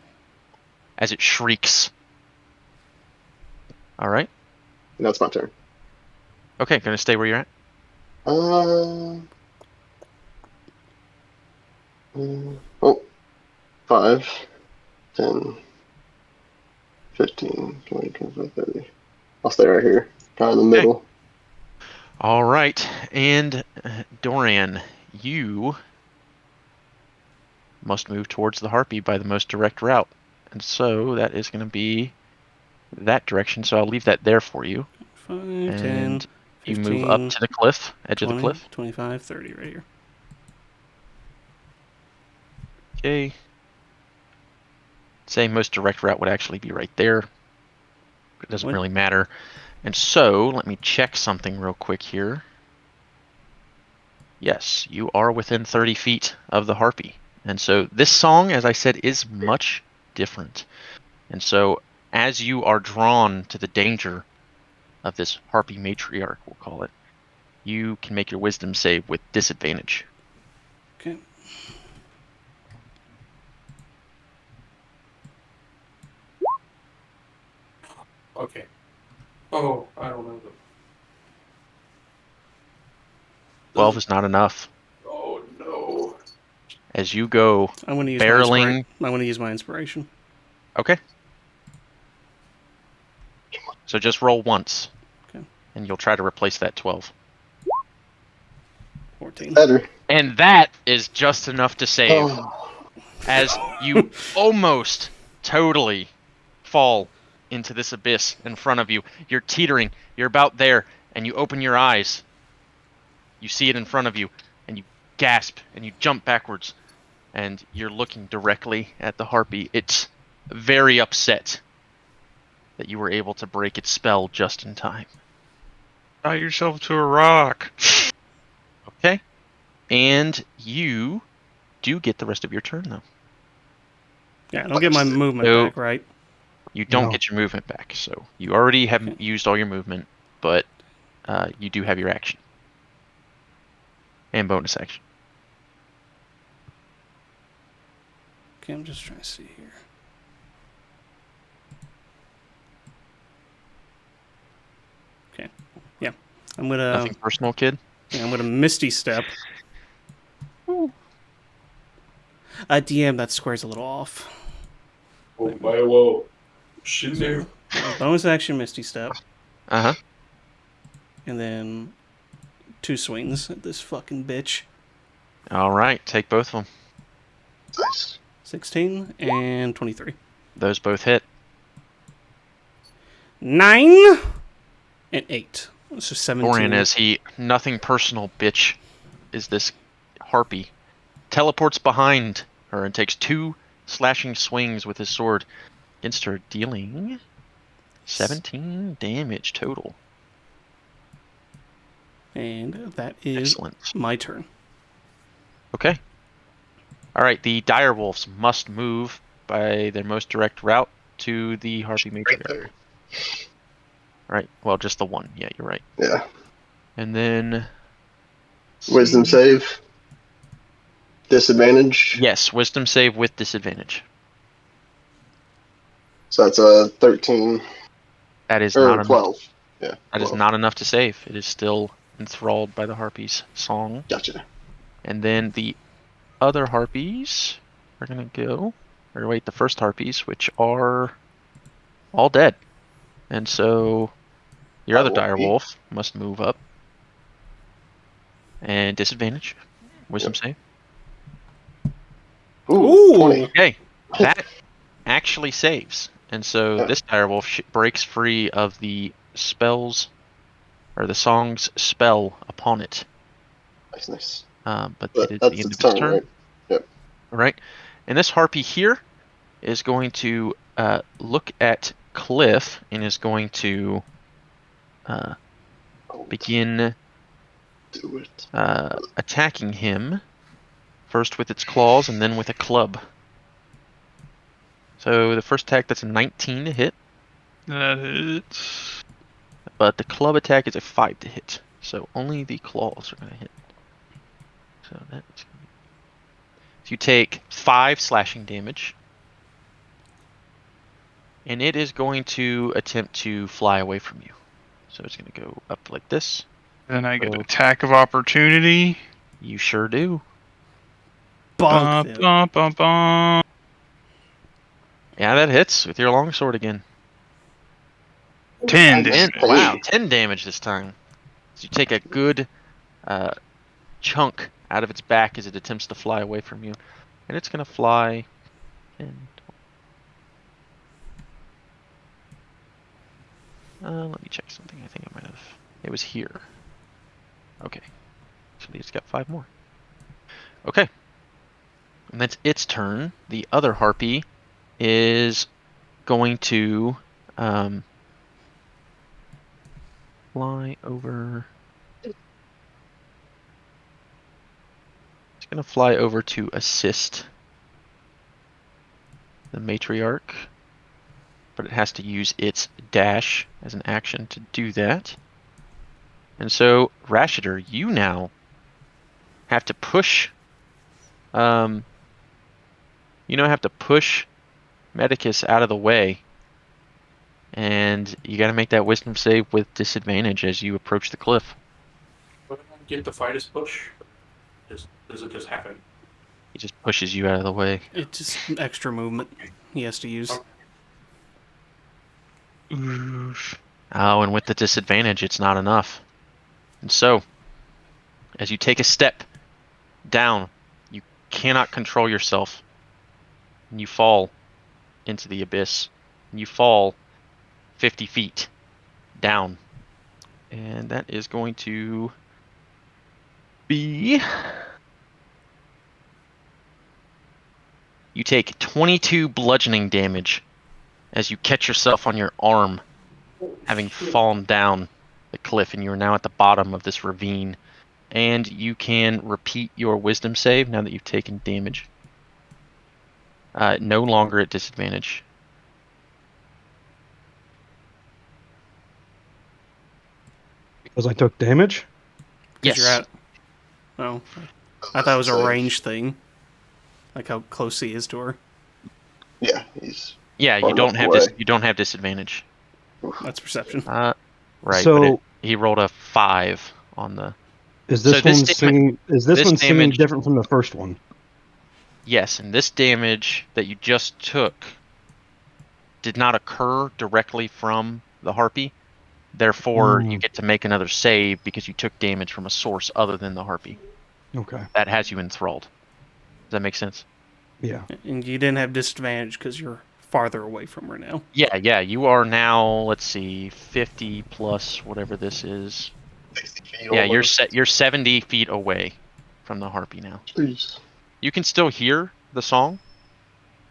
as it shrieks. All right. Now it's my turn. Okay, gonna stay where you're at. Oh. 5, 10, 15, 20, 25, 30. I'll stay right here. Kind of in the middle. All right, and Dorian, you must move towards the harpy by the most direct route, and so that is going to be that direction. So I'll leave that there for you. 5, 10, And you 15, move up to the cliff, edge 20, of the cliff. 25, 30 right here. Okay. Say most direct route would actually be right there. It doesn't What? really matter. And so, let me check something real quick here. Yes, you are within 30 feet of the harpy. And so this song, as I said, is much different. And so as you are drawn to the danger of this harpy matriarch, we'll call it, you can make your wisdom save with disadvantage. Okay. Okay. Oh, I don't know. 12 is not enough. Oh no. As you go I'm going to use barreling. I'm going to use my inspiration. Okay. So just roll once. Okay. And you'll try to replace that 12. 14. Better. And that is just enough to save. Oh. As you almost totally fall into this abyss in front of you. You're teetering. You're about there, and you open your eyes. You see it in front of you, and you gasp, and you jump backwards, and you're looking directly at the harpy. It's very upset that you were able to break its spell just in time. Tie yourself to a rock. Okay? And you do get the rest of your turn, though. Yeah, I don't get my movement So- back, right? You don't No. get your movement back, so you already have used all your movement, but you do have your action. And bonus action. Okay, I'm just trying to see here. Okay, yeah, I'm gonna Nothing personal, kid. Misty Step. DM, that square's a little off. Oh, whoa. Shit there. Bonus action Misty Step, Uh-huh. and then 2 swings at this fucking bitch. All right, take both of them. Nice. 16 and 23. Those both hit. 9 and 8. So 17. Dorian, as he, nothing personal, bitch, is this harpy, teleports behind her and takes 2 slashing swings with his sword against her, dealing 17 damage total. And that is Excellent. my turn. Okay. All right, the direwolves must move by their most direct route to the harpy Right matriarch. there. Right. Well, just the one. Yeah, you're right. Yeah. And then Wisdom save. Disadvantage. yes, wisdom save with disadvantage. So that's a 13 That is or not enough. 12. Yeah. That is 12. not enough to save. It is still enthralled by the harpy's song. Gotcha. And then the other harpies are gonna go. Or wait, the first harpies, which are all dead. And so your other Direwolf. direwolf must move up. And disadvantage. Wisdom save. Ooh, 20. Okay, that actually saves. And so Yeah. this direwolf breaks free of the spells, or the song's spell upon it. Nice. But But it is that's the end its of its turn, turn. right? Yep. All right. And this harpy here is going to look at Cliff and is going to Oh, begin do it. attacking him, first with its claws and then with a club. So the first attack, that's a 19 to hit, That hits. but the club attack is a 5 to hit. So only the claws are going to hit. So that's gonna be... So you take 5 slashing damage. And it is going to attempt to fly away from you. So it's going to go up like this. Then I get Oh. attack of opportunity. You sure do. Bonk Bum, them. bum, bum, bum. Yeah, that hits with your longsword again. 10 Nice. damage. Wow, 10 damage this time. So you take a good chunk out of its back as it attempts to fly away from you. And it's going to fly 10, let me check something. I think I might have... It was here. Okay. So it's got 5 more. Okay. And that's its turn. The other harpy is going to fly over... It's going to fly over to assist the matriarch. But it has to use its dash as an action to do that. And so, Rashider, you now have to push... you now have to push Medicus out of the way. And you gotta make that wisdom save with disadvantage as you approach the cliff. When I get the fight as push, does it just happen? He just pushes you out of the way. It's just extra movement he has to use. Oof. Oh, and with the disadvantage, it's not enough. And so, as you take a step down, you cannot control yourself. And you fall into the abyss. You fall 50 feet down. And that is going to be... You take 22 bludgeoning damage as you catch yourself on your arm, having fallen down the cliff, and you are now at the bottom of this ravine. And you can repeat your wisdom save now that you've taken damage. No longer at disadvantage. Because I took damage? Because Yes. you're at. Oh. I thought it was a Save. range thing. Like how close he is to her. Yeah, he's Yeah, far you don't enough have away. you don't have disadvantage. That's perception. Right, So- but he rolled a 5 on the... Is this So this one damage- singing? Is this this one singing damage- different from the first one? Yes, and this damage that you just took did not occur directly from the harpy. Therefore, you get to make another save because you took damage from a source other than the harpy. Okay. That has you enthralled. Does that make sense? Yeah. And you didn't have disadvantage because you're farther away from her now. Yeah, you are now, let's see, 50 plus whatever this is. 60 feet Yeah, almost. you're 70 feet away from the harpy now. Jeez. You can still hear the song,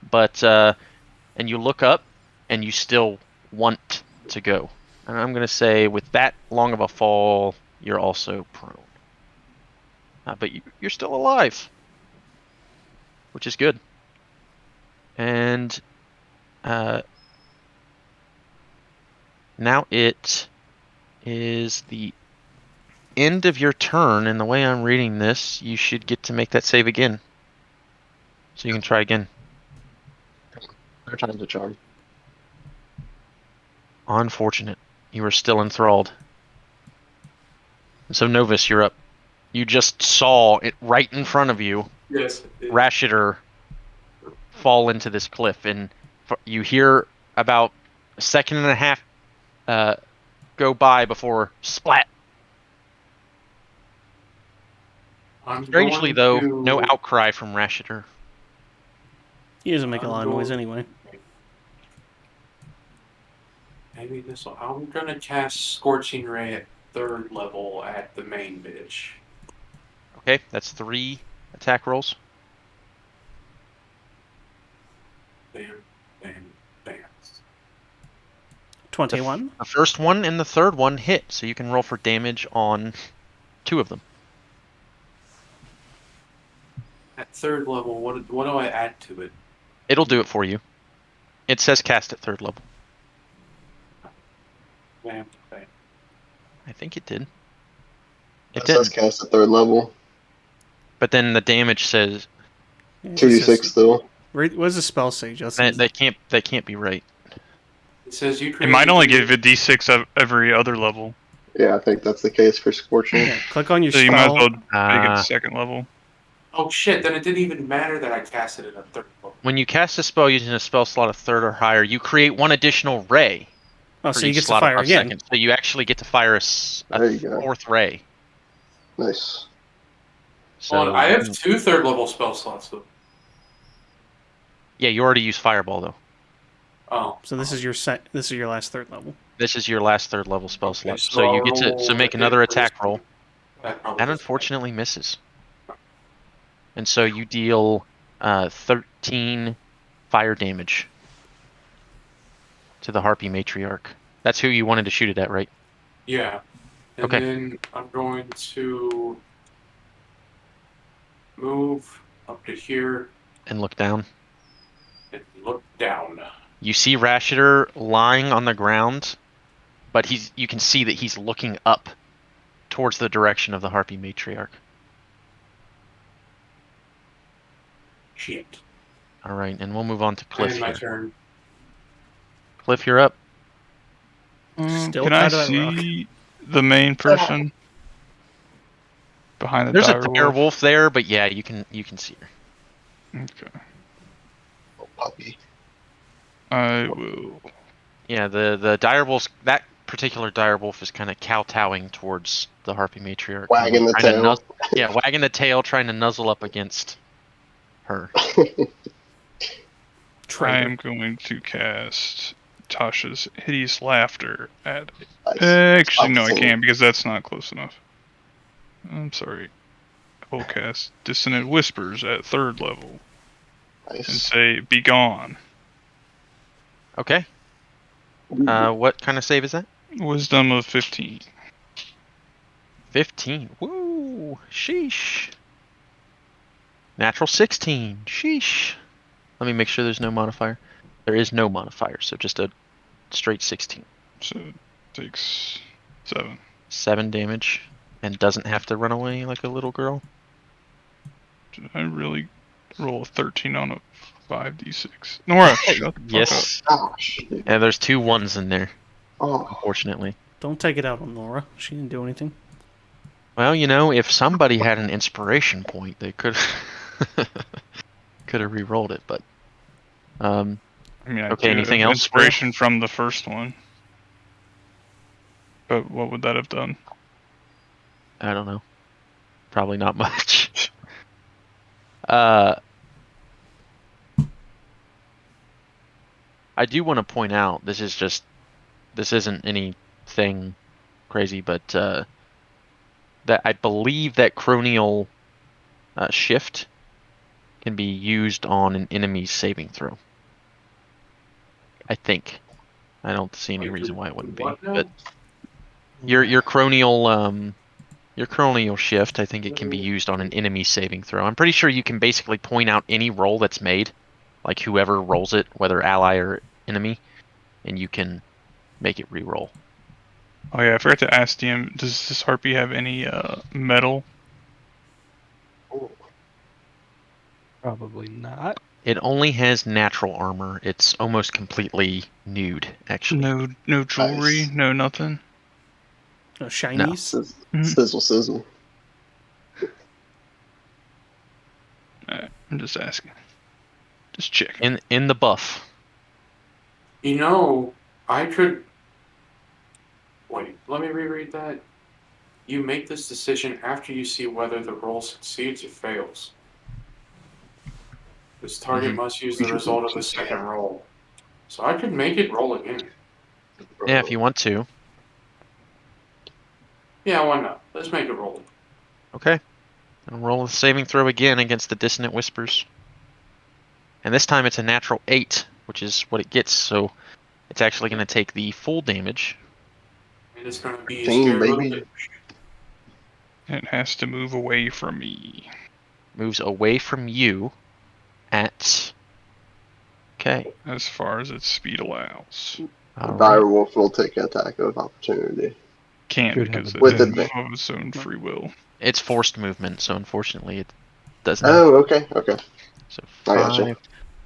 but and you look up and you still want to go. And I'm gonna say with that long of a fall, you're also prone. But you're still alive, which is good. And now it is the end of your turn, and the way I'm reading this, you should get to make that save again. So you can try again. Third time's the charm. Unfortunate. You are still enthralled. So Novus, you're up. You just saw it right in front of you, Yes. Rashidar fall into this cliff, and you hear about a second and a half go by before splat. I'm Strangely, going though, to- no outcry from Rashidar. He doesn't make a lot of noise anyway. Maybe this. I'm gonna cast Scorching Ray at 3rd level at the main bitch. Okay, that's 3 attack rolls. Bam, bam, bam. 21. The first one and the third one hit, so you can roll for damage on 2 of them. At 3rd level, what do I add to it? It'll do it for you. It says cast at 3rd level. Bam, bam. I think it did. It It says didn't. cast at 3rd level. But then the damage says 2d6 still. What does the spell say, Justin? that can't be right. It says you It create. might only give a d6 every other level, Yeah, I think that's the case for Scorching. Yeah, click on your so you might as spell. well make it 2nd level. Oh shit! Then it didn't even matter that I casted it at 3rd level. When you cast a spell using a spell slot of 3rd or higher, you create 1 additional ray. Oh, for so you each get to slot fire above again. 2nd. So you actually get to fire a There you go. 4th ray. Nice. So Hold on, I have 2 3rd level spell slots though. Yeah, you already used fireball though. Oh. So this is your last 3rd level. This is your last 3rd level spell Okay, slot. So you get to I'll make roll another a hit attack first. roll. That probably That doesn't unfortunately misses. And so you deal 13 fire damage to the Harpy Matriarch. That's who you wanted to shoot it at, right? Yeah. And Okay. then I'm going to move up to here And look down. and look down. You see Rashidar lying on the ground, but you can see that he's looking up towards the direction of the Harpy Matriarch. Shit. All right, and we'll move on to Cliff And my here. turn. Cliff, you're up. Still Can I tied to that rock. see the main person behind the There's a dire dire wolf? wolf there, but yeah, you can see her. Okay. Oh, puppy. I will. Yeah, the dire wolf. That particular dire wolf is kind of kowtowing towards the Harpy Matriarch. Wagging the trying to tail. Yeah, wagging the tail, trying to nuzzle up against her. I Traitor. am going to cast Tasha's hideous laughter at. Nice. Actually, no, I Stop singing. can't because that's not close enough. I'm sorry. I will cast Dissonant Whispers at 3rd level and Nice. say, "Be gone." Okay. What kind of save is that? Wisdom of 15. 15. Woo! Sheesh. Natural 16. Sheesh. Let me make sure there's no modifier. There is no modifier, so just a straight 16. So it takes 7. 7 damage. And doesn't have to run away like a little girl. Did I really roll a 13 on a 5d6? Nora, shut the fuck Yes. Gosh. Dude. Yeah, there's 2 1s in there, Oh, unfortunately. Don't take it out on Nora. She didn't do anything. Well, you know, if somebody had an inspiration point, they could could have re-rolled it, but I mean, I Okay, do anything have else for you? inspiration from the first one. But what would that have done? I don't know. Probably not much. I do want to point out this isn't anything crazy, but that I believe that cronial shift can be used on an enemy's saving throw. I think. I don't see any reason why it wouldn't be. What now? But your cronial shift, I think it can be used on an enemy saving throw. I'm pretty sure you can basically point out any roll that's made, like whoever rolls it, whether ally or enemy, and you can make it re-roll. Oh yeah, I forgot to ask DM, does this harpy have any metal? Probably not. It only has natural armor. It's almost completely nude, actually. No jewelry, Nice. no nothing. No shinies. Sizzle, sizzle. I'm just asking. Just checking. In the buff. You know, I could. Wait, let me reread that. You make this decision after you see whether the roll succeeds or fails. This target must use the result of the second roll. So I could make it roll again. Yeah, if you want to. Yeah, why not? Let's make it roll. Okay. And roll the saving throw again against the Dissonant Whispers. And this time it's a natural 8, which is what it gets, so it's actually going to take the full damage. And it's gonna be a Dang, scary little baby. bit. It has to move away from me. Moves away from you at... Okay. As far as its speed allows. All Dire right. Wolf will take an attack of opportunity. Can't Should have because a- it With doesn't advantage. of its own free will. It's forced movement, so unfortunately it doesn't. Oh, okay, okay. So I gotcha. 5,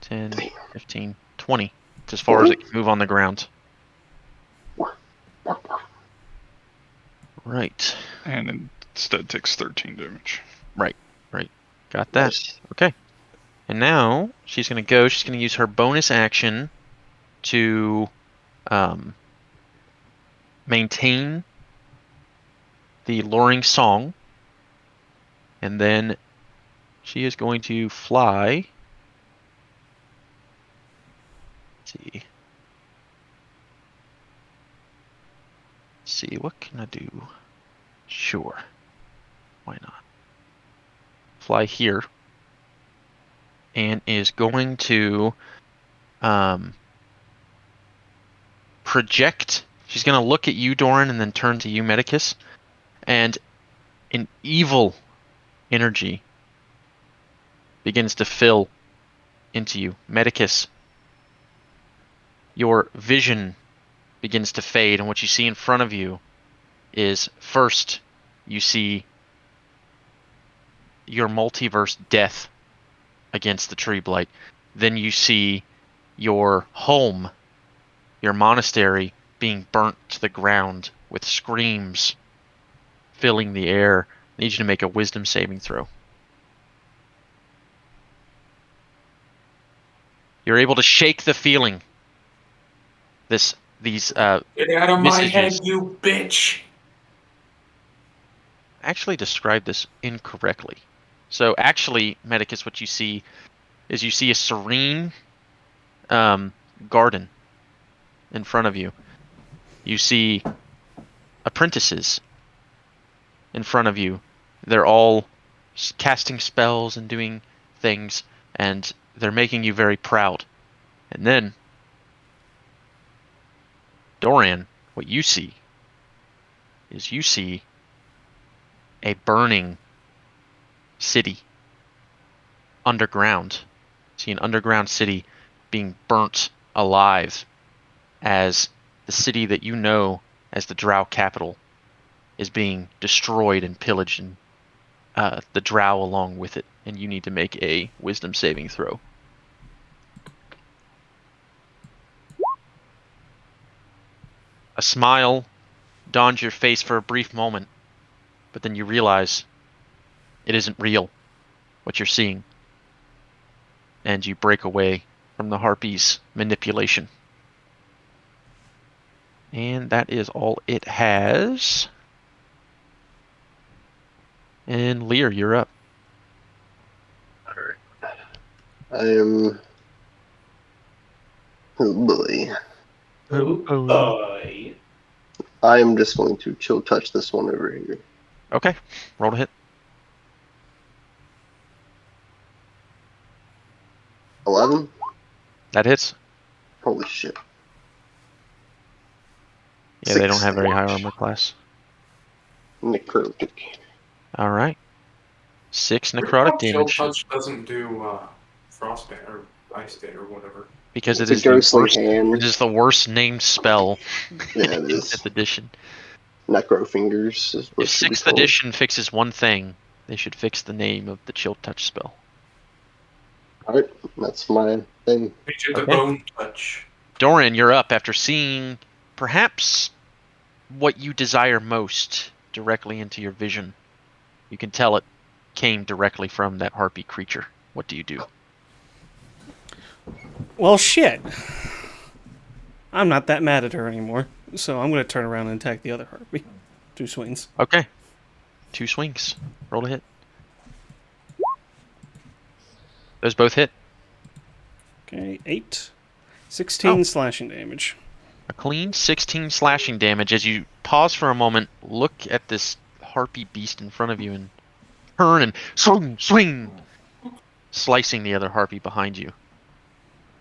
10, 15, 20. It's as far as it can move on the ground. Right. And instead takes 13 damage. Got that. Nice. Okay. And now she's going to go. She's going to use her bonus action to maintain the luring song. And then she is going to fly. Let's see. What can I do? Sure. Why not? Fly here. And is going to project. She's going to look at you, Doran, and then turn to you, Medicus. And an evil energy begins to fill into you. Medicus, your vision begins to fade, and what you see in front of you is first you see your multiverse death against the tree blight. Then you see your home, your monastery, being burnt to the ground with screams filling the air. I need you to make a wisdom saving throw. You're able to shake the feeling. These Get out of my messages. head, you bitch! Actually described this incorrectly. So actually, Medicus, what you see is a serene garden. in front of you. You see apprentices in front of you. They're all casting spells and doing things, and they're making you very proud. And then, Doran, what you see is you see a burning city underground. See an underground city being burnt alive as the city that you know as the Drow capital is being destroyed and pillaged, and the Drow along with it. And you need to make a wisdom saving throw. A smile dawns your face for a brief moment, but then you realize it isn't real, what you're seeing. And you break away from the Harpy's manipulation. And that is all it has. And Lear, you're up. Alright. I am. Oh boy. I am just going to chill touch this one over here. Okay, roll to hit. 11? That hits. Holy shit. Yeah, they don't 6 have very high damage. armor class. Necrotic. All right. 6 necrotic Chill damage. touch doesn't do frostbite or ice day or whatever. Because It's it a is the ghostly worst. hand. It is the worst named spell Yeah, it in is. 5th edition. Necro fingers is what If it should be 6th called. edition fixes one thing, they should fix the name of the chill touch spell. Alright, that's my thing. Change it to Okay. bone touch. Doran, you're up after seeing perhaps what you desire most directly into your vision. You can tell it came directly from that harpy creature. What do you do? Well, shit. I'm not that mad at her anymore, so I'm going to turn around and attack the other harpy. 2 swings. Okay. 2 swings. Roll to hit. Those both hit. Okay, 8. 16 Oh. slashing damage. A clean 16 slashing damage. As you pause for a moment, look at this harpy beast in front of you and turn and swing, swing, slicing the other harpy behind you.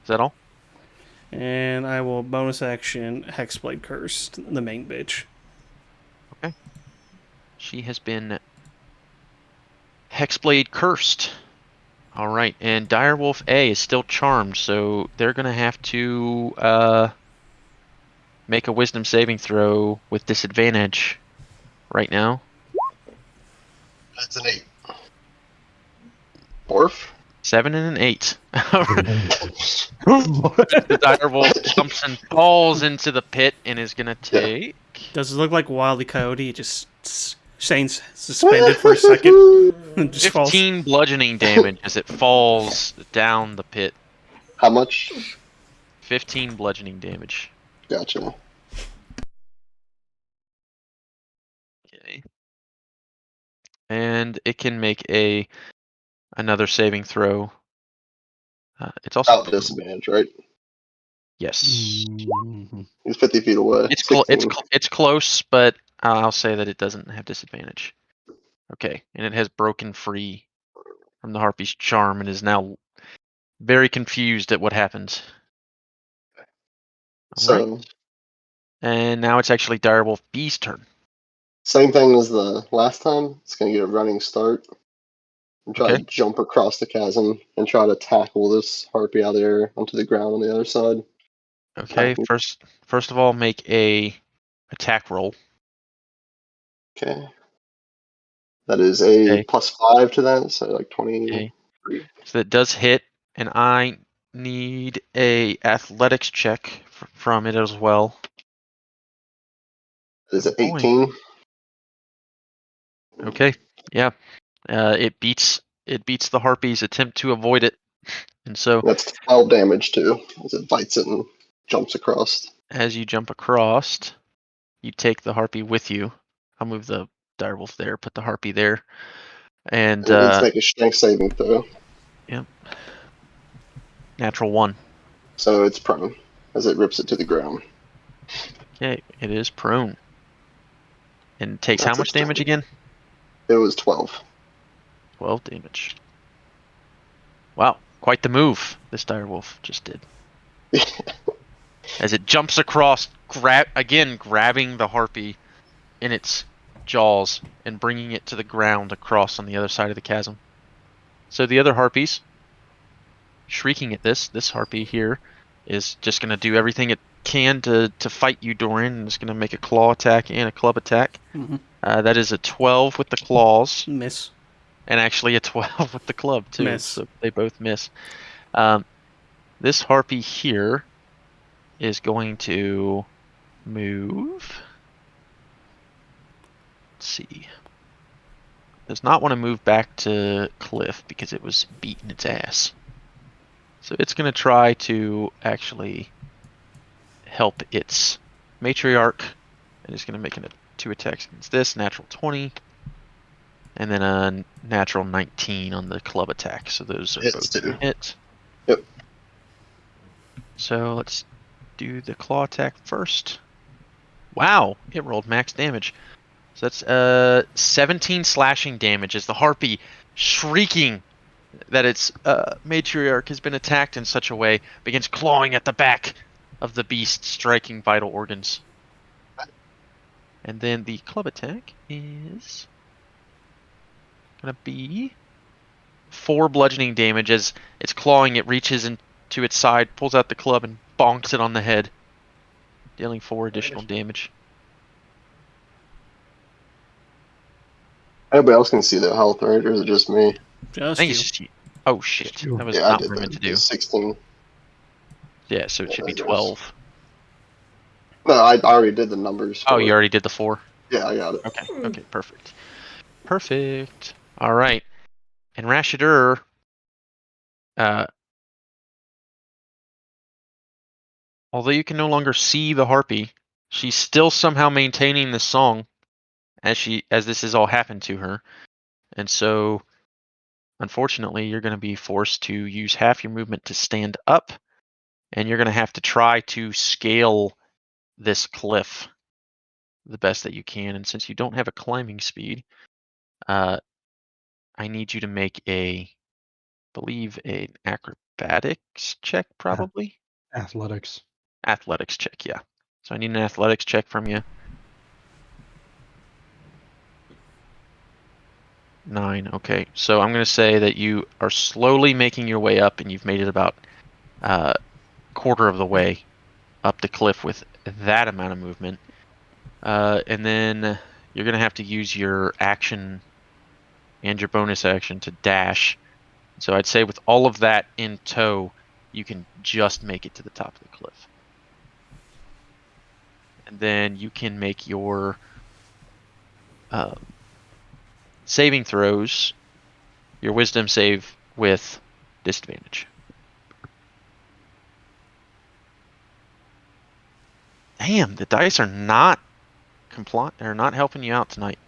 Is that all? And I will bonus action Hexblade Cursed, the main bitch. Okay. She has been Hexblade cursed. All right, and Direwolf A is still charmed, so they're gonna have to make a Wisdom saving throw with disadvantage right now. That's an 8. Orf? 7 and an 8. The direwolf jumps and falls into the pit and is gonna take. Does it look like Wile E. Coyote? It just stays suspended for a second and just falls. 15 bludgeoning damage as it falls down the pit. How much? 15 bludgeoning damage. Gotcha. Okay. And it can make another saving throw. It's also Out disadvantage, right? yes. He's 50 feet away. It's close, but I'll say that it doesn't have disadvantage. Okay, and it has broken free from the harpy's charm and is now very confused at what happened. So, Alright. And now it's actually Direwolf B's turn. same thing as the last time. It's going to get a running start. And try Okay. to jump across the chasm and try to tackle this harpy out there onto the ground on the other side. Okay, first of all, make a attack roll. Okay. That is a Okay. +5 to that, so like 20. Okay. So that does hit, and I need a athletics check from it as well. That is 18. Okay. Yeah. It beats the harpy's attempt to avoid it, and so That's 12 damage too, as it bites it and jumps across. as you jump across, you take the harpy with you. I'll move the direwolf there, put the harpy there, and It needs to make a strength saving throw. Yep. Natural 1. So it's prone as it rips it to the ground. Okay, it is prone. And takes how That's much damage exciting. again? It was 12. 12 damage. Wow, quite the move this direwolf just did. As it jumps across, grabbing the harpy in its jaws and bringing it to the ground across on the other side of the chasm. So the other harpies, shrieking at this harpy here, is just going to do everything it can to fight you, Dorian, and it's going to make a claw attack and a club attack. Mhm. That is a 12 with the claws, Miss. and actually a 12 with the club, too. Miss. So they both miss. This harpy here is going to move. Let's see. Does not want to move back to Cliff because it was beating its ass. So it's going to try to actually help its matriarch. And it's going to make 2 attacks against this. Natural 20. And then a natural 19 on the club attack. So those are Hits both too. hit. Yep. So let's do the claw attack first. Wow, it rolled max damage. So that's 17 slashing damage as the harpy, shrieking that its matriarch has been attacked in such a way, begins clawing at the back of the beast, striking vital organs. And then the club attack is gonna be 4 bludgeoning damage as it's clawing. It reaches into its side, pulls out the club, and bonks it on the head, dealing 4 additional damage. Anybody else can see their health, right? Or is it just me? I Just think you. it's just you. Oh shit! you. That was Yeah, I not did what I meant that. to do. 16. Yeah, so it should be there it 12. No, I already did the numbers. Oh, For you it. already did the 4? Yeah, I got it. Okay, perfect. Perfect. Alright. And Rashidur, although you can no longer see the harpy, she's still somehow maintaining this song as this has all happened to her. And so, unfortunately, you're going to be forced to use half your movement to stand up, and you're going to have to try to scale this cliff the best that you can. And since you don't have a climbing speed, I need you to make believe an acrobatics check, probably. Athletics. Athletics check, yeah. So I need an athletics check from you. 9, okay. So I'm going to say that you are slowly making your way up, and you've made it about quarter of the way up the cliff with that amount of movement. And then you're going to have to use your action and your bonus action to dash. So I'd say with all of that in tow, you can just make it to the top of the cliff. And then you can make your saving throws, your wisdom save with disadvantage. Damn, the dice are not not helping you out tonight.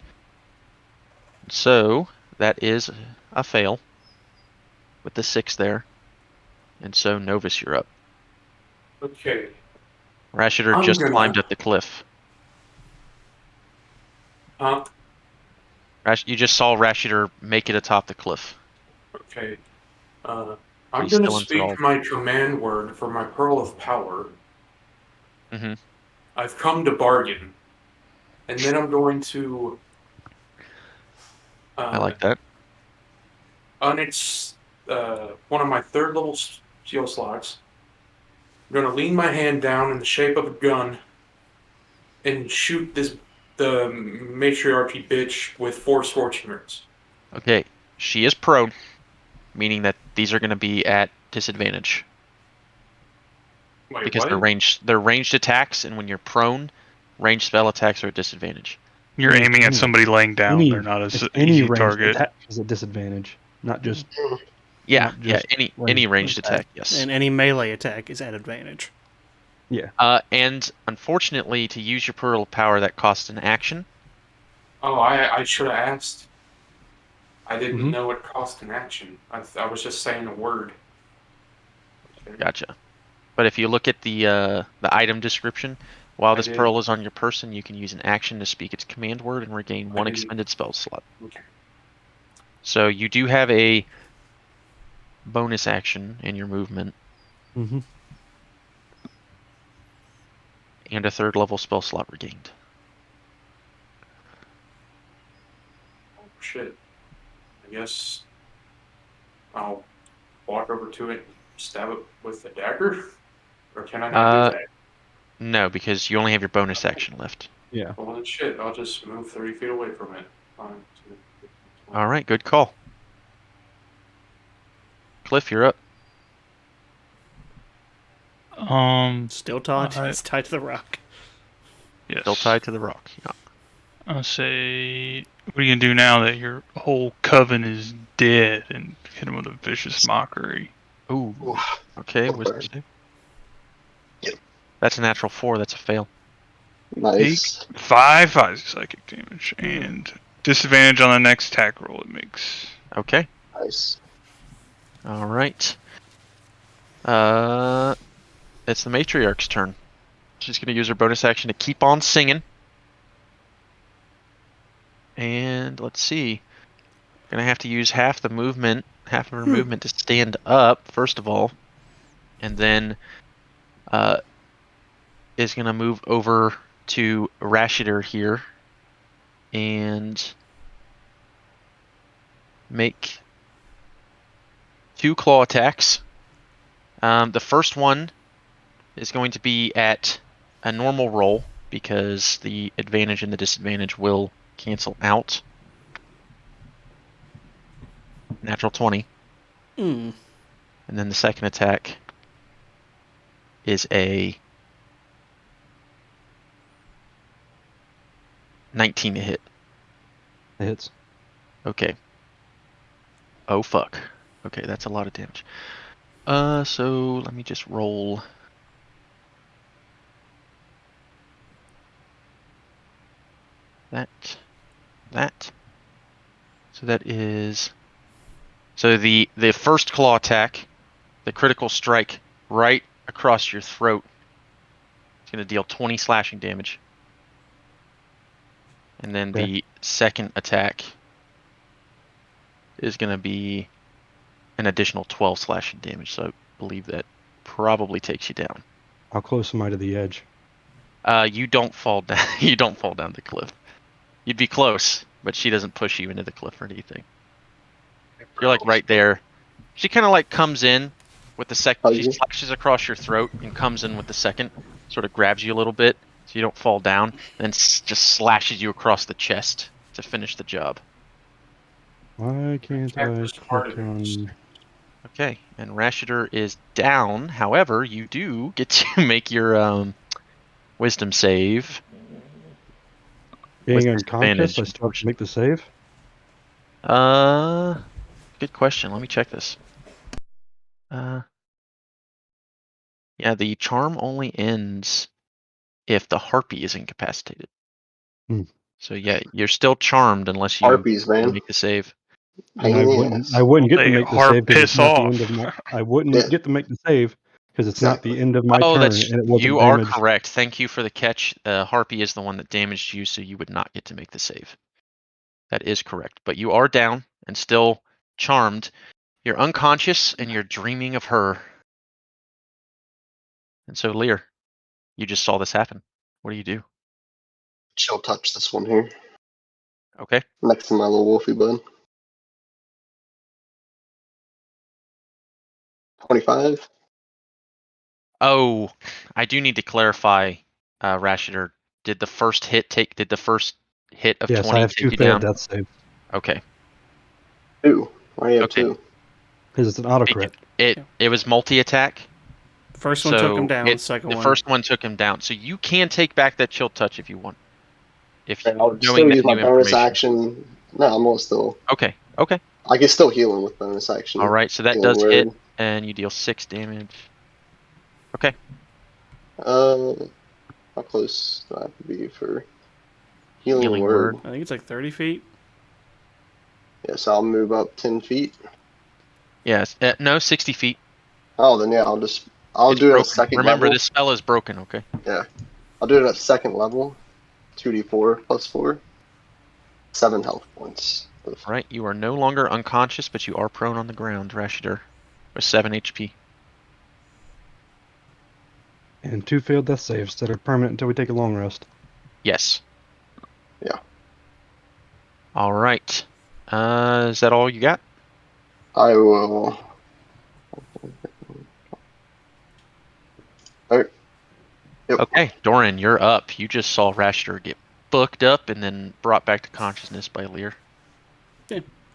So that is a fail with the 6 there. And so Novus, you're up. Okay. Rashidur I'm just gonna- climbed up the cliff. You just saw Rashidur make it atop the cliff. Okay. I'm He's going to still speak enthralled. my command word for my Pearl of Power. Mm-hmm. I've come to bargain. And then I'm going to I like that. on its one of my 3rd level steel slots. I'm going to lean my hand down in the shape of a gun and shoot the matriarchy bitch with 4 scorching rings. Okay, she is prone, meaning that these are going to be at disadvantage Wait, because what? they're ranged attacks, and when you're prone, ranged spell attacks are at disadvantage. You're aiming at somebody laying down. They're not It's an any easy ranged target. attack is a disadvantage, not just Yeah, Not just any ranged attack, yes. And any melee attack is at advantage. yeah. And unfortunately, to use your Pearl of Power, that costs an action. Oh, I should have asked. I didn't Mhm. know it cost an action. I was just saying a word. Gotcha. But if you look at the item description, While I this did. pearl is on your person, you can use an action to speak its command word and regain one did. expended spell slot. Okay. So you do have a bonus action in your movement Mm-hmm. and a third level spell slot regained. Oh, shit. I guess I'll walk over to it and stab it with the dagger? Or can I not do Uh, that? no, because you only have your bonus action left. Yeah. Well, then shit, I'll just move 30 feet away from it. Fine. All right, good call. Cliff, you're up. Still tied. I- It's tied to the rock. Yes. Still tied to the rock. Yeah. I'll say, what are you gonna do now that your whole coven is dead? And hit him with a vicious mockery. Ooh. Oof. Okay, What wisdom bird? save. Yep. That's a natural 4. That's a fail. Nice. Take 5 psychic damage and disadvantage on the next attack roll it makes. Okay. Nice. All right. It's the matriarch's turn. She's going to use her bonus action to keep on singing. And let's see. Going to have to use half of her movement to stand up, first of all. And then is going to move over to Rashider here and make 2 claw attacks. The first one is going to be at a normal roll because the advantage and the disadvantage will cancel out. Natural 20. Mm. And then the second attack is a 19 to hit. It hits. Okay. Oh fuck. Okay, that's a lot of damage. So let me just roll. That. So that is. So the first claw attack, the critical strike right across your throat, it's going to deal 20 slashing damage. And then Okay. the second attack is going to be an additional 12 slashing damage. So I believe that probably takes you down. How close am I to the edge? You don't fall down. You don't fall down the cliff. You'd be close, but she doesn't push you into the cliff or anything. You're like right there. She kind of like comes in with the second. She Hug you. slashes across your throat and comes in with the second. Sort of grabs you a little bit so you don't fall down. Then just slashes you across the chest to finish the job. Why can't Can't I just part click of it. on? Okay, and Rashider is down. However, you do get to make your wisdom save. Being With unconscious, disadvantage, I still have to make the save. Good question. Let me check this. Yeah, the charm only ends if the harpy is incapacitated. Hmm. So yeah, you're still charmed unless you Harpies, man. make the save. Pain And I in the wouldn't. ass. I wouldn't get to They make the harp save because it's piss not the end of off. my. I wouldn't Yeah. get to make the save because it's not the Exactly. end of my Oh, turn, that's and it wasn't you are damaged. correct. Thank you for the catch. Harpy is the one that damaged you, so you would not get to make the save. That is correct. But you are down and still charmed. You're unconscious and you're dreaming of her. And so, Lear, you just saw this happen. What do you do? Chill touch this one here. Okay. Next to my little wolfie bud. 25. Oh, I do need to clarify, Rashider. Did the first hit of Yes, I 20 have take 2 you failed down? death saves 2. Why do you have Okay. 2? because it's an auto Bec- crit. It was multi-attack. The first one took him So down. Second the one. first one took him down. So you can take back that chill touch if you want. I'll Knowing still that use my new bonus information. action. No, I'm gonna still. Okay. I can still heal him with bonus action. All right. So that Healing does hit, word. and you deal 6 damage. Okay. How close do I have to be for healing word? I think it's like 30 feet. Yes, I'll move up 10 feet. Yes. No, 60 feet. Oh, then yeah, I'll It's do it a broken. second Remember, level. this spell is broken. Okay. Yeah. I'll do it at second level. 2d4 plus 4. 7 health points. All right, you are no longer unconscious, but you are prone on the ground, Rashider, with 7 HP. And 2 failed death saves that are permanent until we take a long rest. Yes. Yeah. All right. Is that all you got? I will. Alright. Yep. Okay, Doran, you're up. You just saw Rashider get booked up and then brought back to consciousness by Lear.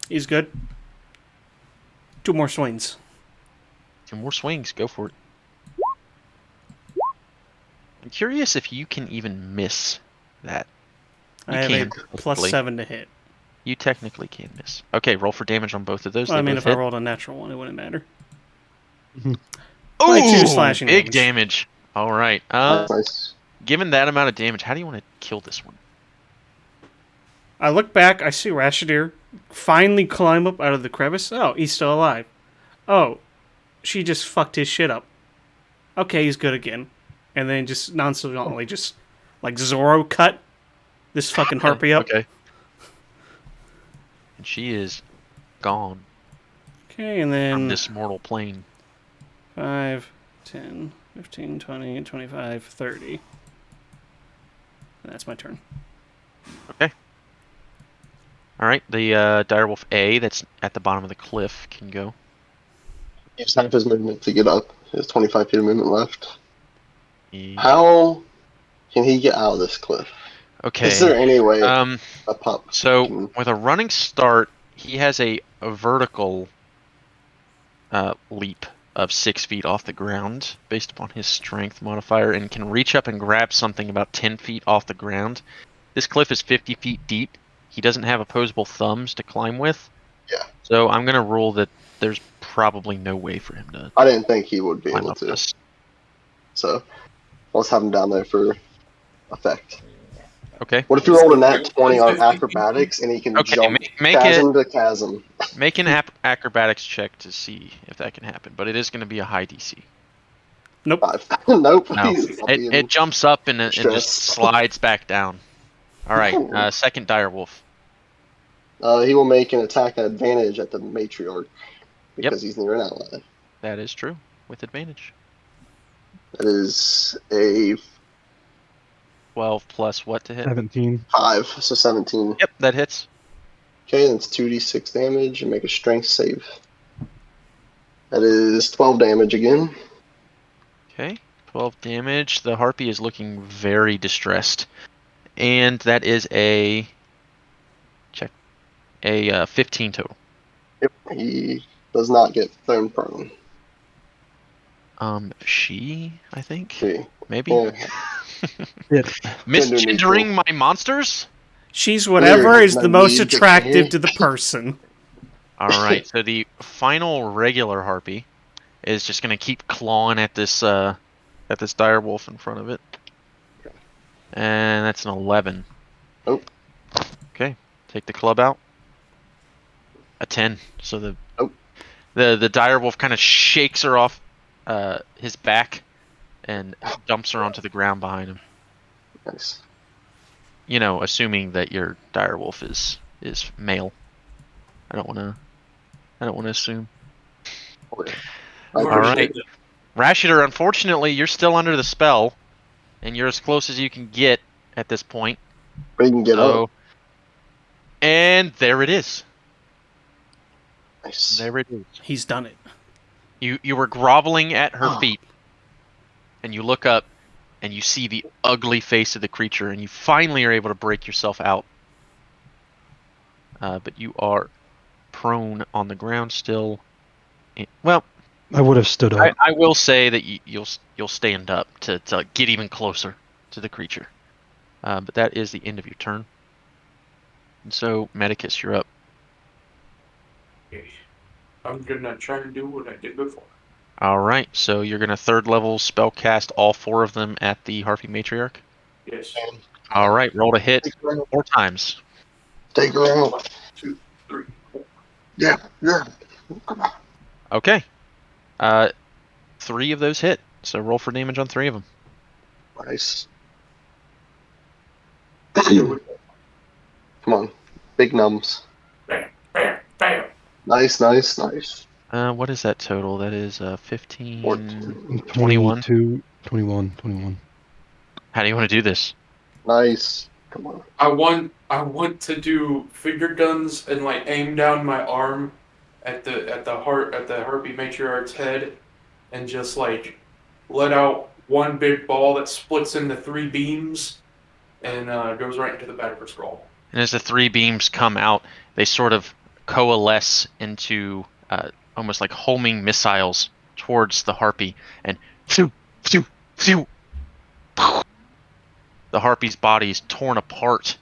He's good. 2 more swings. 2 more swings. Go for it. I'm curious if you can even miss that. I have can, a plus technically. 7 to hit. You technically can miss. Okay, roll for damage on both of those. Well, I They mean, both if I hit. rolled a natural one, it wouldn't matter. Ooh, 22 slashing big damage. damage. All right. Nice. Given that amount of damage, how do you want to kill this one? I look back, I see Rashidir finally climb up out of the crevice. Oh, he's still alive. Oh, she just fucked his shit up. Okay, he's good again. And then just nonchalantly, just like Zorro cut this fucking harpy up. Okay. And she is gone Okay, and from then this mortal plane. 5, 10, 15, 20, 25, 30. And that's my turn. Okay. All right, the direwolf A that's at the bottom of the cliff can go. He has half his movement to get up. He has 25 feet of movement left. He- How can he get out of this cliff? Okay. Is there any way Um. a pup So can... with a running start, he has a vertical leap of 6 feet off the ground based upon his strength modifier, and can reach up and grab something about 10 feet off the ground. This cliff is 50 feet deep. He doesn't have opposable thumbs to climb with. Yeah. So I'm gonna rule that there's probably no way for him to I didn't think he would be climb able up to. this. So let's have him down there for effect. Okay. What if you rolled a nat 20 on acrobatics and he can Okay. jump Make chasm to chasm? Make an acrobatics check to see if that can happen, but it is going to be a high DC. Nope. 5. Nope. No, I'll be in it jumps up and just stress. slides back down. All right, second direwolf. He will make an attack advantage at the matriarch because he's near an ally. That is true, with advantage. That is a 12 plus what to hit? 17. 5, so 17. Yep, that hits. Okay, that's 2d6 damage and make a strength save. That is 12 damage again. Okay, 12 damage. The harpy is looking very distressed, and that is a 15 total. Yep, he does not get thrown prone. She, I think, Okay. maybe. Yeah. Misgendering my monsters. She's whatever is no the most need to attractive say. to the person. All right, so the final regular harpy is just gonna keep clawing at this direwolf in front of it, and that's an 11. Nope. Okay, take the club out. A 10. So the Nope. the direwolf kind of shakes her off his back and dumps her onto the ground behind him. Nice. You know, assuming that your direwolf is male. I don't want to assume. Okay. All right. Rashider, unfortunately, you're still under the spell, and you're as close as you can get at this point. But you can get So, up. and there it is. Nice. There it is. He's done it. You were groveling at her feet, and you look up, and you see the ugly face of the creature, and you finally are able to break yourself out. But you are prone on the ground still. Well, I would have stood up. I will say that you'll stand up to get even closer to the creature. But that is the end of your turn. And so, Medicus, you're up. Okay. I'm gonna try to do what I did before. All right, so you're gonna third level spell cast all 4 of them at the Harpy Matriarch. Yes. All right, roll to hit Take her out. 4 times. Take her out. 2, 3, 4. Yeah. Okay. 3 of those hit. So roll for damage on 3 of them. Nice. Do it. Come on. Big nums. Bam, bam, bam. Nice, nice, nice. What is that total? That is 15, 14. 21. 22, 21, 21. How do you want to do this? Nice. Come on. I want to do finger guns and like aim down my arm at the harpy matriarch's head and just like let out one big ball that splits into 3 beams and goes right into the back of her skull. And as the 3 beams come out, they sort of coalesce into almost like homing missiles towards the harpy, and phew, phew, phew. The harpy's body is torn apart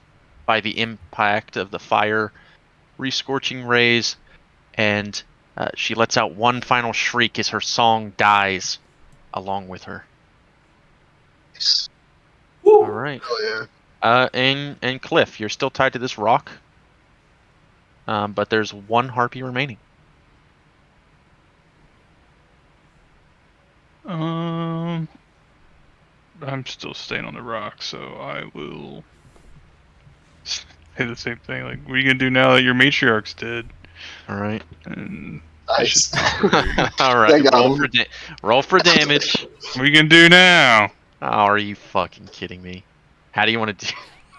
by the impact of the fire, re-scorching rays, and she lets out one final shriek as her song dies along with her. Woo! All right. Oh, yeah. And Cliff, you're still tied to this rock, but there's one harpy remaining. I'm still staying on the rock, so I will say the same thing. Like, what are you gonna do now that your matriarch's dead? All right. And Nice. All right. They got Roll him. roll for damage. what are you gonna do now? Oh, are you fucking kidding me? How do you want to do?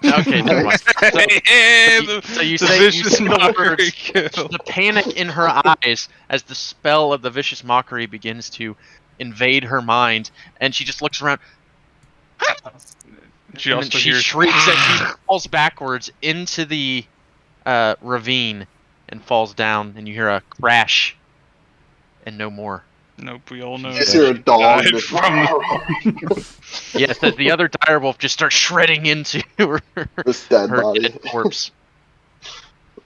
Okay, never mind. So you the say vicious the mockery words, kill. the panic in her eyes as the spell of the vicious mockery begins to invade her mind, and she just looks around. She And then also she hears shrieks as she falls backwards into the ravine and falls down, and you hear a crash and no more. Nope, we all know You that just hear a she dog. died Just, from the Yes, the other direwolf just starts shredding into her, this dead her body. dead corpse.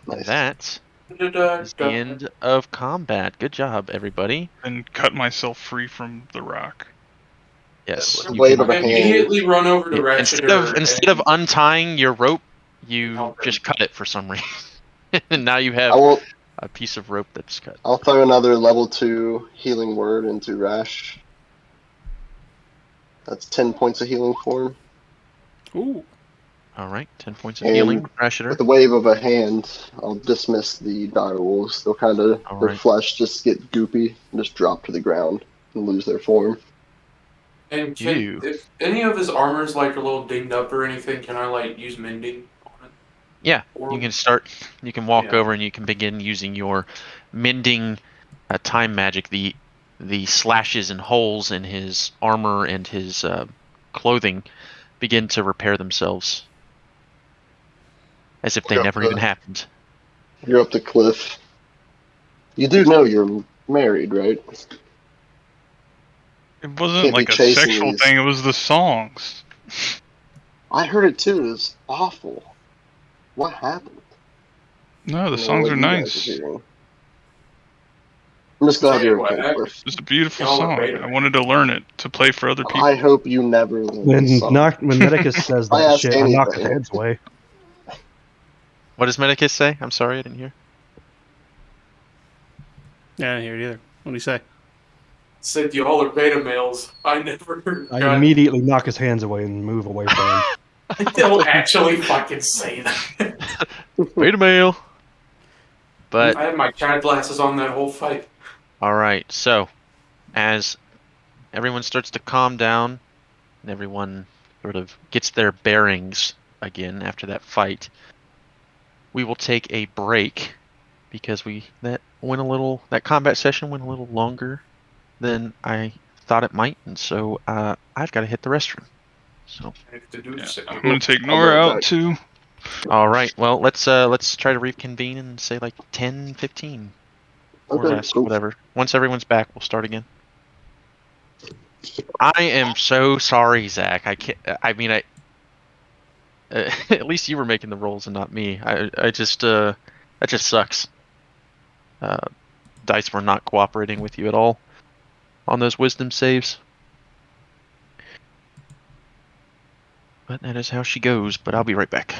And Nice. that is the end of combat. Good job, everybody. and cut myself free from the rock. Yes, With a you wave can. of a hand. Immediately run over to Ratcheter Instead of untying your rope, you help him. just cut it for some reason, and now you have I will. a piece of rope that's cut. I'll throw another level 2 healing word into Rash. That's 10 points of healing for him. Ooh. All right, 10 points of And healing. Rashider. with a wave of a hand, I'll dismiss the dire wolves. They'll kind of All their right. flesh just get goopy and just drop to the ground and lose their form. And Ew. if any of his armor's like a little dinged up or anything, can I like use mending on it? Yeah, Or, you can start. You can walk Yeah. over and you can begin using your mending time magic. The slashes and holes in his armor and his clothing begin to repair themselves as if they never even happened. You're up to Cliff. You do know you're married, right? It wasn't Can't be like a chasing sexual these. thing, it was the songs. I heard it too. It was awful. What happened? No, I the don't know songs what are you guys nice. hearing. I'm just glad Tell you you're what, okay, Cliff. It's a beautiful Y'all are song. beta I wanted to learn it to play for other people. I hope you never learn When this song. when Medicus says I that ask shit, I knock his anything. hands away. What does Medicus say? I'm sorry, I didn't hear. Yeah, I didn't hear it either. What do you say? said y'all are beta males. I never I got. immediately knock his hands away and move away from him. I don't actually fucking say that. Wait a minute. But I had my cat glasses on that whole fight. all right, so as everyone starts to calm down and everyone sort of gets their bearings again after that fight, we will take a break because that combat session went a little longer than I thought it might, and so I've got to hit the restroom. So I have to do Yeah, so. I'm gonna take I'll be Nora right out back. too. all right, well let's try to reconvene and say like 10, 15 or Okay, less, cool. whatever. Once everyone's back, we'll start again. I am so sorry, Zach. I can't. I mean, at least you were making the rolls and not me. I just that just sucks. Uh, Dice were not cooperating with you at all on those wisdom saves. But that is how she goes. But I'll be right back.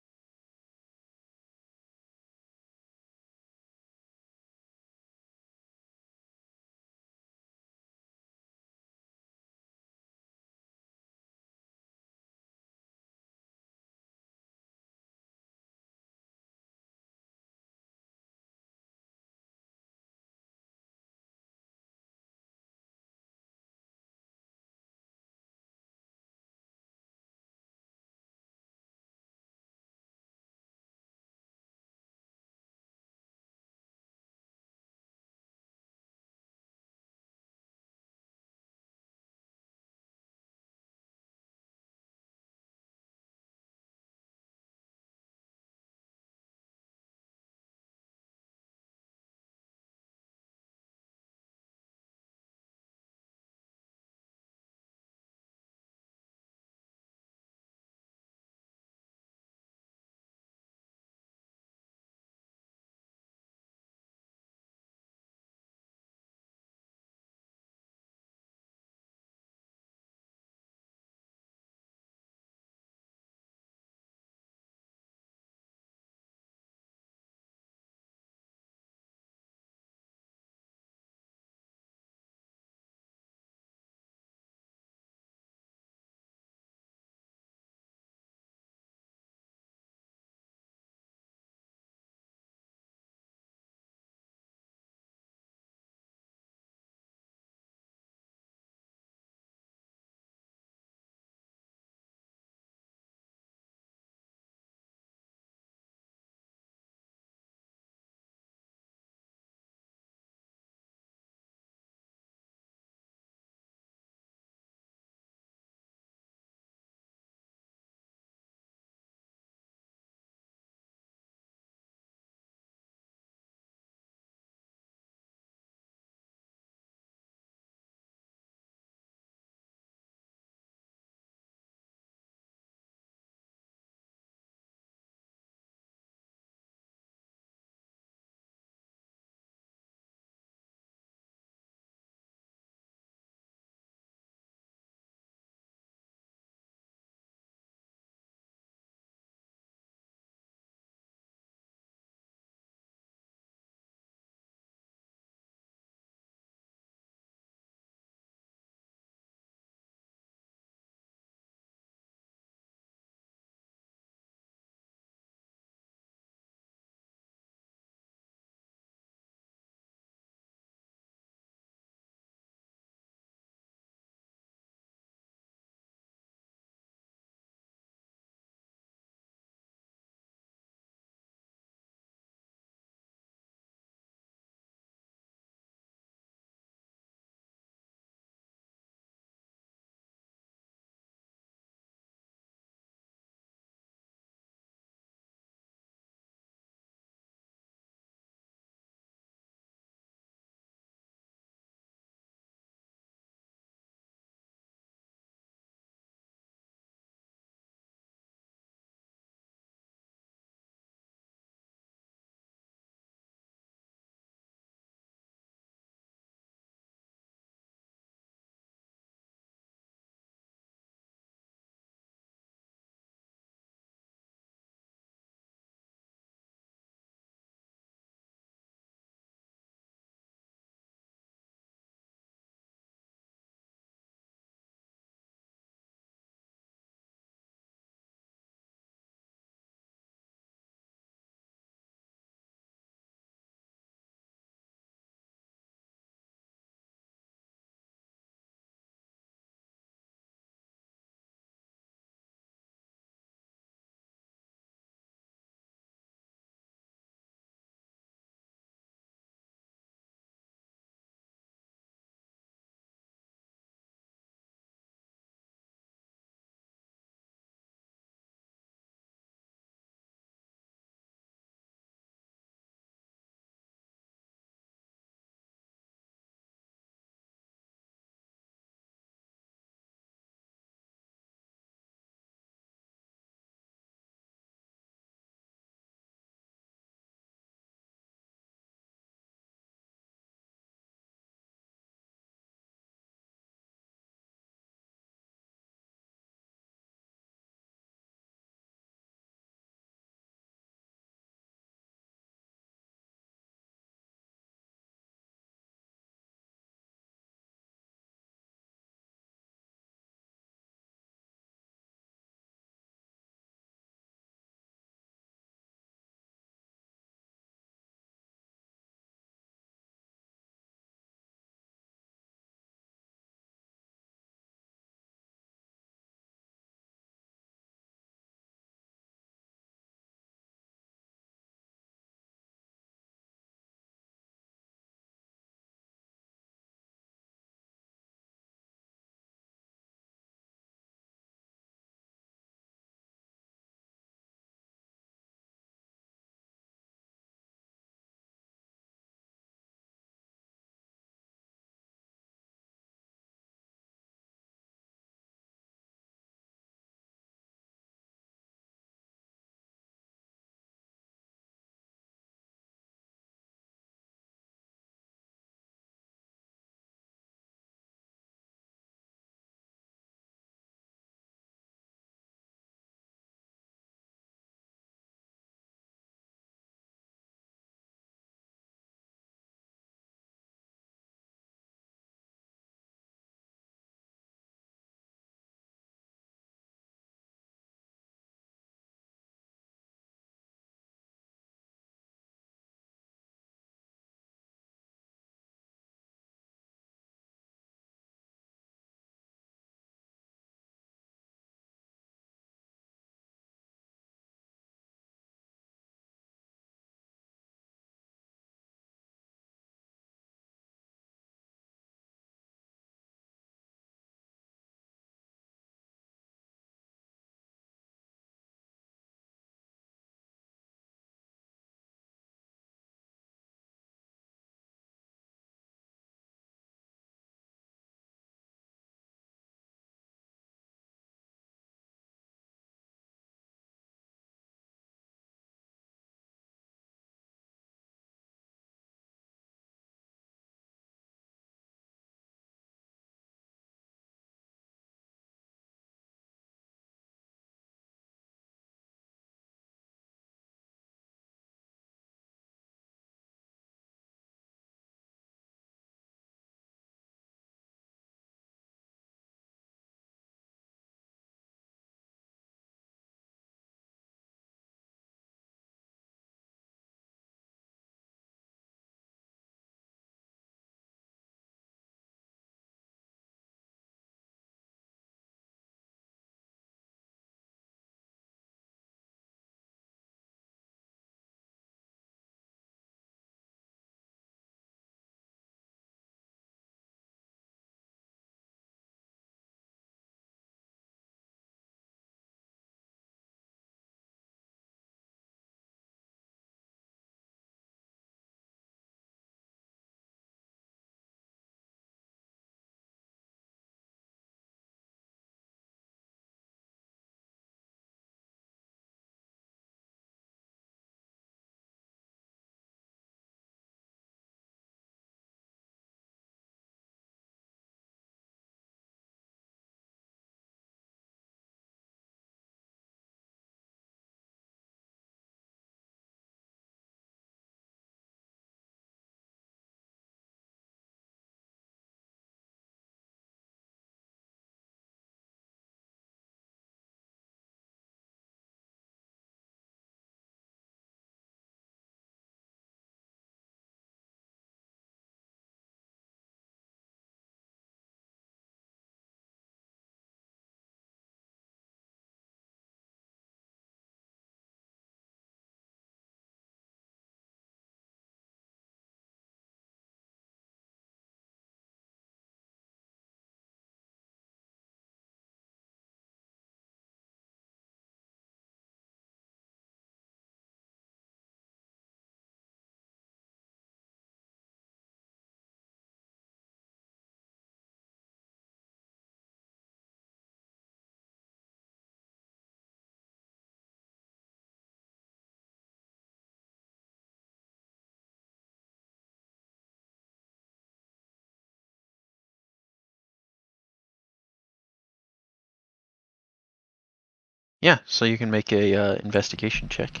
Yeah, so you can make a investigation check.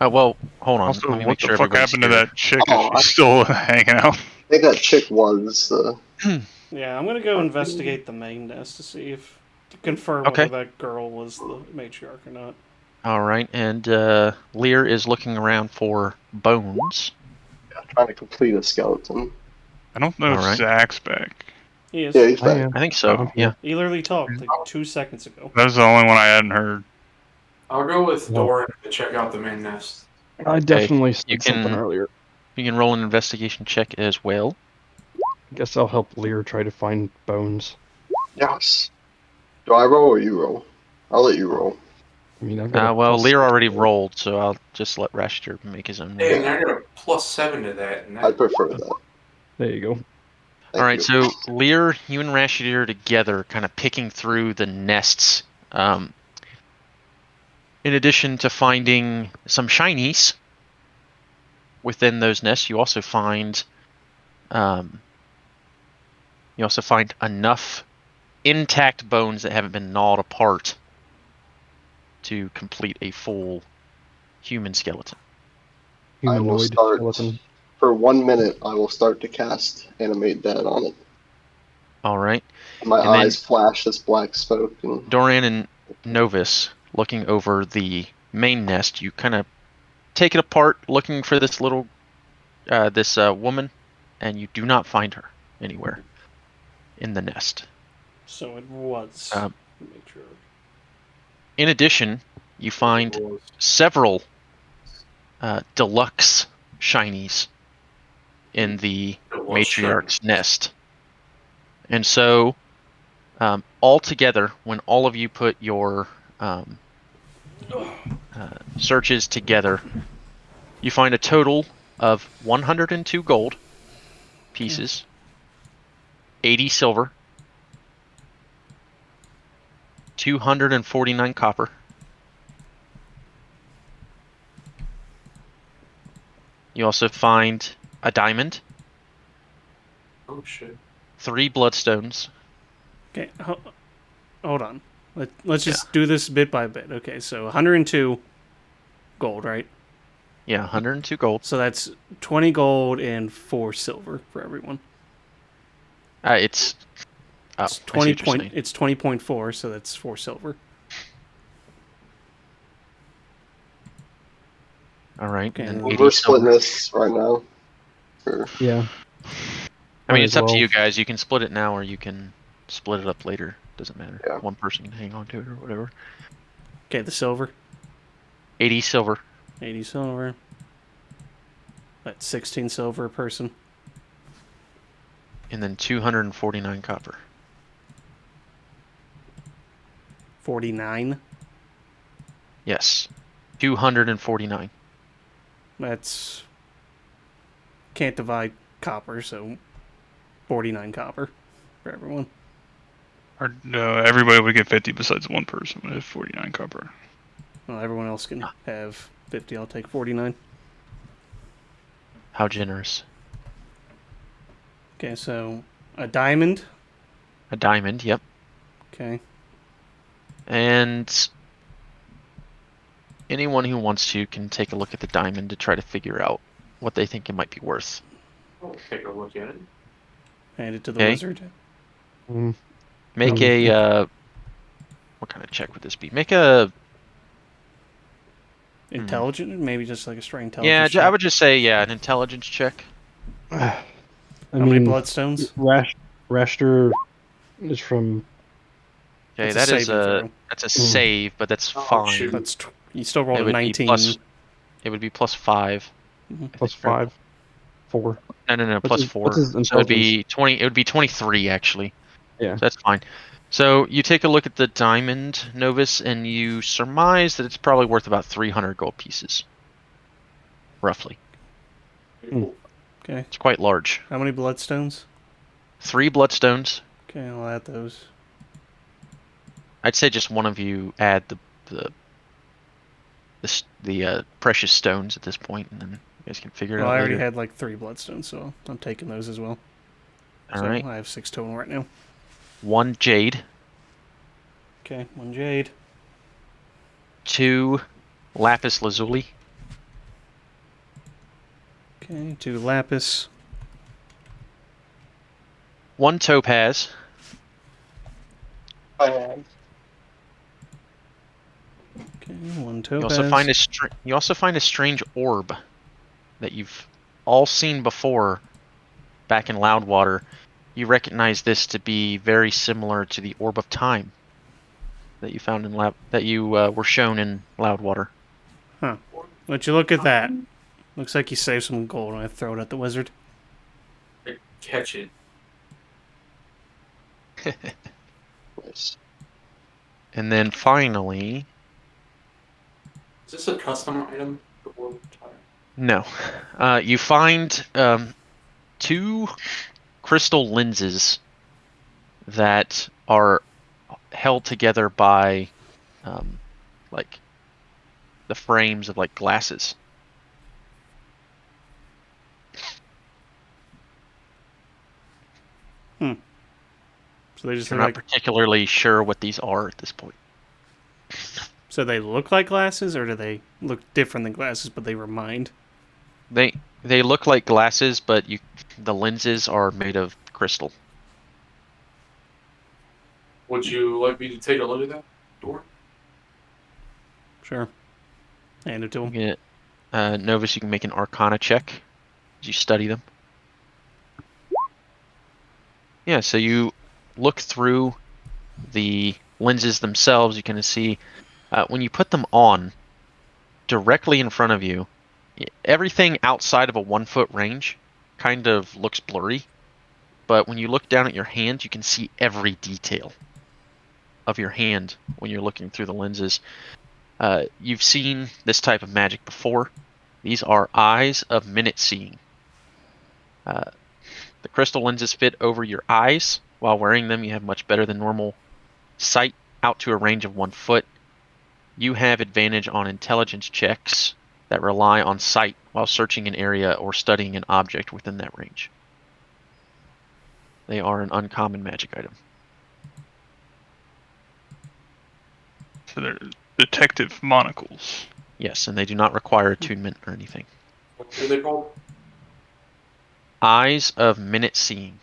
Oh, well, hold on. Also, Let me what make the sure fuck everybody's happened to here. that chick? Oh, Is she still hanging out? I think that chick was. Yeah, I'm gonna go investigate the main nest to confirm Okay. whether that girl was the matriarch or not. All right, and Lear is looking around for bones. Trying to complete a skeleton. I don't know if All right. Zach's back. He is. Yeah, he's I back. am. I think so. Oh. Yeah. He literally talked like 2 seconds ago. That was the only one I hadn't heard. I'll go with Well- Doran to check out the main nest. I definitely You said something can- earlier. You can roll an investigation check as well. Guess I'll help Lear try to find bones. Yes. Do I roll or you roll? I'll let you roll. I mean, I've got a Well, plus Lear 6 already roll. rolled, so I'll just let Rashter make his own roll. Hey, and I got a +7 to that. And I that prefer that. There you go. Thank All right, you. so Lear, you and Rashid are together, kind of picking through the nests. In addition to finding some shinies within those nests, you also find enough intact bones that haven't been gnawed apart to complete a full human skeleton. I will Humanoid start. skeleton. For 1 minute, I will start to cast Animate Dead on it. All right. My And then- eyes flash this black smoke. And Doran and Novus, looking over the main nest, you kind of take it apart, looking for this little, this woman, and you do not find her anywhere in the nest. So it was Um, the matriarch. In addition, you find several deluxe shinies in the matriarch's nest. And so, all together, when all of you put your searches together, you find a total of 102 gold pieces, 80 silver, 249 copper, you also find a diamond, Oh shit. 3 bloodstones. Okay, hold on. Let's just do this bit by bit. Okay, so 102 gold, right? Yeah, 102 gold. So that's 20 gold and 4 silver for everyone. It's It's I see 20 what you're point. saying. It's 20.4, so that's 4 silver. All right, Okay. and then Well, 80 we're splitting silver. this right now. Or, Yeah. I mean, Might it's as up to well. you guys. You can split it now, or you can split it up later. Doesn't matter. Yeah. One person can hang on to it or whatever. Okay, the silver, 80 silver. 80 silver. That's 16 silver a person. And then 249 copper. 49. Yes. 249. That's can't divide copper, so 49 copper for everyone. Or, no, everybody would get 50 besides one person would have 49 copper. Well, everyone else can have 50. I'll take 49. How generous. Okay, so a diamond. A diamond, yep. Okay. And anyone who wants to can take a look at the diamond to try to figure out what they think it might be worth. I'll take a look at it. Hand it to the Okay. wizard. Mm, Make Mhm. a what kind of check would this be? Make a Intelligent? Maybe just like a straight yeah. intelligence. I would just say an intelligence check. I How many mean, bloodstones? Rashter is from. Okay, It's that a is saving throw. that's a save, but that's Oh, fine. shoot. That's you still rolled It a would be 19. plus. It would be plus 5. Mhm. I Plus think, right? 5, 4. No, plus 4. What's his So it'd be intelligence? 20. It would be 23 actually. Yeah. So that's fine. So you take a look at the diamond, Novus, and you surmise that it's probably worth about 300 gold pieces, roughly. Okay. It's quite large. How many bloodstones? 3 bloodstones. Okay, I'll add those. I'd say just one of you add the precious stones at this point, and then you guys can figure it Well, out I already later. had like 3 bloodstones, so I'm taking those as well. All So right. I have 6 total right now. 1 jade. Okay, 1 jade. 2 lapis lazuli. Okay, 2 lapis. 1 topaz. I have. Okay, 1 You topaz. also find a strange orb that you've all seen before back in Loudwater. You recognize this to be very similar to the orb of time that you found in were shown in Loudwater. Huh. Would you look at that? Looks like you saved some gold and I throw it at the wizard. Catch it. Nice. And then finally, Is this a custom item? The orb of time. no, you find 2 crystal lenses that are held together by like the frames of like glasses. So they just You're look not like, particularly sure what these are at this point. so they look like glasses, or do they look different than glasses, but they remind? They look like glasses, but the lenses are made of crystal. Would you like me to take a look at that door? Sure. Hand it to him. You can, Novus, you can make an Arcana check as you study them. Yeah, so you look through the lenses themselves. You can see when you put them on, directly in front of you, everything outside of a 1-foot range kind of looks blurry. But when you look down at your hand, you can see every detail of your hand when you're looking through the lenses. You've seen this type of magic before. These are eyes of minute seeing. The crystal lenses fit over your eyes. While wearing them, you have much better than normal sight out to a range of 1 foot. You have advantage on intelligence checks that rely on sight while searching an area or studying an object within that range. They are an uncommon magic item. So they're detective monocles. Yes, and they do not require attunement or anything. What are they called? Eyes of minute seeing.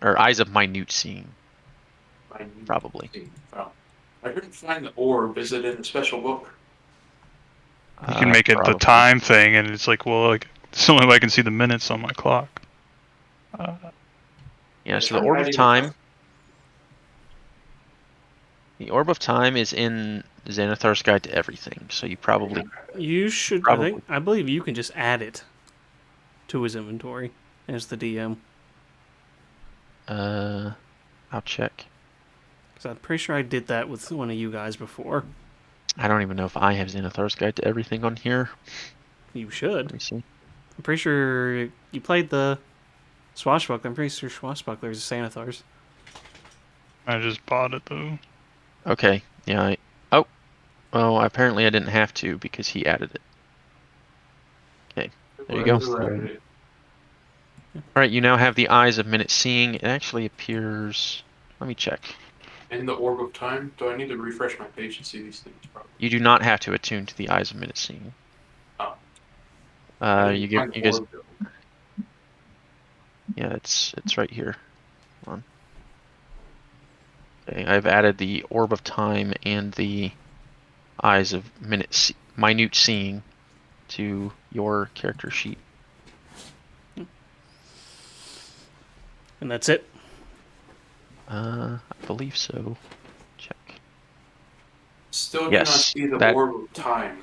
Or eyes of minute seeing, probably. Oh. I couldn't find the orb. Is it in a special book? You can make it the Probably. time thing, and it's like, well, like, it's the only way I can see the minutes on my clock. Yeah, so the Orb of Time. The Orb of Time is in Xanathar's Guide to Everything, so you probably. You should. Probably. I believe you can just add it to his inventory as the DM. I'll check. Because I'm pretty sure I did that with one of you guys before. I don't even know if I have Xanathar's Guide to Everything on here. You should. Let me see. I'm pretty sure you played the Swashbuckler. I'm pretty sure Swashbuckler is Xanathar's. I just bought it though. Okay, yeah. Well, apparently I didn't have to because he added it. Okay, there you go. Alright, you now have the Eyes of Minute Seeing. It actually appears. Let me check. In the Orb of Time? Do I need to refresh my page to see these things? Probably. You do not have to attune to the Eyes of Minute Seeing. Oh. You guys. Yeah, it's right here. Hold on. Okay, I've added the Orb of Time and the Eyes of Minute Seeing to your character sheet. And that's it? I believe so. Check. Still do Yes, not see the that- Orb of Time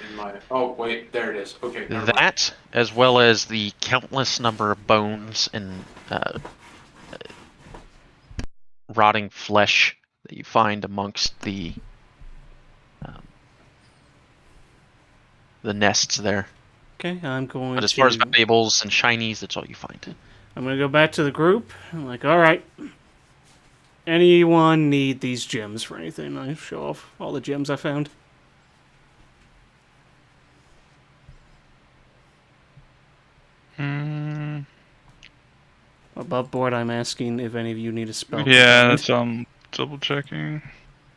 in my... Oh, wait, there it is. Okay, never mind. That, as well as the countless number of bones and rotting flesh that you find amongst the nests there. Okay, I'm going But as to... far as valuables and shinies, that's all you find. I'm going to go back to the group. I'm like, alright. Anyone need these gems for anything? I show off all the gems I found. Above board, I'm asking if any of you need a spell. Yeah, that's double checking.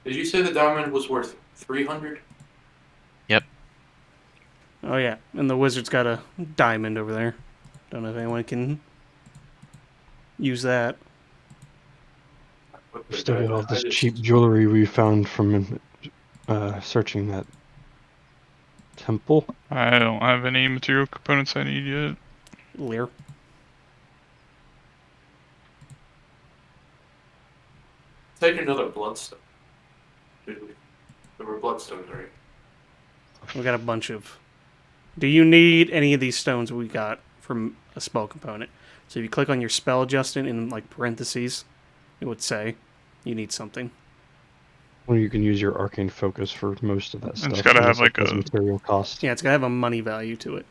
Did you say the diamond was worth 300? Yep. Oh yeah, and the wizard's got a diamond over there. Don't know if anyone can use that. Put We the still got all diamond- I this just- cheap jewelry we found from searching that temple. I don't have any material components I need yet. Lear. Take another bloodstone. There were bloodstones, right? We got a bunch of. Do you need any of these stones we got from a spell component? So if you click on your spell, Justin, in like parentheses, it would say you need something. Or you can use your arcane focus for most of that stuff. It's gotta have, unless it like, has a- material cost. Yeah, it's gotta have a money value to it.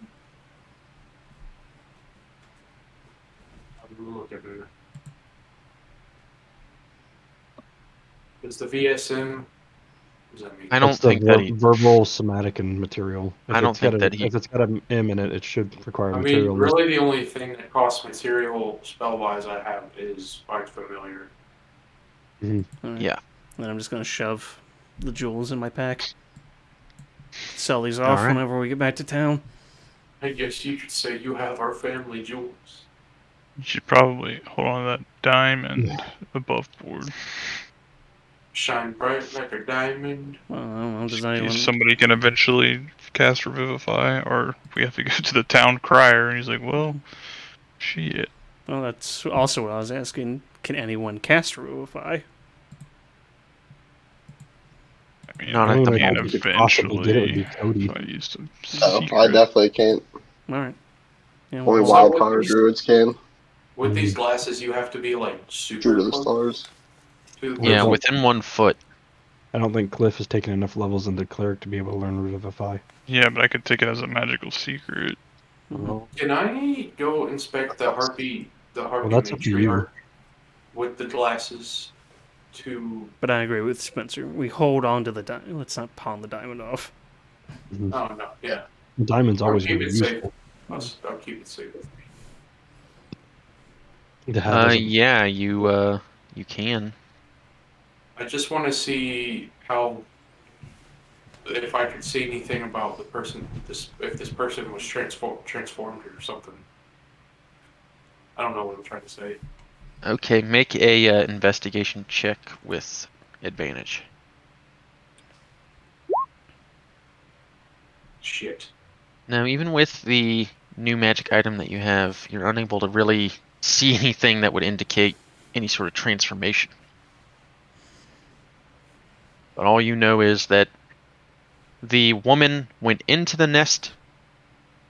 I'm looking at it. Is the VSM? What does that mean? I don't That's the think that he. verbal, somatic, and material. If I don't it's got think that he- If it's got an M in it, it should require I mean, material. really, the only thing that costs material spell-wise I have is Fight Familiar. All right. Yeah. And I'm just gonna shove the jewels in my pack. Sell these off All right. whenever we get back to town. I guess you could say you have our family jewels. You should probably hold on to that diamond above board. Shine bright like a diamond. Well, I don't know. Does Just anyone? somebody can eventually cast Revivify, or we have to go to the town crier, and he's like, well, shit. Well, that's also what I was asking. Can anyone cast Revivify? I mean, Not The at only the way moment. you could possibly get it would be eventually, Cody. if I used a No, I secret. definitely can't. All right. Yeah, Only well, So wild what power these- druids can. With these glasses, you have to be like True super to the close stars. to the Yeah, Well, within 1 foot. I don't think Cliff has taken enough levels in the cleric to be able to learn Revivify. Yeah, but I could take it as a magical secret. mhm. Can I go inspect the harpy that's up to you. matriarch with the glasses to? But I agree with Spencer. We hold on to the diamond. Let's not pawn the diamond off. Oh no, yeah. The diamond's always I'll going keep to be it safe. useful. I'll keep it safe. To have as a- Yeah, you can. I just want to see how, if I could see anything about the person, if this person was transformed or something. I don't know what I'm trying to say. Okay, make a investigation check with advantage. Shit. Now, even with the new magic item that you have, you're unable to really see anything that would indicate any sort of transformation. But all you know is that the woman went into the nest,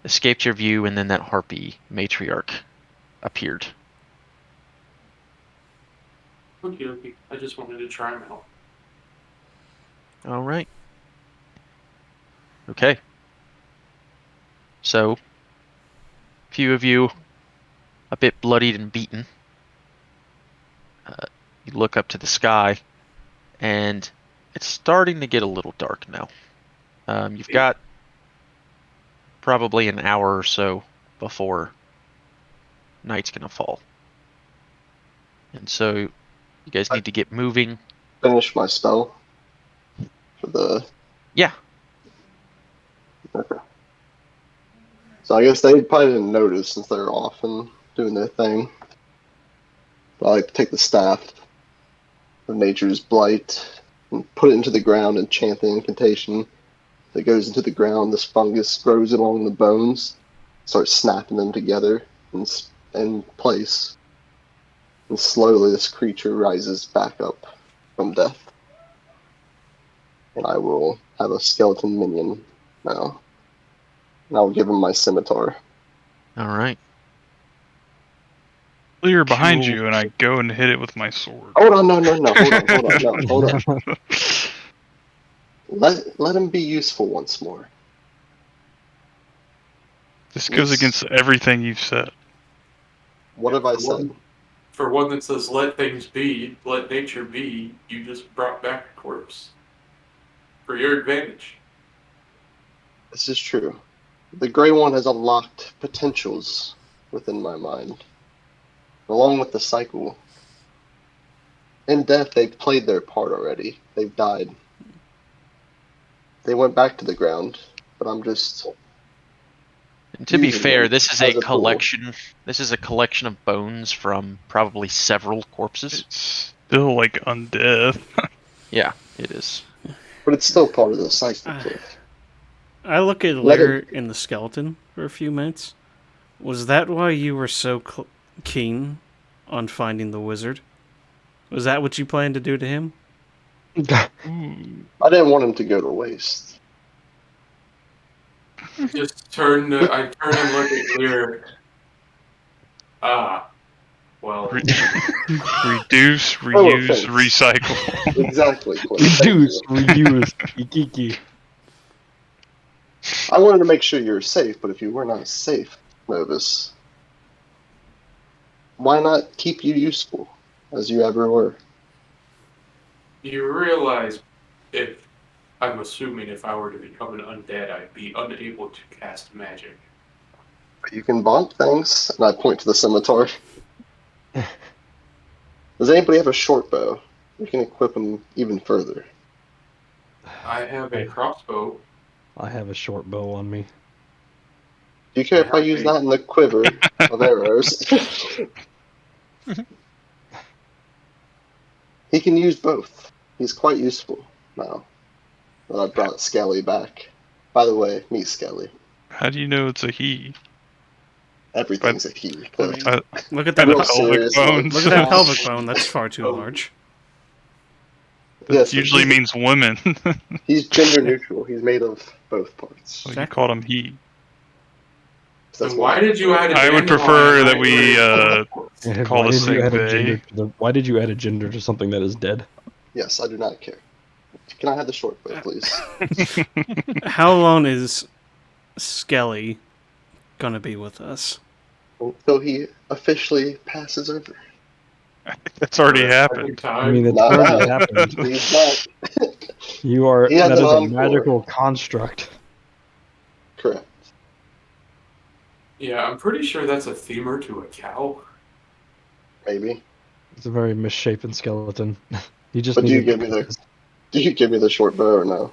escaped your view, and then that harpy matriarch appeared. Okay. I just wanted to try them out. All right. Okay. So, few of you, a bit bloodied and beaten, you look up to the sky, and it's starting to get a little dark now. You've got probably an hour or so before night's gonna fall. And so, you guys need to get moving. Finish my spell. For the. Yeah. Okay. So I guess they probably didn't notice since they're off and doing their thing. But I like to take the staff of Nature's Blight and put it into the ground and chant the incantation. That goes into the ground, this fungus grows along the bones, starts snapping them together in place. And slowly this creature rises back up from death. And I will have a skeleton minion now. And I'll give him my scimitar. All right. Clear behind Cool. you, and I go and hit it with my sword. Hold on, no, hold on. Let him be useful once more. This goes Yes. against everything you've said. What have I said? For one that says let things be, let nature be, you just brought back a corpse. For your advantage. This is true. The Grey One has unlocked potentials within my mind. Along with the cycle, In death, they've played their part already. They've died. They went back to the ground, but I'm just... And to be using fair, them this is as a a tool. collection. This is a collection of bones from probably several corpses. It's still like undead. Yeah, it is. But it's still part of the cycle. I look at Let Lear in the skeleton for a few minutes. Was that why you were so keen on finding the wizard? Was that what you planned to do to him? I didn't want him to go to waste. I turn and look at Lear. Ah, well. Reduce, Oh, reuse, thanks. recycle. Exactly. Clint, Reduce, thank you. reuse, ikiki. I wanted to make sure you were safe, but if you were not safe, Novus, why not keep you useful as you ever were? You realize I'm assuming if I were to become an undead, I'd be unable to cast magic. You can bonk things, and I point to the scimitar. Does anybody have a short bow? We can equip them even further. I have a crossbow. I have a short bow on me. Do you care if I use that in the quiver of arrows? He can use both. He's quite useful now that I brought Skelly back. By the way, meet Skelly. How do you know it's a he? Everything's a he. I mean, I- look at that. the Real pelvic serious, bones. Look at that pelvic bone. That's far too large. Yes, Usually means women. he's gender neutral. He's made of both parts. Well, you called him he. That's And why did you add a I would dandelion prefer on that my we, list? Call why this did you thing add a they? gender to the, Why did you add a gender to something that is dead? Yes, I do not care. Can I have the short bow, please? How long is Skelly gonna be with us? Until he officially passes over. That's already happened. I mean, it's Not already now. happened. He's not. You are. He has That an is a encore. magical construct. Correct. Yeah, I'm pretty sure that's a femur to a cow. Maybe. It's a very misshapen skeleton. You just But do you needed give me the short bow or no?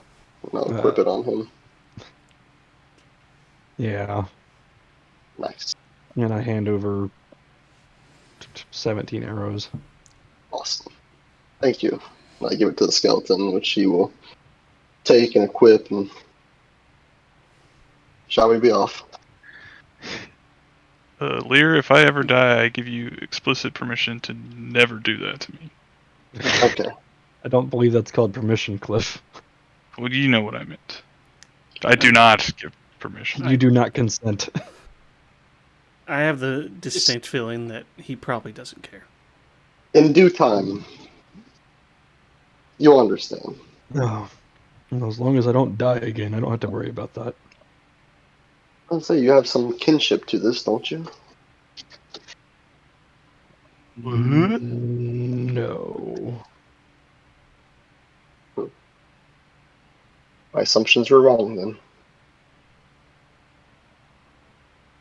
And I'll equip it on him. Yeah, Nice. and I hand over 17 arrows. Awesome. Thank you. And I give it to the skeleton, which he will take and equip, and shall we be off? Lear, if I ever die, I give you explicit permission to never do that to me. Okay. I don't believe that's called permission, Cliff. Well, you know what I meant. I do not give permission. You do not consent. I have the distinct feeling that he probably doesn't care. In due time, you'll understand. No. As long as I don't die again, I don't have to worry about that. I'll say you have some kinship to this, don't you? No. My assumptions were wrong then.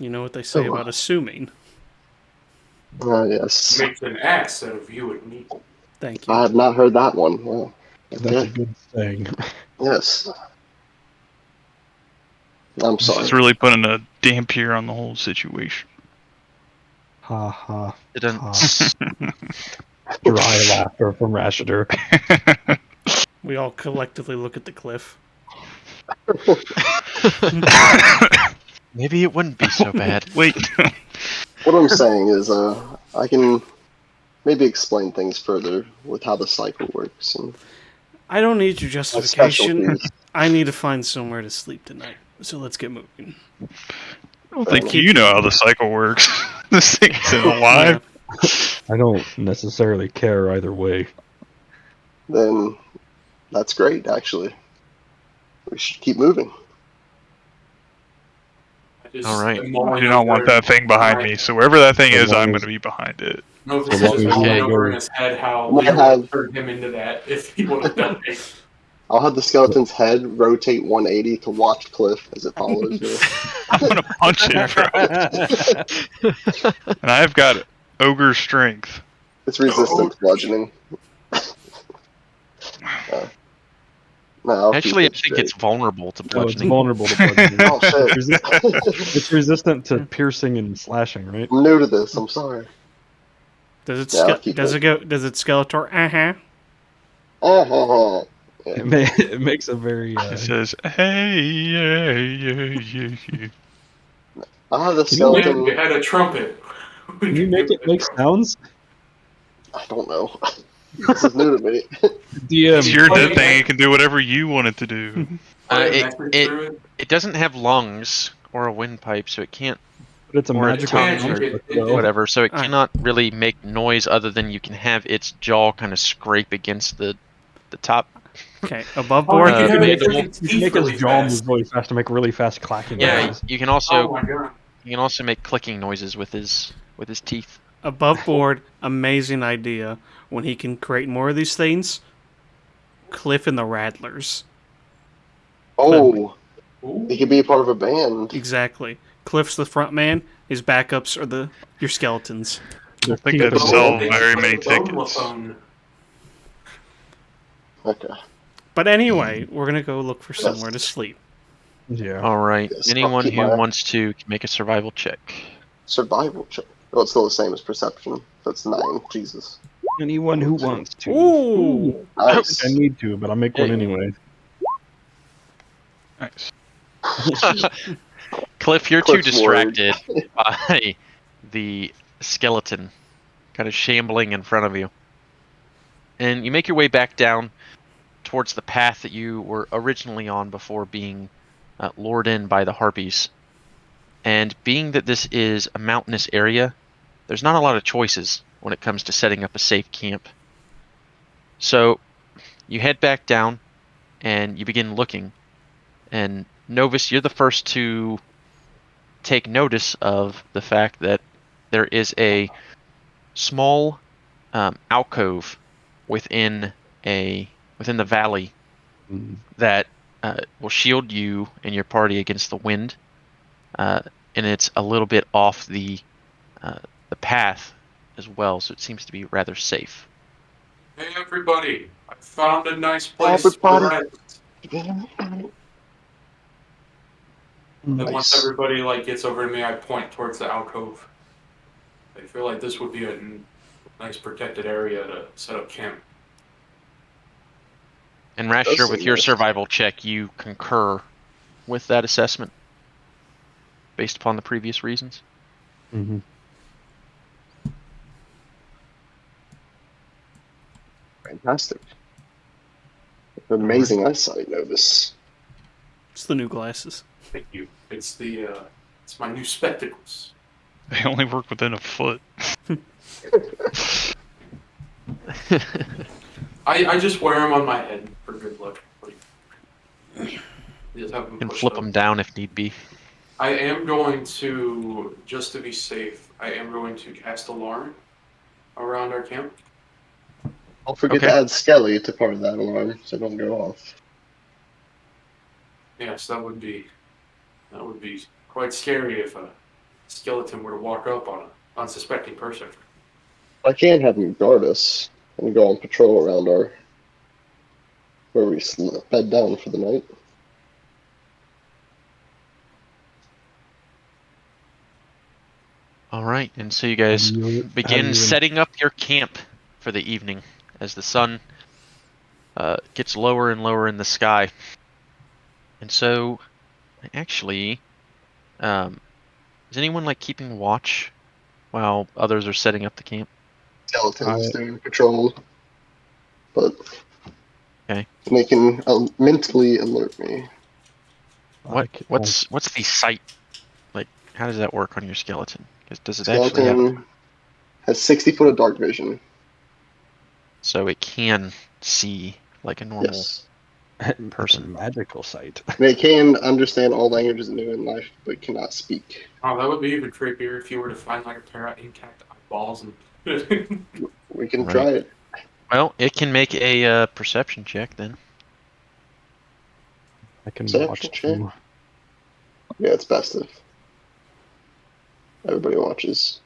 You know what they say about assuming. Yes. Makes an ass out of you and me. Thank you. I have not heard that one. Well, That's a okay. good thing. Yes. I'm This sorry. is really putting a damper on the whole situation. Ha ha. Didn't. Dry laughter from Rashider. We all collectively look at the cliff. Maybe it wouldn't be so bad. Wait. What I'm saying is, I can maybe explain things further with how the cycle works and I don't need your my justification. specialties. I need to find somewhere to sleep tonight. So let's get moving. I don't think you know how the cycle works. This thing isn't alive. I don't necessarily care either way. Then that's great, actually. We should keep moving. All right. I do not want that thing behind me. So wherever that thing is, I'm going to be behind it. No, this So is long just as going you over go- in his head how Might Lear have- would turn him into that if he would have done it. I'll have the skeleton's head rotate 180 to watch Cliff as it follows me. I'm going to punch it, bro. And I've got ogre strength. It's resistant to bludgeoning. No, I'll Actually, I keep it think straight. it's vulnerable to No, it's bludgeoning. vulnerable to bludgeoning. Oh shit! It's resistant to piercing and slashing, right? I'm new to this. I'm sorry. Does it Yeah, I'll keep does it. it go? Does it Skeletor? It, it makes a very. It says, "Hey, yeah, yeah, yeah, yeah." Ah, the Can you make- Man, you skeleton. had a trumpet. We Can you could make give it a make trumpet. sounds? I don't know. This is new to me. It's your Oh, dead yeah. thing. You can do whatever you want it to do. Play a It, message it through it. it doesn't have lungs or a windpipe, so it can't, But it's a or a magical tongue magic, or it- whatever, so it Alright. cannot really make noise other than you can have its jaw kind of scrape against the top. Okay, above Oh, board. you can Uh, have it mandible. click its You can teeth make his really jaw fast. move really fast to make really fast clacking Yeah, noises. you can also Oh my god. make clicking noises with his teeth. Above board, amazing idea. When he can create more of these things, Cliff and the Rattlers. Oh, Ooh. he could be a part of a band. Exactly. Cliff's the front man. His backups are your skeletons. I think Keep that'd it sell going. very many Bone tickets. phone. Okay. But anyway, we're gonna go look for somewhere to sleep. Yeah. All right. Yes, I'll Anyone keep who my- wants to can make a survival check. Survival check. Well, it's still the same as perception. That's 9. Jesus. Anyone who wants to. Ooh! I Nice. need to, but I'll make one Yeah. anyway. Nice. Cliff, you're too Cliff's worried. distracted by the skeleton kind of shambling in front of you. And you make your way back down towards the path that you were originally on before being lured in by the harpies. And being that this is a mountainous area, there's not a lot of choices when it comes to setting up a safe camp. So you head back down and you begin looking. And Novus, you're the first to take notice of the fact that there is a small alcove within the valley that will shield you and your party against the wind, and it's a little bit off the path as well, so it seems to be rather safe. Hey everybody, I found a nice place to Everybody. rest. And once Nice. everybody gets over to me, I point towards the alcove. I feel like this would be a nice protected area to set up camp. And Does Rasher, seem with your nice. survival check, you concur with that assessment based upon the previous reasons. Mm-hmm. Fantastic. Amazing eyesight, Novus. It's the new glasses. Thank you. It's my new spectacles. They only work within a foot. I just wear them on my head for good luck. Just have them And pushed flip up. them down if need be. I am going to, just to be safe, I am going to cast alarm around our camp. Don't forget Okay. to add Skelly to part of that alarm so it don't go off. Yes, that would be quite scary if a skeleton were to walk up on an unsuspecting person. I can have him guard us and go on patrol around where we bed down for the night. All right, and so you guys begin setting up your camp for the evening as the sun gets lower and lower in the sky. And so, actually, is anyone keeping watch while others are setting up the camp? Skeletons doing patrol, but Okay. they can mentally alert me. What's the sight like? How does that work on your skeleton? Does it actually have? Skeleton has 60 foot of dark vision. So it can see like a normal Yes. person. Magical sight. They can understand all languages new in life, but cannot speak. Oh, that would be even creepier if you were to find a pair of intact eyeballs and. We can Right. try it. Well, it can make a perception check then. I can Perception watch check. them. Yeah, it's best if everybody watches.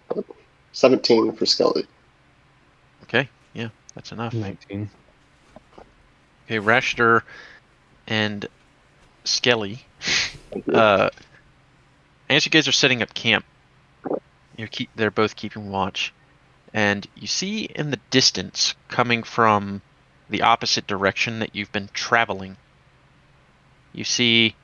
17 for Skelly. Okay, yeah, that's enough. 19. Okay, Rashter and Skelly. Thank you. As you guys are setting up camp, they're both keeping watch, and you see in the distance, coming from the opposite direction that you've been traveling, you see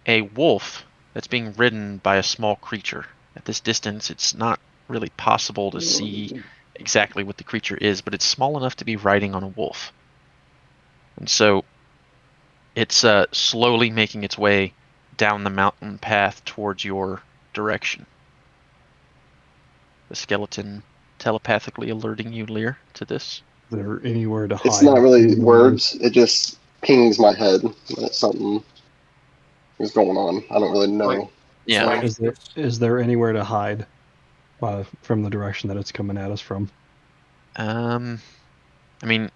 a wolf that's being ridden by a small creature. At this distance, it's not really possible to see exactly what the creature is, but it's small enough to be riding on a wolf. And so it's slowly making its way down the mountain path towards your direction. The skeleton telepathically alerting you, Lear, to this. Is there anywhere to hide? It's not really from words. It just pings my head that something is going on. I don't really know. Like- Yeah. Like- Is there anywhere to hide from the direction that it's coming at us from? I mean,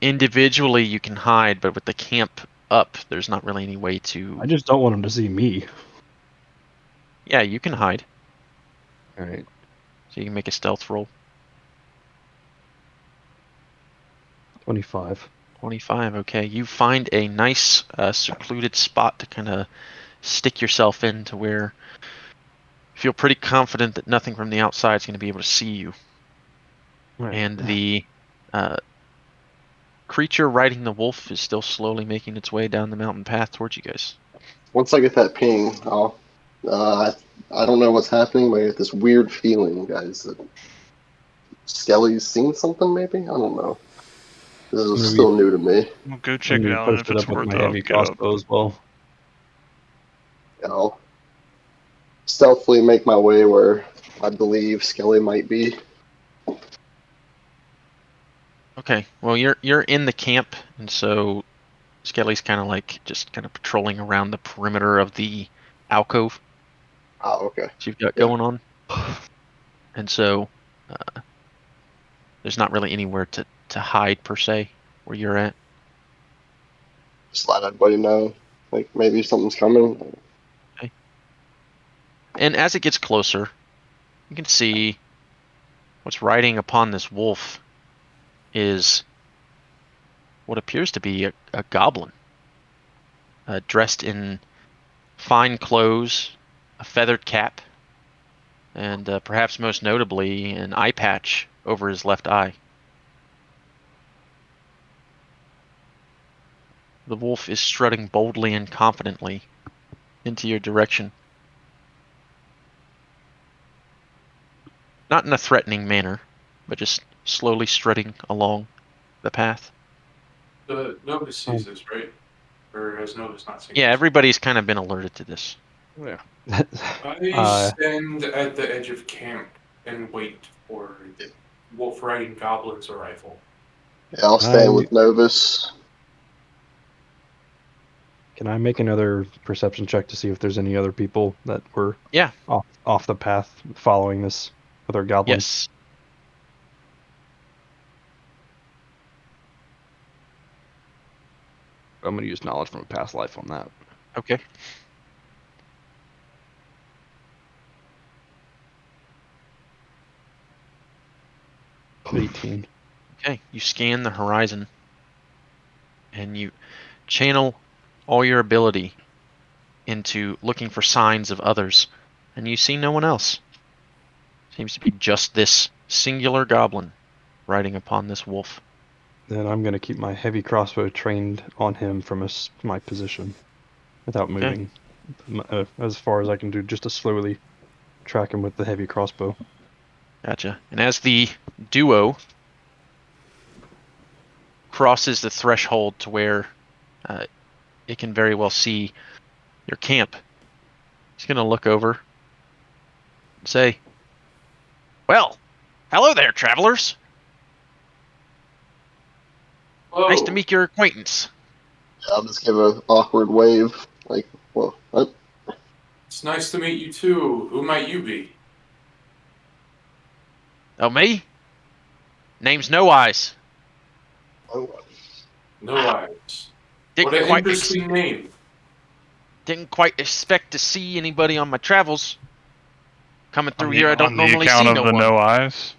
individually you can hide, but with the camp up, there's not really any way to. I just don't want him to see me. Yeah, you can hide. All right. So you can make a stealth roll. 25. 25, okay. You find a nice secluded spot to kind of stick yourself in to where you feel pretty confident that nothing from the outside is going to be able to see you. Right. And the creature riding the wolf is still slowly making its way down the mountain path towards you guys. Once I get that ping, I'll. I don't know what's happening, but I get this weird feeling, guys, that Skelly's seen something. Maybe I don't know. This is Maybe- still new to me. Well, go check I'm it gonna out, and post if it it's up with worth my it, heavy get up. crossbow as well. I'll stealthily make my way where I believe Skelly might be. Okay, well you're in the camp, and so Skelly's kind of like just kind of patrolling around the perimeter of the alcove Oh, okay. that you've got Yeah. going on. And so there's not really anywhere to hide per se where you're at. Just let everybody know, like maybe something's coming. And as it gets closer, you can see what's riding upon this wolf is what appears to be a goblin, dressed in fine clothes, a feathered cap, and perhaps most notably an eye patch over his left eye. The wolf is strutting boldly and confidently into your direction. Not in a threatening manner, but just slowly strutting along the path. The Novus sees this, right? Or has Novus not seen Yeah, this? everybody's kind of been alerted to this. Yeah. I stand at the edge of camp and wait for the wolf riding goblin's arrival. Yeah, I'll stand I- with Novus. Can I make another perception check to see if there's any other people that were Yeah. off the path following this other goblin? Yes. I'm going to use knowledge from a past life on that. Okay. Oh. 18. Okay. You scan the horizon and you channel all your ability into looking for signs of others, and you see no one else. Seems to be just this singular goblin riding upon this wolf. Then I'm going to keep my heavy crossbow trained on him from my position without moving. As far as I can do, just to slowly track him with the heavy crossbow. Gotcha. And as the duo crosses the threshold to where it can very well see your camp, he's going to look over and say, "Well, hello there, travelers. Whoa. Nice to meet your acquaintance." I'll just give an awkward wave, like, well, what? It's nice to meet you too. Who might you be? Oh, me? Name's No Eyes. Oh, No eyes. Didn't What an quite interesting name. Didn't quite expect to see anybody on my travels. Coming through here, I On don't the normally account see of no the one. no eyes.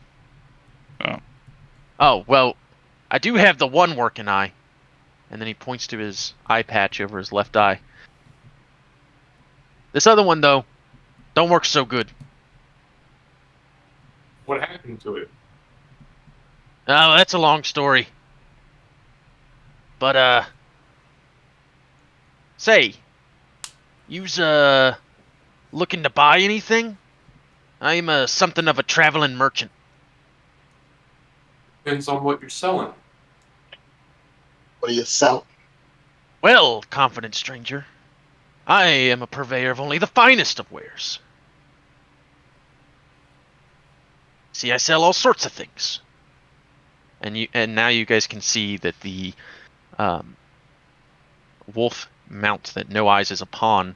Oh, well, I do have the one working eye. And then he points to his eye patch over his left eye. This other one, though, don't work so good. What happened to it? Oh, that's a long story. But, say, you's, looking to buy anything? I'm, something of a traveling merchant. Depends on what you're selling. What do you sell? Well, confident stranger, I am a purveyor of only the finest of wares. See, I sell all sorts of things. And now you guys can see that the wolf mount that No Eyes is upon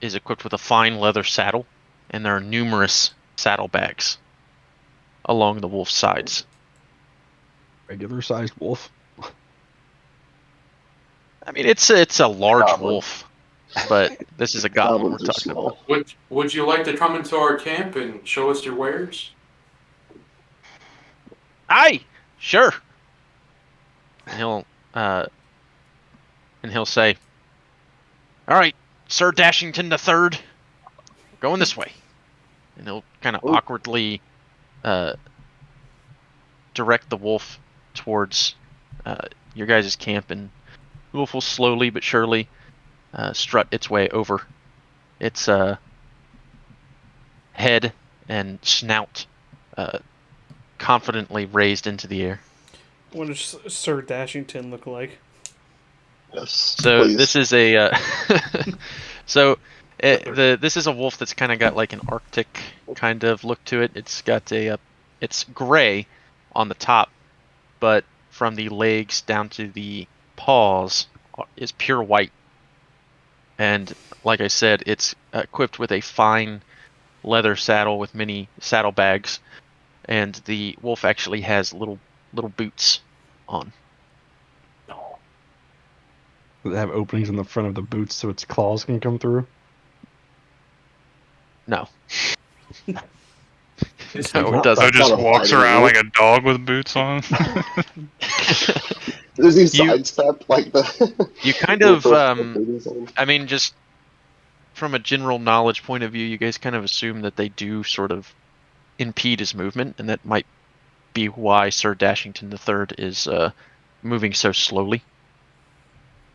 is equipped with a fine leather saddle, and there are numerous saddlebags along the wolf's sides. Regular sized wolf. I mean, it's a large Goblin. wolf, but this is a goblin we're Goblins are talking small. about. Would you like to come into our camp and show us your wares? Aye, sure. And he'll say, "All right, Sir Dashington the Third, going this way." And he'll kind of Ooh. awkwardly direct the wolf towards your guys' camp, and the wolf will slowly but surely strut its way over. Its head and snout confidently raised into the air. What does Sir Dashington look like? Yes. So please. this is a this is a wolf that's kind of got like an Arctic kind of look to it. It's got it's gray on the top, but from the legs down to the paws is pure white. And like I said, it's equipped with a fine leather saddle with many saddlebags, and the wolf actually has little boots on. No. They have openings in the front of the boots so its claws can come through. No. It's No, not- it doesn't. So just not a walks fighting around wolf. like a dog with boots on. Does he You- sidestep like the? You kind the of first booties on? I mean, just from a general knowledge point of view, you guys kind of assume that they do sort of impede his movement, and that might be why Sir Dashington III is moving so slowly.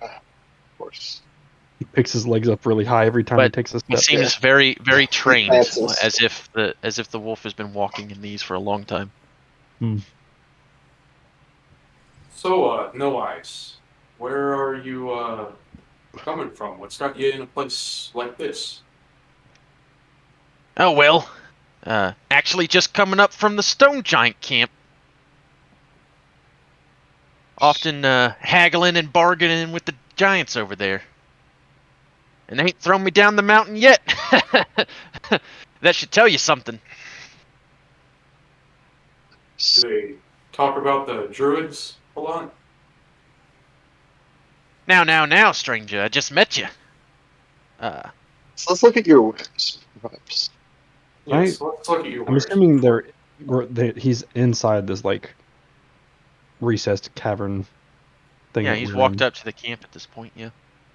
Of course. He picks his legs up really high every time he But takes a He step. seems very trained, Francis. as if the wolf has been walking in these for a long time. So, No Eyes, where are you coming from? What's got you in a place like this? Oh well, actually just coming up from the Stone Giant camp. Often haggling and bargaining with the giants over there. And they ain't thrown me down the mountain yet. That should tell you something. Do they talk about the druids a lot? Now, stranger, I just met you. So let's look at your wares, perhaps. Yes, let's look at your I'm wares. assuming he's inside this like recessed cavern thing. Yeah, that he's we're walked in. up to the camp at this point, yeah.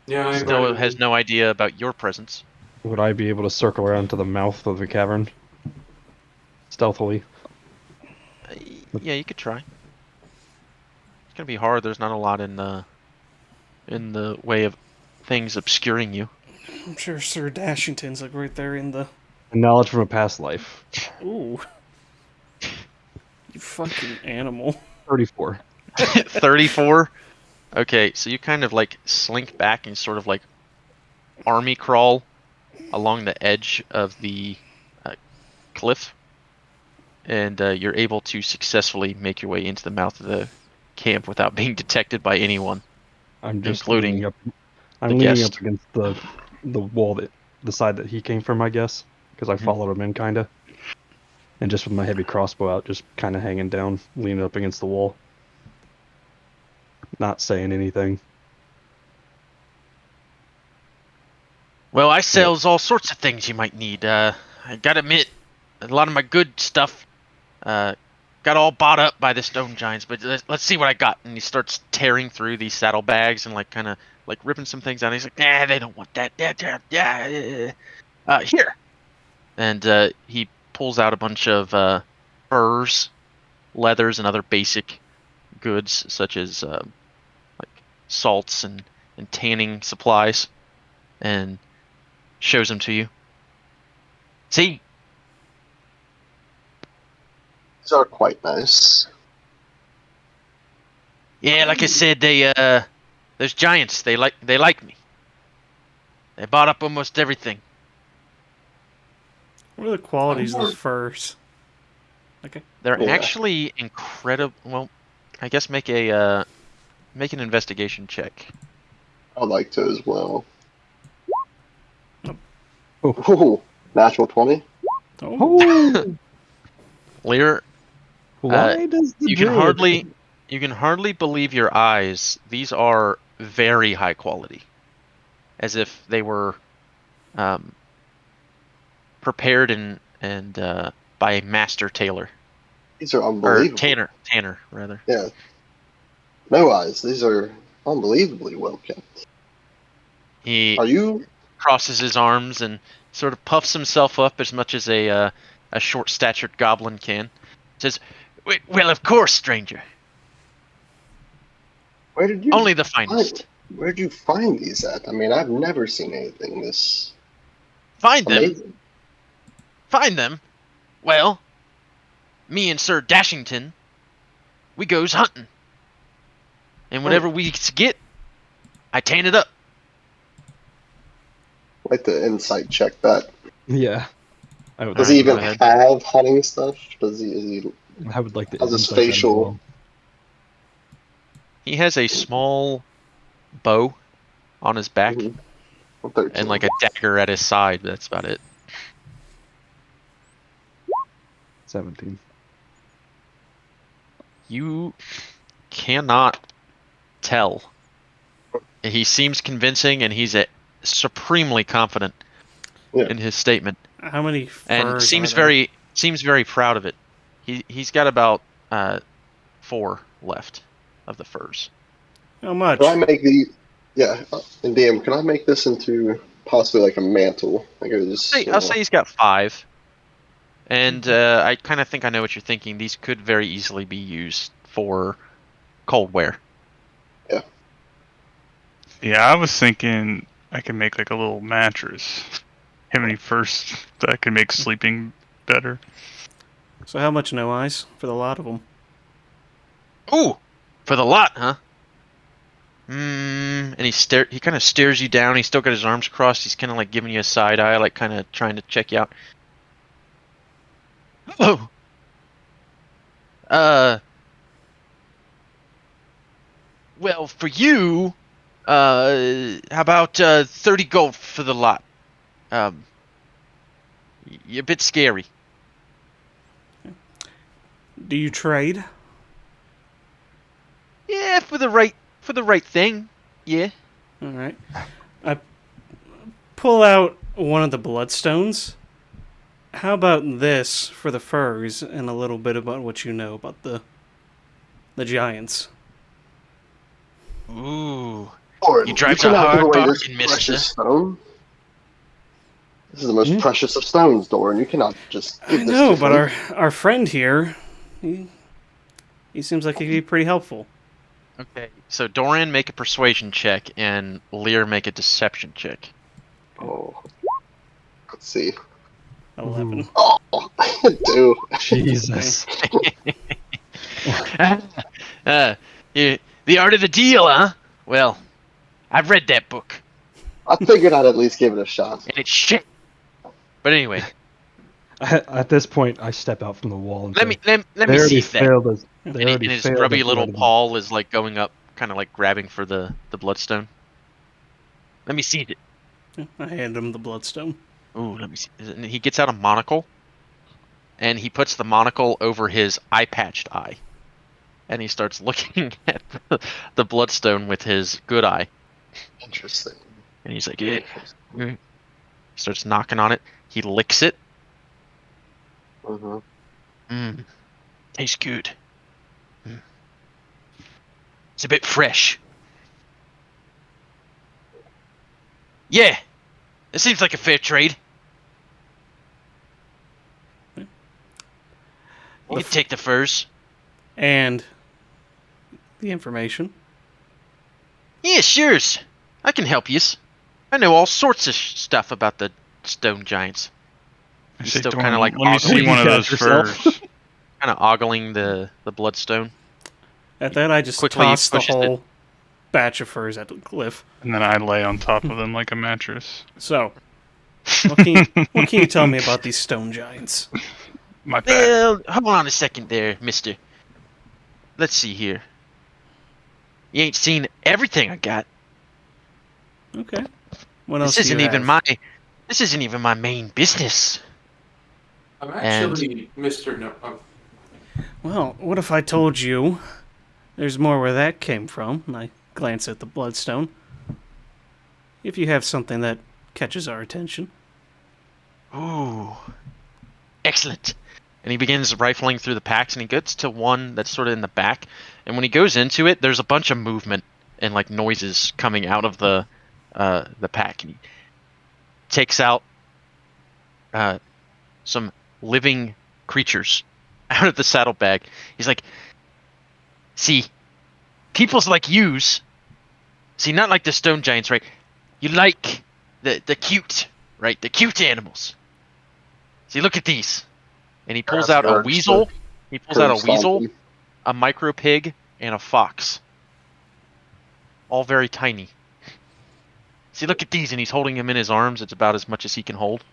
Yeah, I Still invited has him. no idea about your presence. Would I be able to circle around to the mouth of the cavern stealthily? Yeah, you could try. It's gonna be hard. There's not a lot in the way of things obscuring you. I'm sure Sir Dashington's like right there in the. Knowledge from a past life. Ooh. You fucking animal. 34. 34. Okay, so you kind of like slink back and sort of like army crawl along the edge of the cliff, and you're able to successfully make your way into the mouth of the camp without being detected by anyone. I'm just Including leaning up. I'm the leaning guest. up against the wall the side that he came from, I guess, because I followed him in kinda. And just with my heavy crossbow out, just kind of hanging down, leaning up against the wall, not saying anything. Well, I sells all sorts of things you might need. I gotta admit, a lot of my good stuff got all bought up by the stone giants, but let's see what I got. And he starts tearing through these saddlebags and like kind of like ripping some things out. He's like, nah, they don't want that. Yeah. Here. And he pulls out a bunch of furs, leathers, and other basic goods such as like salts and tanning supplies, and shows them to you. See, These are quite nice. yeah, like I said, those giants, they like me. They bought up almost everything. What are the qualities of the furs? Okay. They're Yeah. actually incredible. Well, I guess make an investigation check. I'd like to as well. Oh. Ooh, natural 20. Oh, Lear, why does the you can druid- hardly believe your eyes. These are very high quality, as if they were prepared and by a master tailor These are or unbelievable. tanner rather. Yeah. No eyes. These are unbelievably well kept. He Are you? crosses his arms and sort of puffs himself up as much as a short-statured goblin can. Says, "Well, of course, stranger. Where did you? Only the finest. Where did you find these at? I mean, I've never seen anything this Find them. amazing. Find them. Well, me and Sir Dashington, we goes hunting, and whatever we get, I tan it up." I'd like to insight check that. Yeah, I would. Does he even go ahead. have hunting stuff? Is he? I would like to. How's his insight that as facial? well. He has a small bow on his back Mhm. 13. and like a dagger at his side. But that's about it. 17. You cannot tell. He seems convincing, and he's supremely confident Yeah. in his statement, How many furs and seems are there? very proud of it. He's got about 4 left of the furs. How much? Can I make the? Yeah, and DM, can I make this into possibly like a mantle? Like it was. I'll say he's got 5, and I kind of think I know what you're thinking. These could very easily be used for cold wear. Yeah, I was thinking I could make like a little mattress. How many first that could make sleeping better? So how much no eyes for the lot of them? Ooh, for the lot, huh? And he kind of stares you down. He's still got his arms crossed. He's kind of like giving you a side eye, like kind of trying to check you out. Oh. Well, for you, how about 30 gold for the lot? You're a bit scary. Do you trade? Yeah, for the right thing. Yeah. All right. I pull out one of the bloodstones. How about this for the furs and a little bit about what you know about the giants? Ooh. Or You drive a cannot give hard away this bargain, mister. precious stone. This is the most precious of stones, Doran. You cannot just give I this know, to but him. our friend here, he seems like he'd be pretty helpful. Okay. So Doran, make a persuasion check, and Lear, make a deception check. Oh, let's see. 11. Oh, I do. Jesus. The Art of the Deal, huh? Well, I've read that book, I figured I'd at least give it a shot. and it's shit. But anyway, At this point, I step out from the wall and let say, me "They see already if that." failed us. They And already his failed grubby us little already." paw is like going up, kind of like grabbing for the bloodstone. Let me see it. I hand him the bloodstone. Ooh, let me see. And he gets out a monocle, and he puts the monocle over his eye-patched eye, and he starts looking at the bloodstone with his good eye, Interesting. and he's like, "Yeah." He starts knocking on it. He licks it. Mm-hmm. Tastes good. It's a bit fresh. Yeah, it seems like a fair trade. You can take the furs. And the information. Yeah, sure. I can help yous. I know all sorts of stuff about the stone giants. I He's say, still Doran, kind of like let me see ogling, one of You those got yourself. furs. kind of ogling the bloodstone. At that, I just Quickly toss the pushes it. whole batch of furs at the cliff. And then I lay on top of them like a mattress. So, what can you tell me about these stone giants? My bad. Well, hold on a second there, mister. Let's see here. You ain't seen everything I got. Okay. What else This do you isn't even have? this isn't even my main business. I'm actually Mr. No. Well, what if I told you there's more where that came from? And I glance at the bloodstone. If you have something that catches our attention. Ooh. Excellent. And he begins rifling through the packs, and he gets to one that's sort of in the back. And when he goes into it, there's a bunch of movement and like noises coming out of the pack. And he takes out some living creatures out of the saddlebag. He's like, "See, people's like yous. See, not like the stone giants, right? You like the cute, right? The cute animals. See, look at these." And he pulls out a Yards, weasel. He pulls out a curb weasel, stomping. a micro pig, and a fox. All very tiny. See, look at these, and he's holding them in his arms. It's about as much as he can hold.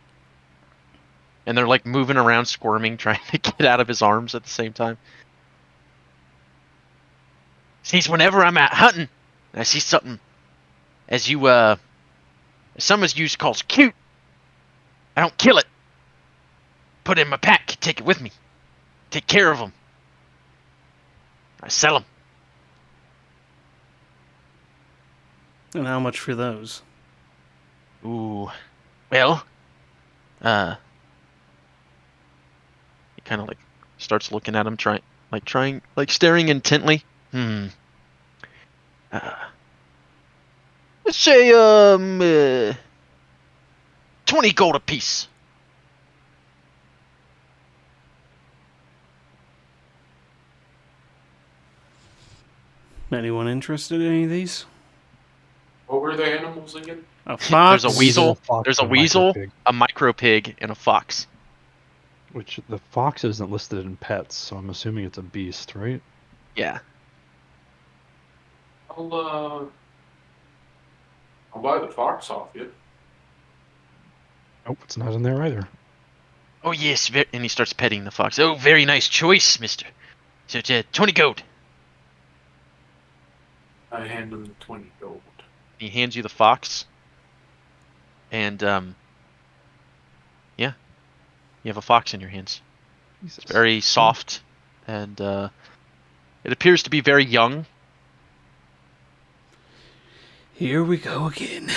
And they're like moving around, squirming, trying to get out of his arms at the same time. See, whenever I'm out hunting, and I see something as some of you calls cute, I don't kill it. Put it in my pack, take it with me. Take care of them. I sell them. And how much for those? Ooh. Well, he kind of like starts looking at him, staring intently. Let's say 20 gold apiece. Anyone interested in any of these? What were the animals again? A fox. There's a weasel. Fox There's a and weasel, micropig. a micro pig, and a fox. Which the fox isn't listed in pets, so I'm assuming it's a beast, right? Yeah. I'll buy the fox off you. Nope, it's not in there either. Oh yes, and he starts petting the fox. Oh, very nice choice, mister. So it's 20 gold. I hand him the 20 gold. He hands you the fox, and yeah, you have a fox in your hands. It's very soft, and it appears to be very young. Here we go again.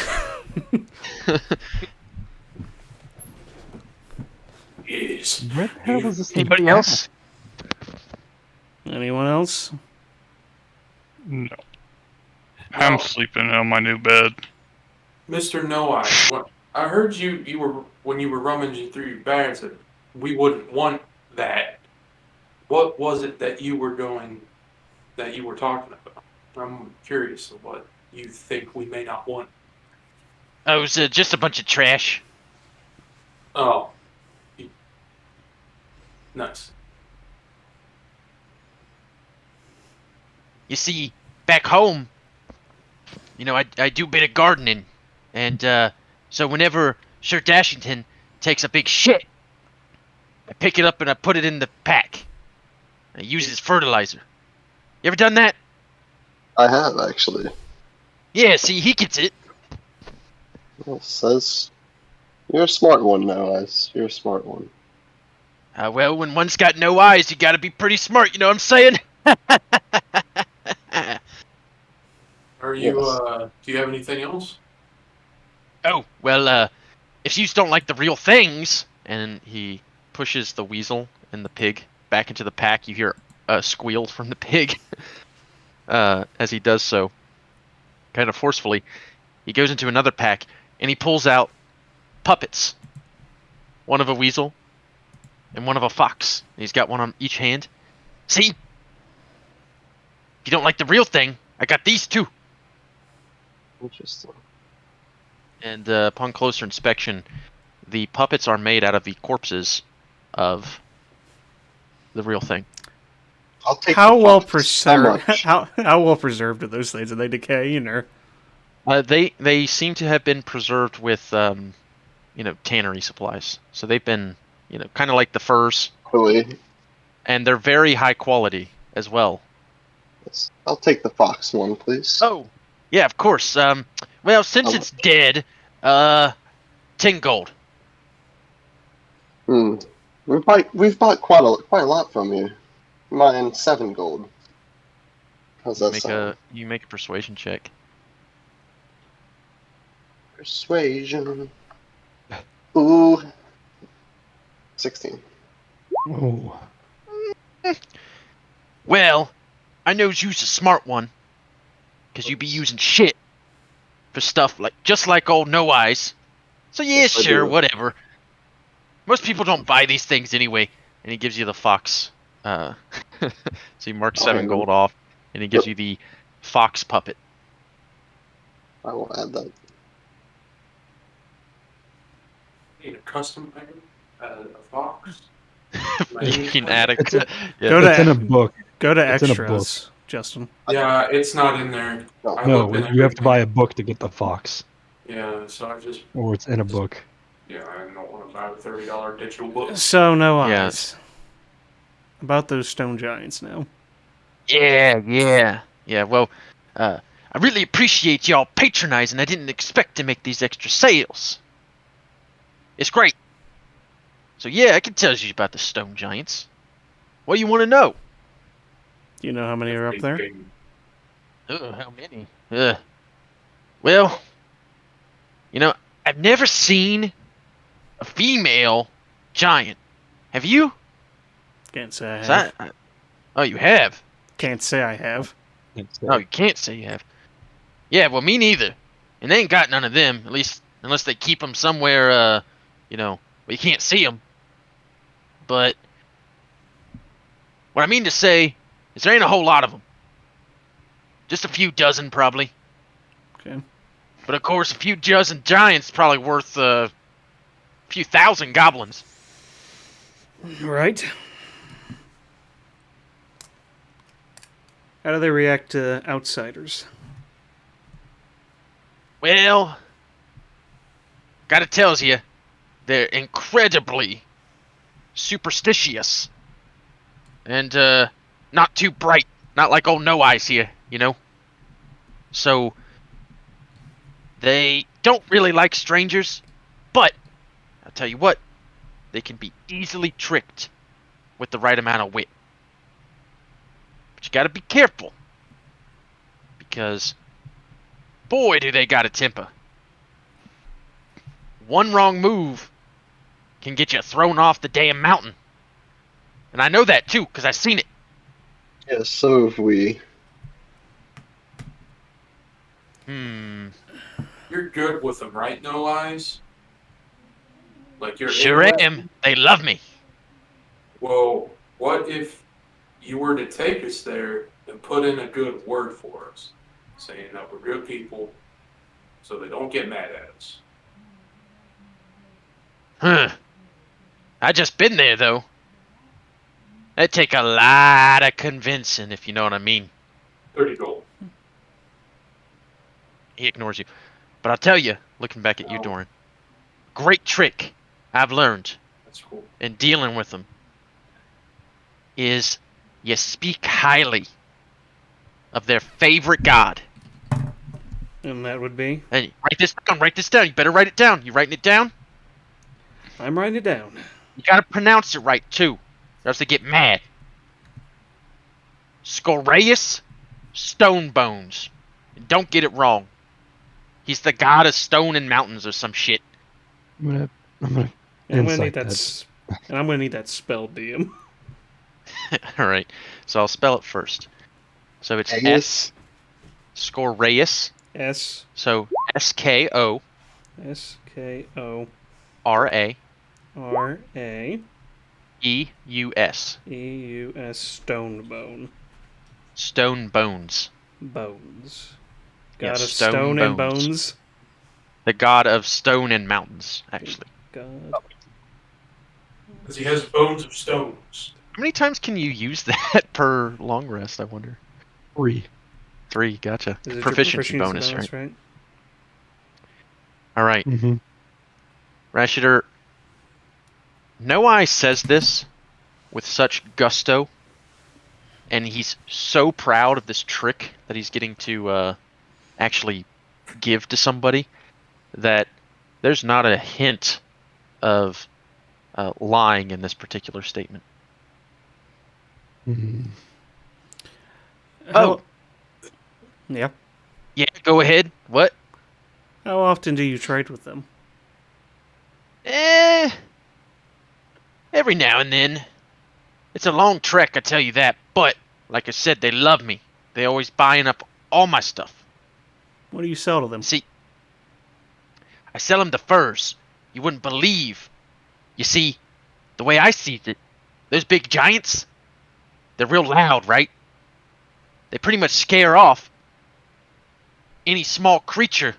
Yes. Where the hell is this thing? Anybody else? Anyone else? No. I'm sleeping on my new bed. Mr. No Eyes, I heard you were when you were rummaging through your bags that we wouldn't want that. What was it that you were doing that you were talking about? I'm curious of what you think we may not want. Oh, it was just a bunch of trash. Oh. Nice. You see, back home, I do a bit of gardening, and so whenever Sir Dashington takes a big shit, I pick it up and I put it in the pack. I use it as fertilizer. You ever done that? I have, actually. Yeah, see, he gets it. Well, says you're a smart one now, Ice. You're a smart one. Well, when one's got no eyes, you gotta be pretty smart, you know what I'm saying? Are you Yes. do you have anything else? Oh, well, if you don't like the real things, and he pushes the weasel and the pig back into the pack. You hear a squeal from the pig as he does so, kind of forcefully. He goes into another pack, and he pulls out puppets. One of a weasel, and one of a fox. He's got one on each hand. See? If you don't like the real thing, I got these too. Interesting. And upon closer inspection, the puppets are made out of the corpses of the real thing. I'll take How the well puppets. How preserved? much? How well preserved are those things? Are they decaying or? They seem to have been preserved with tannery supplies. So they've been kind of like the furs, Really? and they're very high quality as well. Yes. I'll take the fox one, please. Oh, yeah, of course. Well, since Oh. it's dead, 10 gold. We've bought quite a lot from you. Mine 7 gold. How's that sound? You make a persuasion check. Persuasion. Ooh. 16. Oh, Well, I knows you's a smart one, 'cause you be using shit for stuff just like old No Eyes. So yeah, Yes, I sure, do. whatever. Most people don't buy these things anyway. And he gives you the fox. So you mark I'll 7 hand gold him. off, and he gives Yep. you the fox puppet. I will add that. Need a custom item? A fox? You can add a. It's a- Yeah. Go to it's in a book. Go to It's in a book. extras, Justin. Yeah, it's not in there. No. I No, looked at you have to buy a everything. book to get the fox, Yeah, so I just or it's in a book. I don't want to buy a $30 digital book. So no Yeah. eyes. About those stone giants now. Yeah. Well, I really appreciate y'all patronizing. I didn't expect to make these extra sales. It's great. So yeah, I can tell you about the stone giants. What do you want to know? Do you know how many are up there? How many? Well, I've never seen a female giant. Have you? Can't say I Is have. oh, you have. Can't say I have. Oh, you can't say you have. Yeah, well, me neither. And they ain't got none of them, at least unless they keep them somewhere, where you can't see them. But what I mean to say is there ain't a whole lot of them. Just a few dozen, probably. Okay. But of course, a few dozen giants probably worth a few thousand goblins. Right. How do they react to outsiders? Well, gotta tells you, they're incredibly superstitious. And, not too bright. Not like old No Eyes here, So, they don't really like strangers, but, I'll tell you what, they can be easily tricked with the right amount of wit. But you gotta be careful. Because, boy, do they got a temper. One wrong move can get you thrown off the damn mountain. And I know that too, because I've seen it. Yes, so have we. You're good with them, right? No eyes. Like you're Sure in with- am. They love me. Well, what if you were to take us there and put in a good word for us, saying that we're good people, so they don't get mad at us? Huh. I just been there, though. That'd take a lot of convincing, if you know what I mean. 30 gold. He ignores you. But I'll tell you, looking back at you, Doran, great trick I've learned That's cool. in dealing with them is you speak highly of their favorite god. And that would be? And write this down. You better write it down. You writing it down? I'm writing it down. You gotta pronounce it right, too, or else they get mad. Scoraeus Stonebones. And don't get it wrong. He's the god of stone and mountains or some shit. I'm gonna And I'm gonna need insight that. that. And I'm gonna need that spelled, DM. All right. So I'll spell it first. So it's Aegis. Scoreus. S So SKORA. SKORA EUS. EUS Stonebone. Stone Bones. Bones. Yes, God of stone and bones. The god of stone and mountains, actually. God. Because he has bones of stones. How many times can you use that per long rest, I wonder? 3. 3, gotcha. Is it Proficiency your bonus, right? right? All right. Mm-hmm. Rashider, No Eye says this with such gusto, and he's so proud of this trick that he's getting to actually give to somebody that there's not a hint of lying in this particular statement. Mm-hmm. Oh. Yeah. Yeah, go ahead. What? How often do you trade with them? Every now and then. It's a long trek, I tell you that, but, like I said, they love me. They always buying up all my stuff. What do you sell to them? See, I sell them the furs. You wouldn't believe. You see, the way I see it, those big giants, they're real loud, right? They pretty much scare off any small creature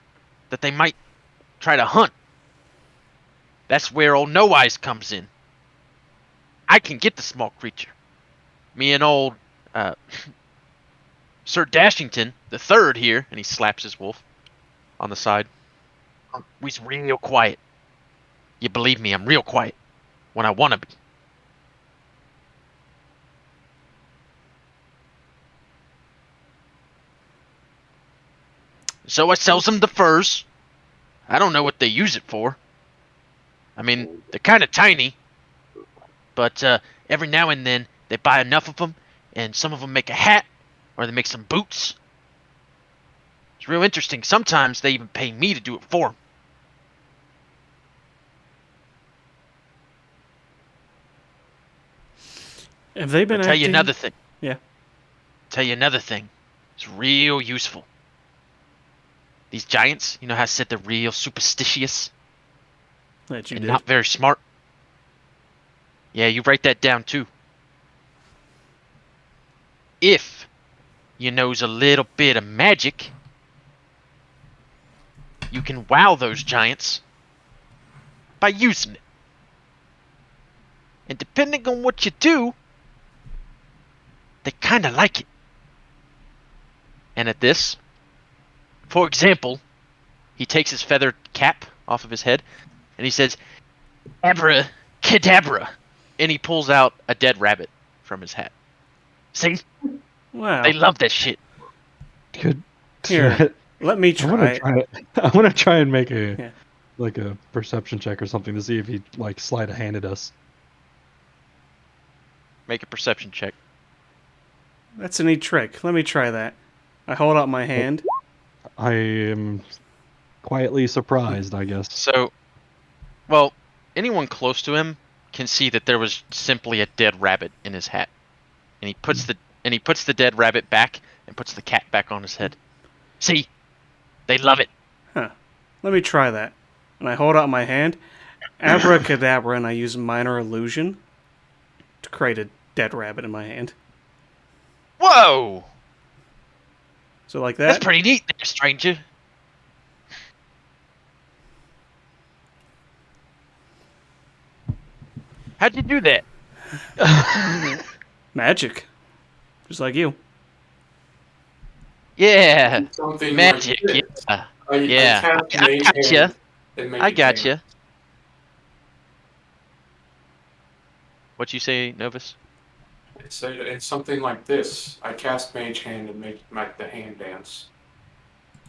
that they might try to hunt. That's where old No Eyes comes in. I can get the small creature. Me and old Sir Dashington, the third here, and he slaps his wolf on the side. We's real quiet. You believe me, I'm real quiet when I want to be. So I sells them the furs. I don't know what they use it for. I mean, they're kind of tiny, but every now and then they buy enough of them, and some of them make a hat, or they make some boots. It's real interesting. Sometimes they even pay me to do it for them. Have they been I'll tell you acting- another thing. Yeah. Tell you another thing. It's real useful. These giants, you know how I said they're real superstitious That you and did. not very smart? Yeah, you write that down too. If you knows a little bit of magic, you can wow those giants by using it. And depending on what you do, they kinda like it. And at this, for example, he takes his feathered cap off of his head and he says, "Abracadabra," and he pulls out a dead rabbit from his hat. See? Wow. They love that shit. Good. Here, let me I want try. to try it. I want to try and make a Yeah. like a perception check or something to see if he like sleight of handed us. Make a perception check. That's a neat trick. Let me try that. I hold out my hand. I am quietly surprised, I guess. So, well, anyone close to him can see that there was simply a dead rabbit in his hat, and he puts the dead rabbit back and puts the cap back on his head. See, they love it. Huh. Let me try that. And I hold out my hand. Abracadabra, and I use minor illusion to create a dead rabbit in my hand. Whoa, So like that. that's pretty neat, there, stranger. How'd you do that? Magic. Just like you. Yeah, Something magic. like this. Yeah, I yeah. cast I Mage gotcha. Hand and make I it gotcha. dance. What you say, Novus? It's something like this. I cast Mage Hand and make the hand dance.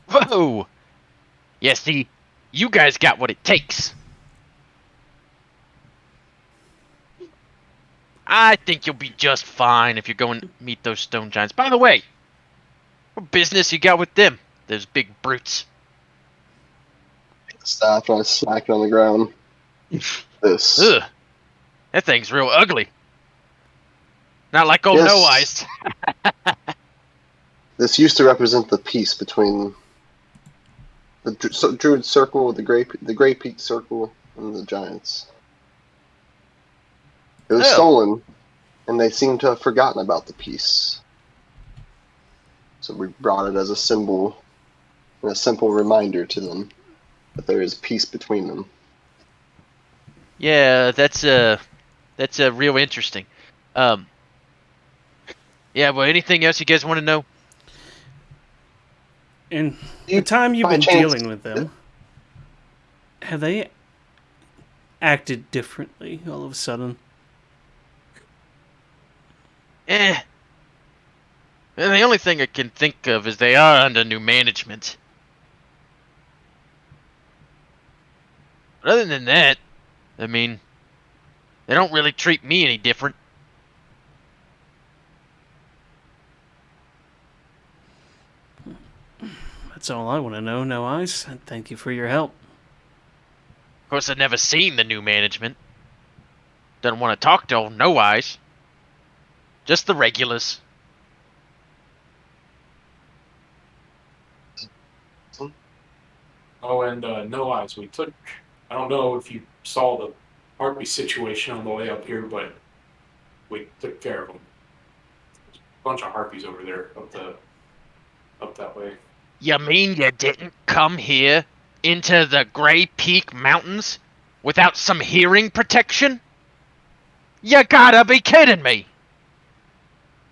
Whoa. Yeah, see, you guys got what it takes. I think you'll be just fine if you're going to meet those stone giants. By the way, what business you got with them? Those big brutes. Staff and I smack it on the ground. This. Ugh. That thing's real ugly. Not like old Yes. No Eyes. This used to represent the peace between the Druid Circle, the Gray Peak Circle, and the Giants. It was Oh. stolen, and they seem to have forgotten about the peace. So we brought it as a symbol, and a simple reminder to them that there is peace between them. Yeah, that's real interesting. Yeah, well, anything else you guys want to know? In You, the time you've by been chance- dealing with them, have they acted differently all of a sudden? Eh. And the only thing I can think of is they are under new management. But other than that, I mean, they don't really treat me any different. That's all I want to know, No Eyes. And thank you for your help. Of course, I've never seen the new management. Don't want to talk to old No Eyes. Just the regulars. Oh, and No Eyes, we took. I don't know if you saw the harpy situation on the way up here, but we took care of them. There's a bunch of harpies over there up that way. You mean you didn't come here into the Gray Peak Mountains without some hearing protection? You gotta be kidding me!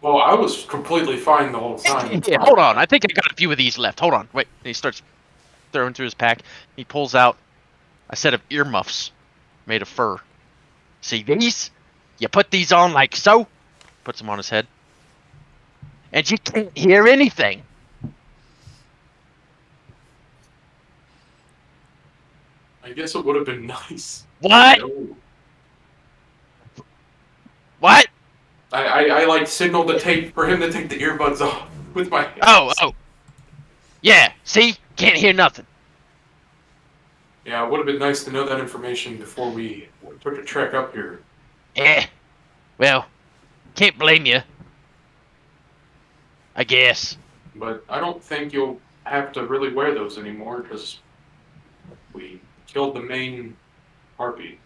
Well, I was completely fine the whole time. Yeah, hold on. I think I got a few of these left. Hold on. Wait. He starts throwing through his pack. He pulls out a set of earmuffs made of fur. See these? You put these on like so. Puts them on his head. And you can't hear anything. I guess it would have been nice. What? No. What? I like signaled for him to take the earbuds off with my hands. Oh. Yeah, see? Can't hear nothing. Yeah, it would have been nice to know that information before we took a trek up here. Eh. Well, can't blame you. I guess. But I don't think you'll have to really wear those anymore because we killed the main harpy.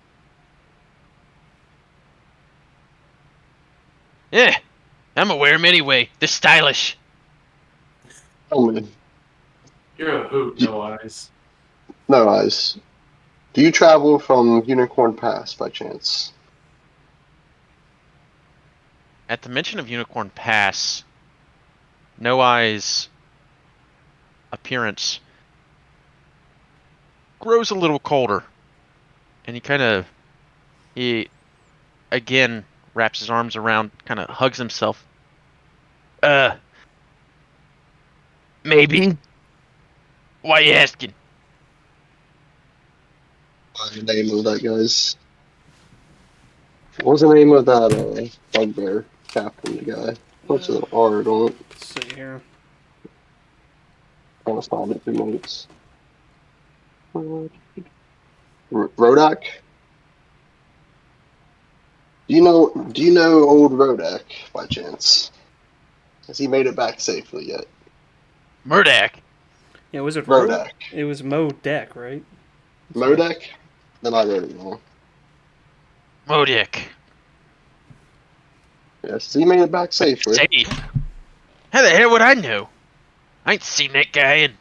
Yeah. I'm aware of 'em anyway. They're stylish. Tell me, You're a hoot, No Eyes. No Eyes, do you travel from Unicorn Pass by chance? At the mention of Unicorn Pass, No Eye's appearance grows a little colder. And he again wraps his arms around, kind of hugs himself. Maybe? Why you asking? What's the name of that guy's? What was the name of that bugbear captain guy? What's the art on it? Let's see here. I'll find it 2 minutes. Rodak? Do you know old Rodak by chance? Has he made it back safely yet? Murdak. Yeah, was it Rodak. It was Mo Deck, right? Modek? Then I wrote it wrong. Murdak. Yes, he made it back safely. Safe. How the hell would I know? I ain't seen that guy in...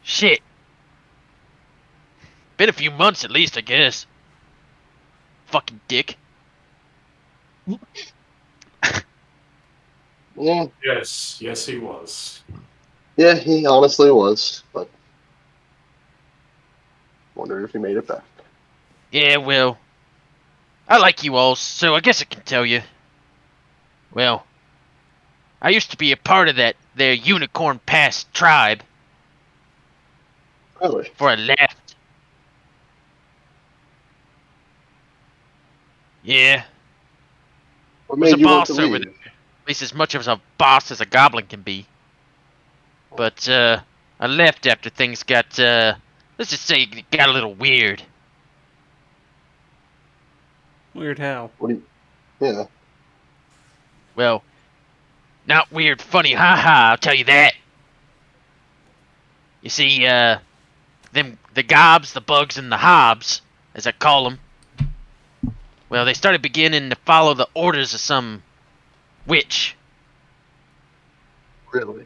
Shit. Been a few months at least, I guess. Fucking dick. Yeah, Yes, he was. yeah, he honestly was, but wonder if he made it back. Yeah, well... I like you all, so I guess I can tell you. Well... I used to be a part of their Unicorn Pass tribe Really? before I left. Yeah, What was made a you want boss to over leave? there. At least as much of a boss as a goblin can be. But, I left after things got, let's just say it got a little weird. Weird how. What do you? Yeah. Well, not weird, funny, haha, I'll tell you that. You see, the gobs, the bugs, and the hobs, as I call them, well, they started beginning to follow the orders of some witch. Really?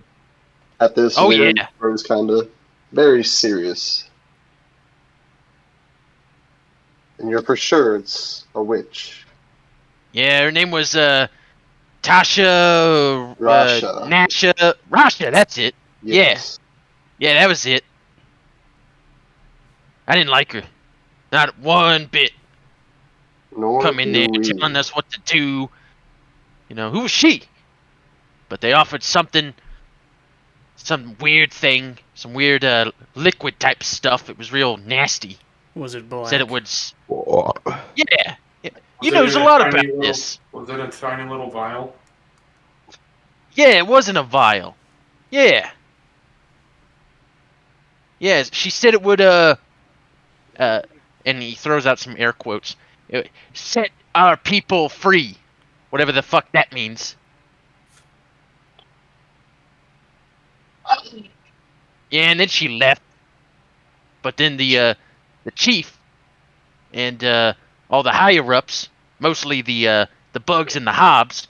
At this, Oh, Weird yeah. grows kind of very serious. And you're for sure it's a witch. Yeah, her name was, Tasha, Rasha. Nasha, Rasha, that's it. Yeah. Yes. Yeah, that was it. I didn't like her. Not one bit. Nor Come in do there we. telling us what to do. You know, who was she? But they offered something, some weird thing, some weird liquid type stuff. It was real nasty. Was it Said it black? would. Oh, Yeah. Was You it knows in a a lot tiny about little? this. Was it a tiny little vial? Yeah, it wasn't a vial. Yeah. Yeah, she said it would and he throws out some air quotes. Set our people free. Whatever the fuck that means. Yeah, and then she left. But then the chief and all the higher ups, mostly the bugs and the hobs,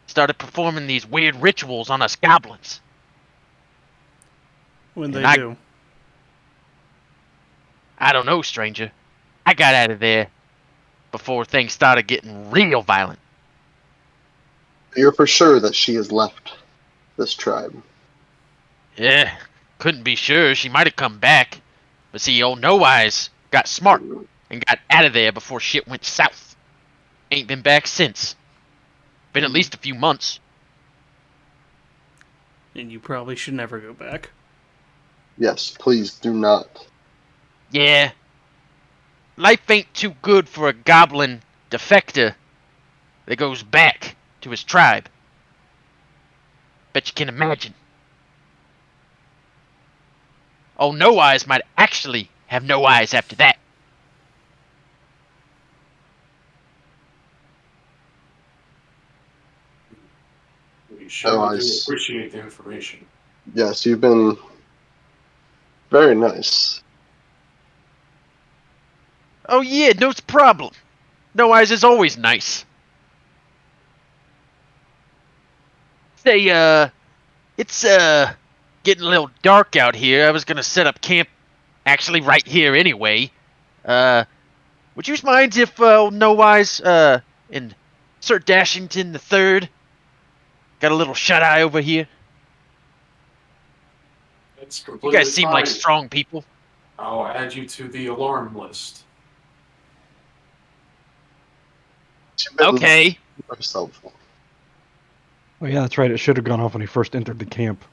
started performing these weird rituals on us goblins. When And they do? I don't know, stranger. I got out of there before things started getting real violent. You're for sure that she has left this tribe. Yeah, couldn't be sure. She might have come back. But see, old No Eyes got smart and got out of there before shit went south. Ain't been back since. Been at least a few months. And you probably should never go back. Yes, please do not. Yeah. Life ain't too good for a goblin defector that goes back to his tribe. Bet you can imagine. Oh, No Eyes might actually have no eyes after that. We surely do Otherwise, appreciate the information. yes, you've been very nice. Oh yeah, no problem. No Eyes is always nice. Say, it's, getting a little dark out here. I was gonna set up camp actually right here anyway. Would you mind if, No Eyes, and Sir Dashington the Third got a little shut-eye over here? It's You completely guys seem like fine. strong people. I'll add you to the alarm list. You've been Okay. most helpful. oh yeah, that's right. It should have gone off when he first entered the camp.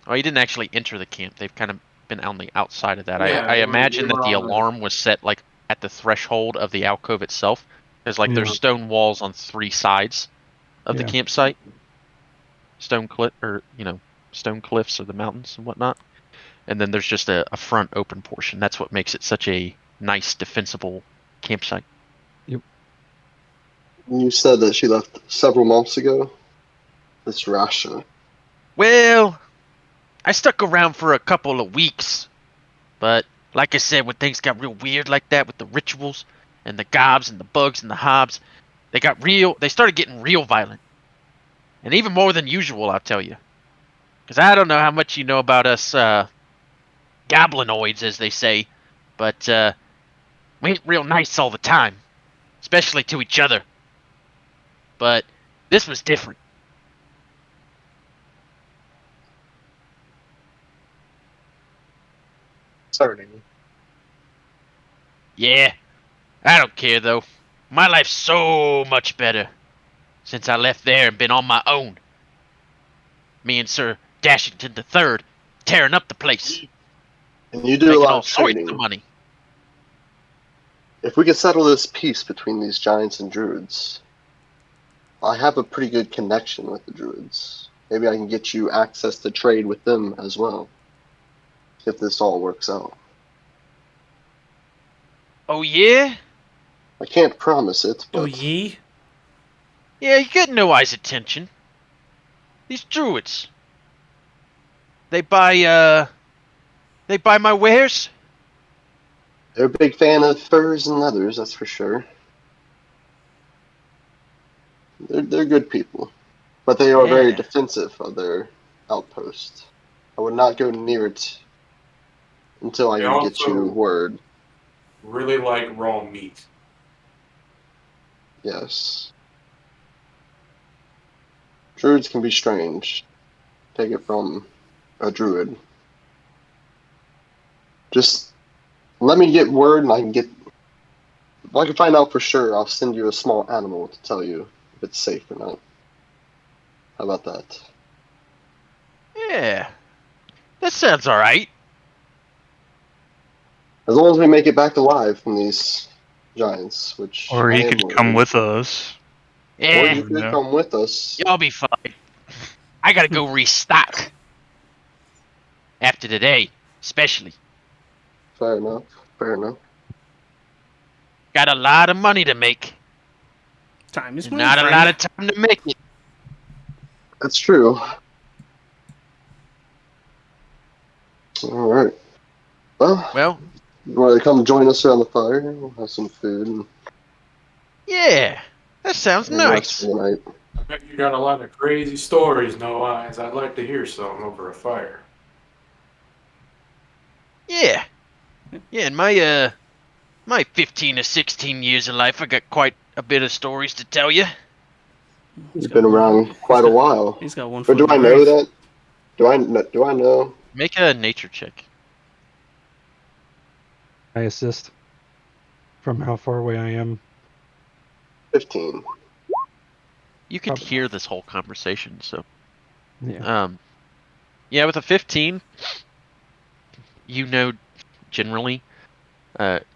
Oh, he didn't actually enter the camp. They've kind of been on the outside of that. Yeah, I they imagine that were the on the. alarm was set, like, at the threshold of the alcove itself. There's, like, Yeah. there's stone walls on 3 sides of the Yeah. campsite. Stone cliffs or the mountains and whatnot. And then there's just a front open portion. That's what makes it such a nice, defensible campsite. You said that she left several months ago. This Rasha. Well, I stuck around for a couple of weeks, but like I said, when things got real weird like that with the rituals and the gobs and the bugs and the hobs, they started getting real violent. And even more than usual, I'll tell you. Because I don't know how much you know about us, goblinoids, as they say, but, we ain't real nice all the time. Especially to each other. But this was different. Sorry. Yeah, I don't care though. My life's so much better since I left there and been on my own. Me and Sir Dashington the Third tearing up the place, And you do a making lot all of sorts trading. of money. If we could settle this peace between these giants and druids, I have a pretty good connection with the druids. Maybe I can get you access to trade with them as well. If this all works out. Oh yeah? I can't promise it, Oh, but ye? Yeah, you get no eye's attention. These druids. They buy my wares? They're a big fan of furs and leathers, that's for sure. They're good people, but they are very Yeah. defensive of their outpost. I would not go near it until I They can get you also word. really like raw meat. Yes. Druids can be strange. Take it from a druid. Just let me get word and I can get. If I can find out for sure, I'll send you a small animal to tell you if it's safe or not. How about that? Yeah. That sounds alright. As long as we make it back alive from these giants, which Or I he am could come worried. with us. Or Yeah. you could No. come with us. Y'all be fine. I gotta go restock. After today, especially. Fair enough. Fair enough. Got a lot of money to make. Time is And money, not a friend. lot of time to make it. That's true. All right. Well, Well, you want to come join us around the fire? We'll have some food and yeah. That sounds rest for nice. the night. I bet you got a lot of crazy stories, No Eyes. I'd like to hear some over a fire. Yeah. Yeah, in my 15 or 16 years of life, I got quite a bit of stories to tell you. You've been around quite a while. He's got one But foot in do the I know grave. that? Do I know? Make a nature check. I assist from how far away I am. 15. You could Probably. hear this whole conversation, so Yeah. yeah, with a 15, you know generally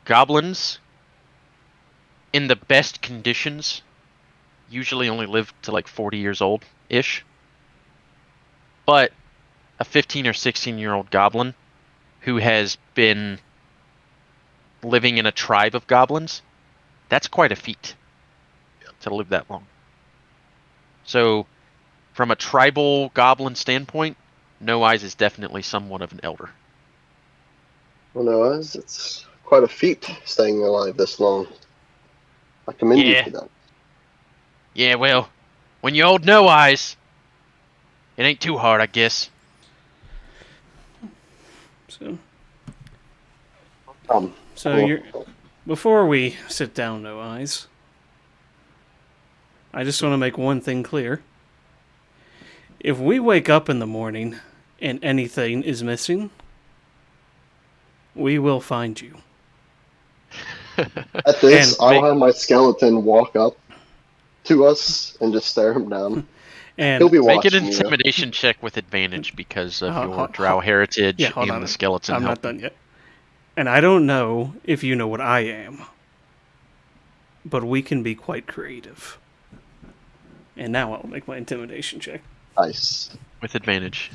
goblins in the best conditions usually only live to like 40 years old ish. But a 15 or 16-year-old goblin who has been living in a tribe of goblins, that's quite a feat to live that long. So, from a tribal goblin standpoint, No Eyes is definitely somewhat of an elder. Well, no, it's quite a feat staying alive this long. I commend you Yeah. for that. Yeah, well, when you hold No Eyes, it ain't too hard, I guess. So, Um, so well, you're before we sit down, No Eyes. I just want to make one thing clear. If we wake up in the morning and anything is missing, we will find you. at this, And I'll have my skeleton walk up to us and just stare him down. He'll And be Make an watching you. intimidation check with advantage because of your Ho- drow ho- heritage yeah, hold and on. the skeleton I'm not helping. done yet. And I don't know if you know what I am, but we can be quite creative. And now I'll make my intimidation check. Nice. With advantage.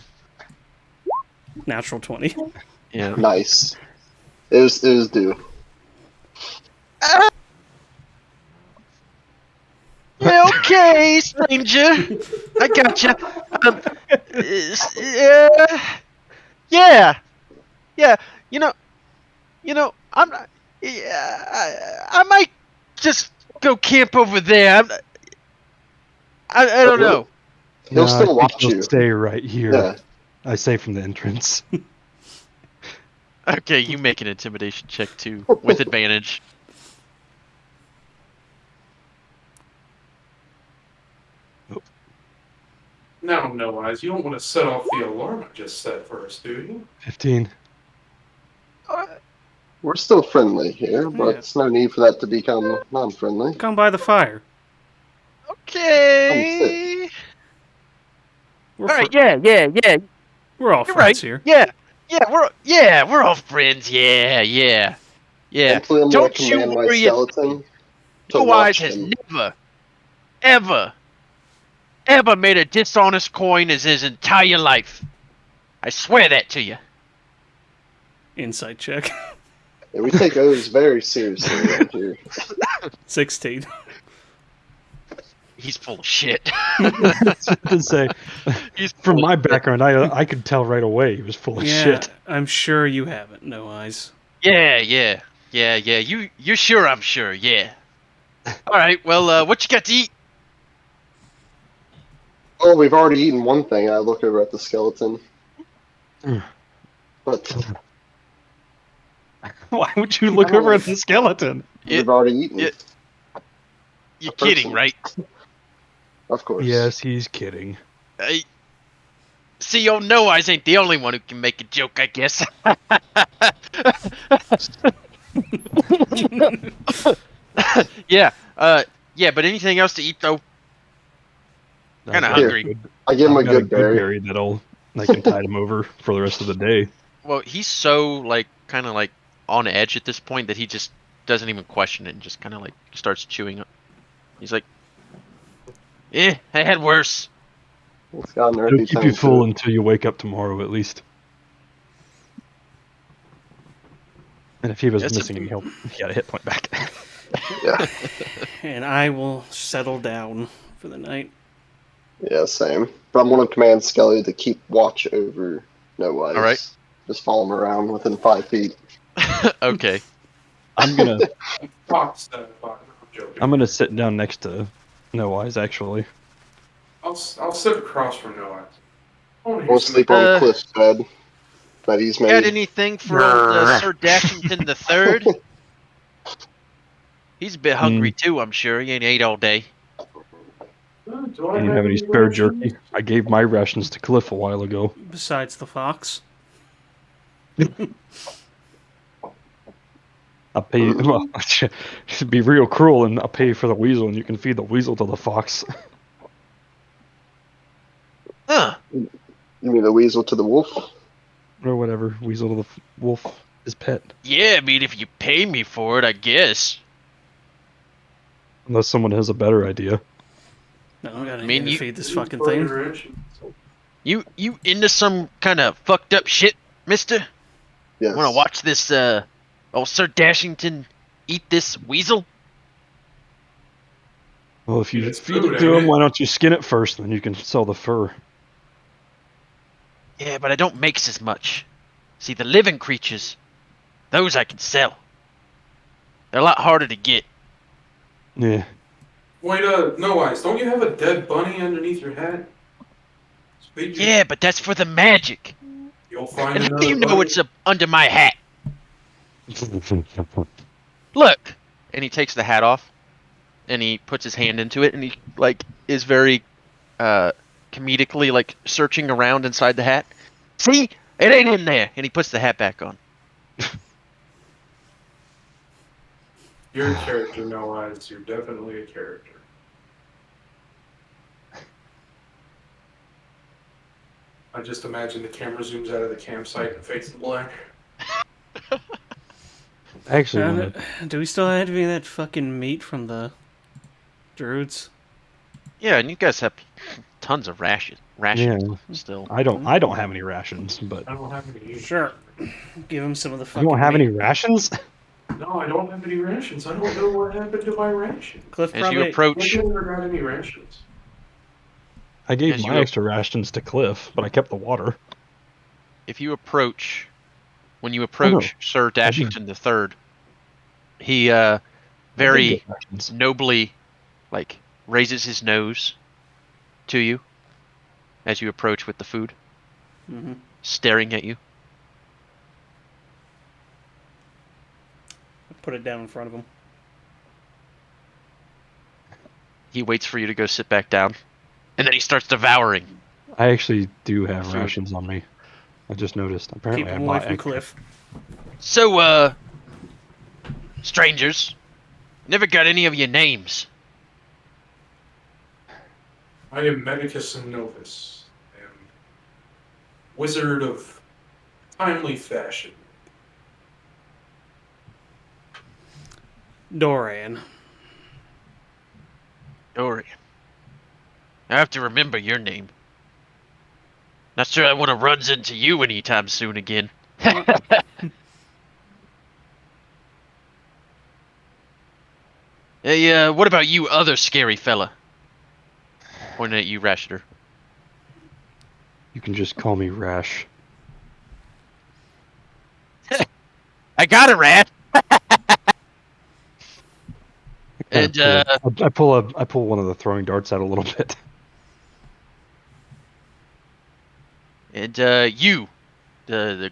Natural 20. Yeah. Nice. It was due. Yeah, okay, stranger. I gotcha. Yeah, yeah. I'm. Yeah, I might just go camp over there. I don't know. He'll No, I still think watch he'll you. stay right here. Yeah. I say from the entrance. Okay, you make an intimidation check too with advantage. Now, No Eyes, you don't want to set off the alarm I just set for us, do you? 15. We're still friendly here, but Yeah. it's no need for that to become non-friendly. Come by the fire. Okay. We're, All right. Yeah. we're all You're friends right. here. We're all friends. Yeah. Mentally, I'm going to Don't you command my worry. skeleton to No Eyes watch has him. ever made a dishonest coin as his entire life. I swear that to you. Insight check. Yeah, we take oaths very seriously around here. 16. He's full of shit. to say, He's from full my of shit. background, I could tell right away he was full of Yeah, shit. I'm sure you haven't. No eyes. Yeah. You're sure? I'm sure. Yeah. All right. Well, what you got to eat? Oh, we've already eaten one thing. I look over at the skeleton. But Why would you look over at the skeleton? we've already eaten. You're A kidding, person. right? Of course. Yes, he's kidding. See, old No Eyes ain't the only one who can make a joke, I guess. Yeah. Yeah. But anything else to eat though? Kinda I've got a hungry. good- I give him a I've got good berry. berry that'll I can tide him over for the rest of the day. Well, he's so kind of on edge at this point that he just doesn't even question it and just kind of starts chewing it. He's like, I had worse. It's got an It'll earthy keep tone you full to it. until you wake up tomorrow, at least. And if he was Yes, missing any health, he got a hit point back. Yeah. And I will settle down for the night. Yeah, same. But I'm going to command Skelly to keep watch over No Eyes. All right. Just follow him around within 5 feet. Okay. I'm gonna Fox, I'm joking. I'm gonna sit down next to No Eyes, actually. I'll sit across from Noah. I wanna hear We'll some- sleep on Cliff's bed that he's Got made. anything for old Sir Dashington the Third? He's a bit hungry too, I'm sure. He ain't ate all day. Do I You have any any spare rations? jerky? I gave my rations to Cliff a while ago. Besides the fox. I'll pay you. Well, to be real cruel, and I'll pay you for the weasel, and you can feed the weasel to the fox. Huh. You mean the weasel to the wolf? Or whatever. Weasel to the wolf, his pet. Yeah, I mean, if you pay me for it, I guess. Unless someone has a better idea. No, I gotta mean, you- feed this fucking thing. You into some kind of fucked up shit, mister? Yes. Wanna watch this, old Sir Dashington eat this weasel? Well, if you It's feed food, it to ain't him, it? why don't you skin it first, and then you can sell the fur. Yeah, but I don't makes as much. See, the living creatures, those I can sell. They're a lot harder to get. Yeah. Wait, No Eyes, don't you have a dead bunny underneath your hat? Speak your- Yeah, but that's for the magic. You'll find And how another do you know bunny. it's under my hat? Look! And he takes the hat off, and he puts his hand into it, and he, is very, comedically, searching around inside the hat. See? It ain't in there! And he puts the hat back on. You're a character, No Eyes. You're definitely a character. I just imagine the camera zooms out of the campsite and fades to black. Actually, Uh, do we still have any of that fucking meat from the druids? Yeah, and you guys have tons of rations still. I don't have any rations, but I don't have any. Sure. Give him some of the you fucking don't have meat. any rations? No, I don't have any rations. I don't know what happened to my rations. Cliff As probably... you approach, I never got any rations. I gave As my you- extra rations to Cliff, but I kept the water. when you approach Sir Dashington III, he very Good rations. nobly raises his nose to you as you approach with the food, hmm staring at you. Put it down in front of him. He waits for you to go sit back down, and then he starts devouring. I actually do have Food. rations on me. I just noticed. Apparently, Keep I him away bought from extra. Cliff. So, strangers, never got any of your names. I am Medicus and Novus. I am wizard of timely fashion. Doran. Dorian. I have to remember your name. Not sure I want to runs into you anytime soon again. Hey, what about you other scary fella? Pointing at you, Rashter. You can just call me Rash. I got it, Rash. And I pull one of the throwing darts out a little bit. and you, the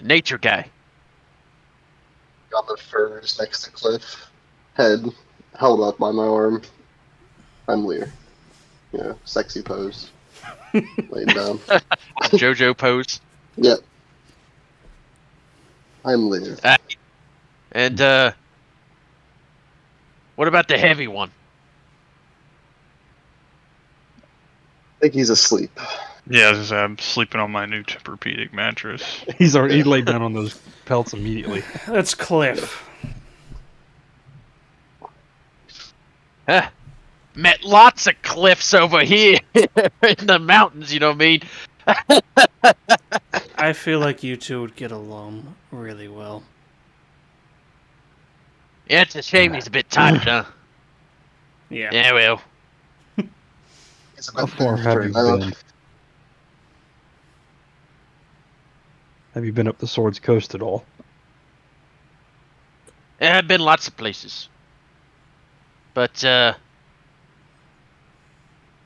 nature guy. On the furs next to Cliff, head held up by my arm. I'm Lear. You know, sexy pose. Laying down. JoJo pose. Yep. I'm Lear. And what about the heavy one? I think he's asleep. Yeah, as I say, I'm sleeping on my new Tempur-Pedic mattress. He laid down on those pelts immediately. That's Cliff. Met lots of cliffs over here in the mountains, you know what I mean? I feel like you two would get along really well. Yeah, it's a shame he's a bit tired, huh? Yeah. Yeah, well. He's How about far have you been? Have you been up the Swords Coast at all? Yeah, I've been lots of places. But, I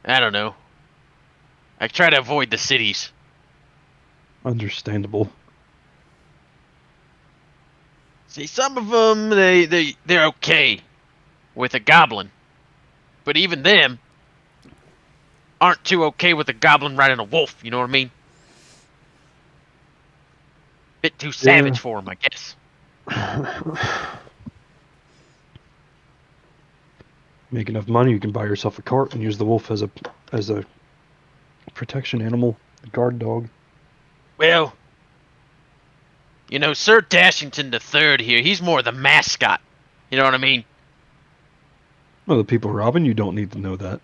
don't know. I try to avoid the cities. Understandable. See, some of them, they're okay with a goblin. But even them aren't too okay with a goblin riding a wolf, you know what I mean? Bit too savage for them, I guess. Make enough money, you can buy yourself a cart and use the wolf as a protection animal, a guard dog. Well, you know, Sir Dashington III here, he's more the mascot. You know what I mean? Well, the people robbing you don't need to know that.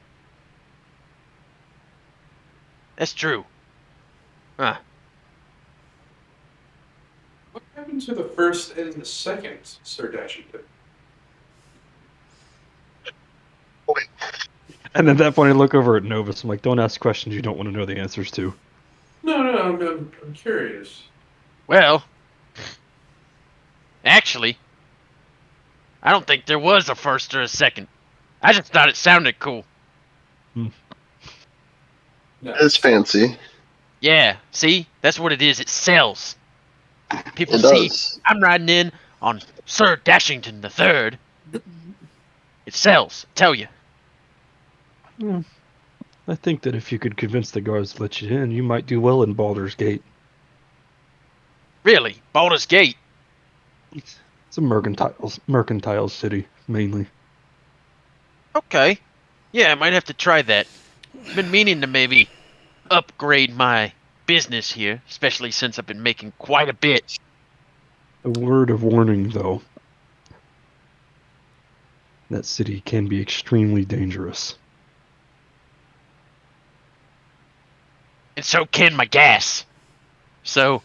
That's true. Huh. What happened to the first and the second Sir Dashington? And at that point, I look over at Novus. I'm like, don't ask questions you don't want to know the answers to. No, I'm curious. Well, actually, I don't think there was a first or a second. I just thought it sounded cool. No. It's fancy. Yeah, see? That's what it is. It sells. People It see does. I'm riding in on Sir Dashington III. It sells, I tell you. I think that if you could convince the guards to let you in, you might do well in Baldur's Gate. Really, Baldur's Gate. It's a mercantile city, mainly. Okay. Yeah, I might have to try that. Been meaning to maybe upgrade my business here, especially since I've been making quite a bit. A word of warning, though. That city can be extremely dangerous. And so can my gas. So,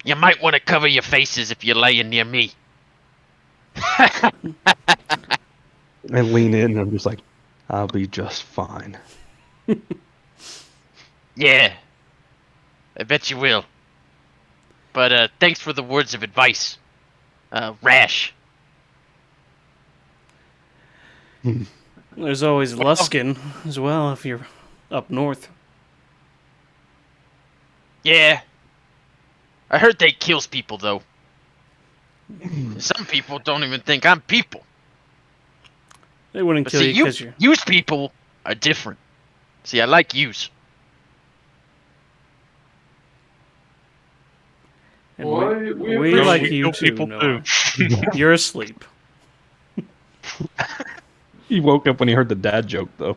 you might want to cover your faces if you're laying near me. I lean in and I'm just like, I'll be just fine. Yeah. I bet you will. But, thanks for the words of advice. Rash. There's always Luskin as well if you're up north. Yeah. I heard they kills people, though. Some people don't even think I'm people. They wouldn't But kill see, you because you're... use people are different. See, I like use. And Why, we like we you kill too, people Noah. too. You're asleep. He woke up when he heard the dad joke, though.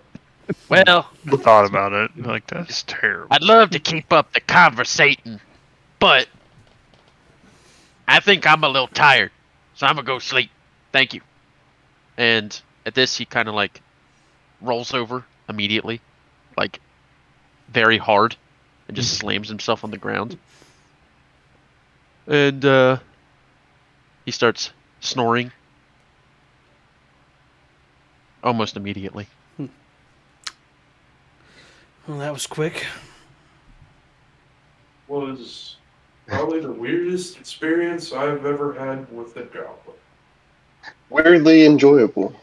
Well, I thought about it. Like, that's terrible. I'd love to keep up the conversating, but I think I'm a little tired, so I'm gonna go sleep. Thank you. And at this, he kind of like rolls over immediately, like very hard, and just slams himself on the ground. And he starts snoring almost immediately. Well, that was quick. Was probably the weirdest experience I've ever had with a goblin. Weirdly enjoyable,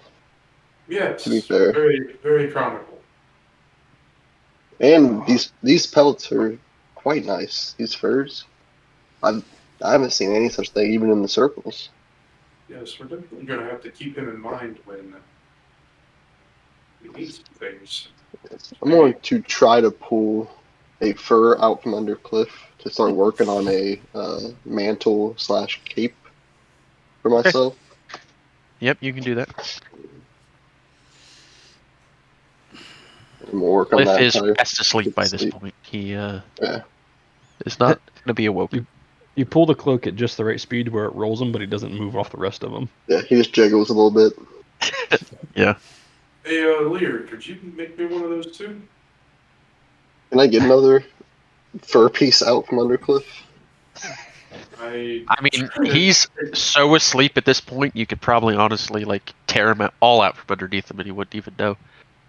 Yes, to be fair. very, very comical. And these pelts are quite nice. These furs. I haven't seen any such thing even in the circles. Yes, we're definitely going to have to keep him in mind when we need some things. I'm going to try to pull a fur out from under Cliff to start working on a mantle / cape for myself. Yep, you can do that. And we'll work on Cliff that. is until I fast asleep get by to this sleep. point. He Yeah. is not going to be awoken. You pull the cloak at just the right speed where it rolls him, but he doesn't move off the rest of them. Yeah, he just jiggles a little bit. Yeah. Hey, Lear, could you make me one of those too? Can I get another fur piece out from under Cliff? I mean, he's so asleep at this point, you could probably honestly tear him all out from underneath him, and he wouldn't even know.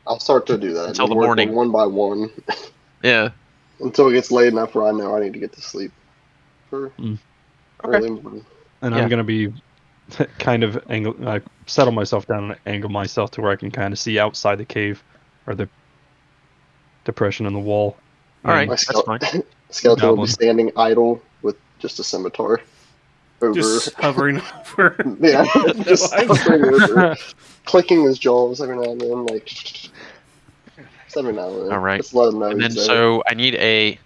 I'll start to do that. Until the work morning. on one by one Yeah. until it gets late enough where I know I need to get to sleep for early morning. And Yeah. I'm gonna be kind of I settle myself down and angle myself to where I can kind of see outside the cave or the depression in the wall. All right, And My that's fine. skeleton will be Goblin. standing idle with just a scimitar over. Just hovering over. Yeah, just No, hovering over, clicking his jaws every now and then, like just every now and then. All right. Just let him know And then he's there. so I need a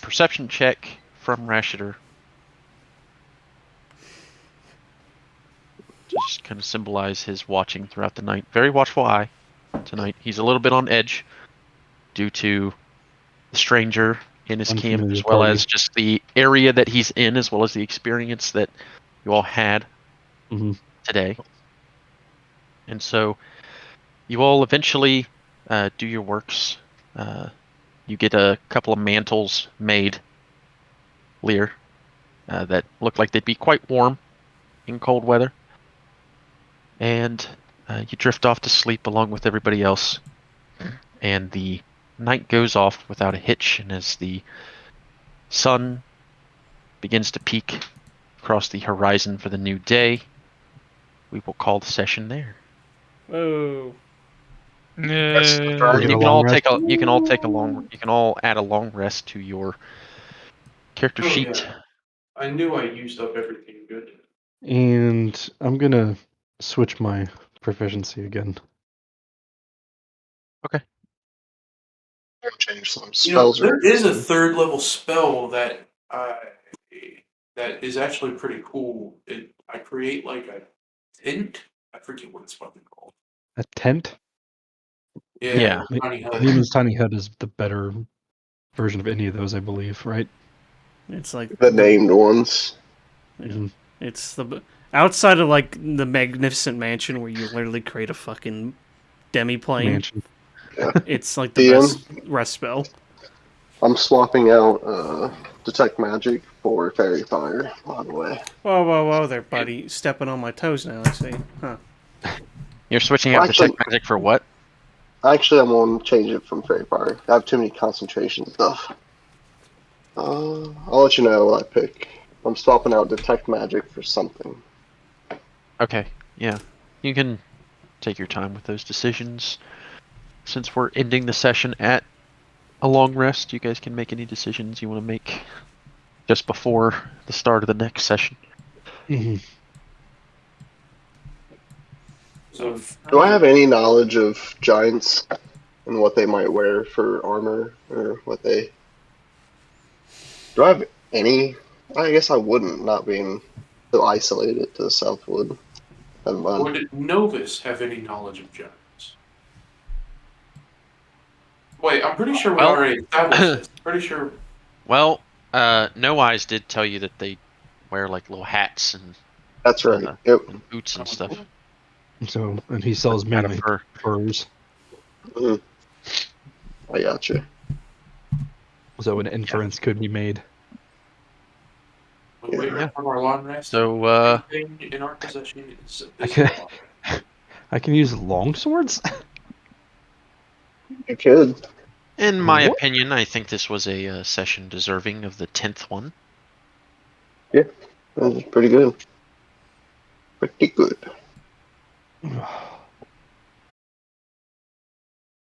perception check from Rashidar. To just kind of symbolize his watching throughout the night. Very watchful eye tonight. He's a little bit on edge due to the stranger in his camp, Unfamiliar as well party. as just the area that he's in, as well as the experience that you all had today. And so you all eventually do your works. You get a couple of mantles made, Lear, that look like they'd be quite warm in cold weather. And you drift off to sleep along with everybody else. And the night goes off without a hitch, and as the sun begins to peek across the horizon for the new day, we will call the session there. Whoa. And Get you a can long all rest. you can all add a long rest to your character Oh, sheet. yeah. I knew I used up everything good. And I'm gonna switch my proficiency again. Change some You know, spells. there is a third level spell that that is actually pretty cool. I create like a tint. I forget what it's fucking called. A tent? Yeah. Tiny hut. Lumen's Tiny Hut is the better version of any of those, I believe, right? It's like The named ones. Mhm. It's the outside of like the magnificent mansion where you literally create a fucking demi-plane. Mansion. It's like the Ian? best rest spell. I'm swapping out detect magic for fairy fire. By the way, Whoa there, buddy. Stepping on my toes now, I see. Huh. You're switching Well, out Detect Magic for what? actually, I'm going to change it from fairy fire. I have too many concentration stuff. I'll let you know what I pick. I'm swapping out detect magic for something. Okay, yeah. You can take your time with those decisions. Since we're ending the session at a long rest, you guys can make any decisions you want to make just before the start of the next session. So Do I have any knowledge of giants and what they might wear for armor, or what they? Do I have any? I guess I wouldn't, not being so isolated to the Southwood. Never mind. would Novus have any knowledge of giants? Wait, I'm pretty sure we Well- already established this. Pretty sure. Well, No Eyes did tell you that they wear like little hats and, That's right. Yep. and boots and stuff. So, and he sells Out of mainly fur. furs. Mhm. I gotcha. So an inference could be made. When we Yeah. on our long rest, So, everything in our possession is I can, I can use long swords? You could. In my What? opinion, I think this was a session deserving of the 10th one. That was pretty good. Pretty good.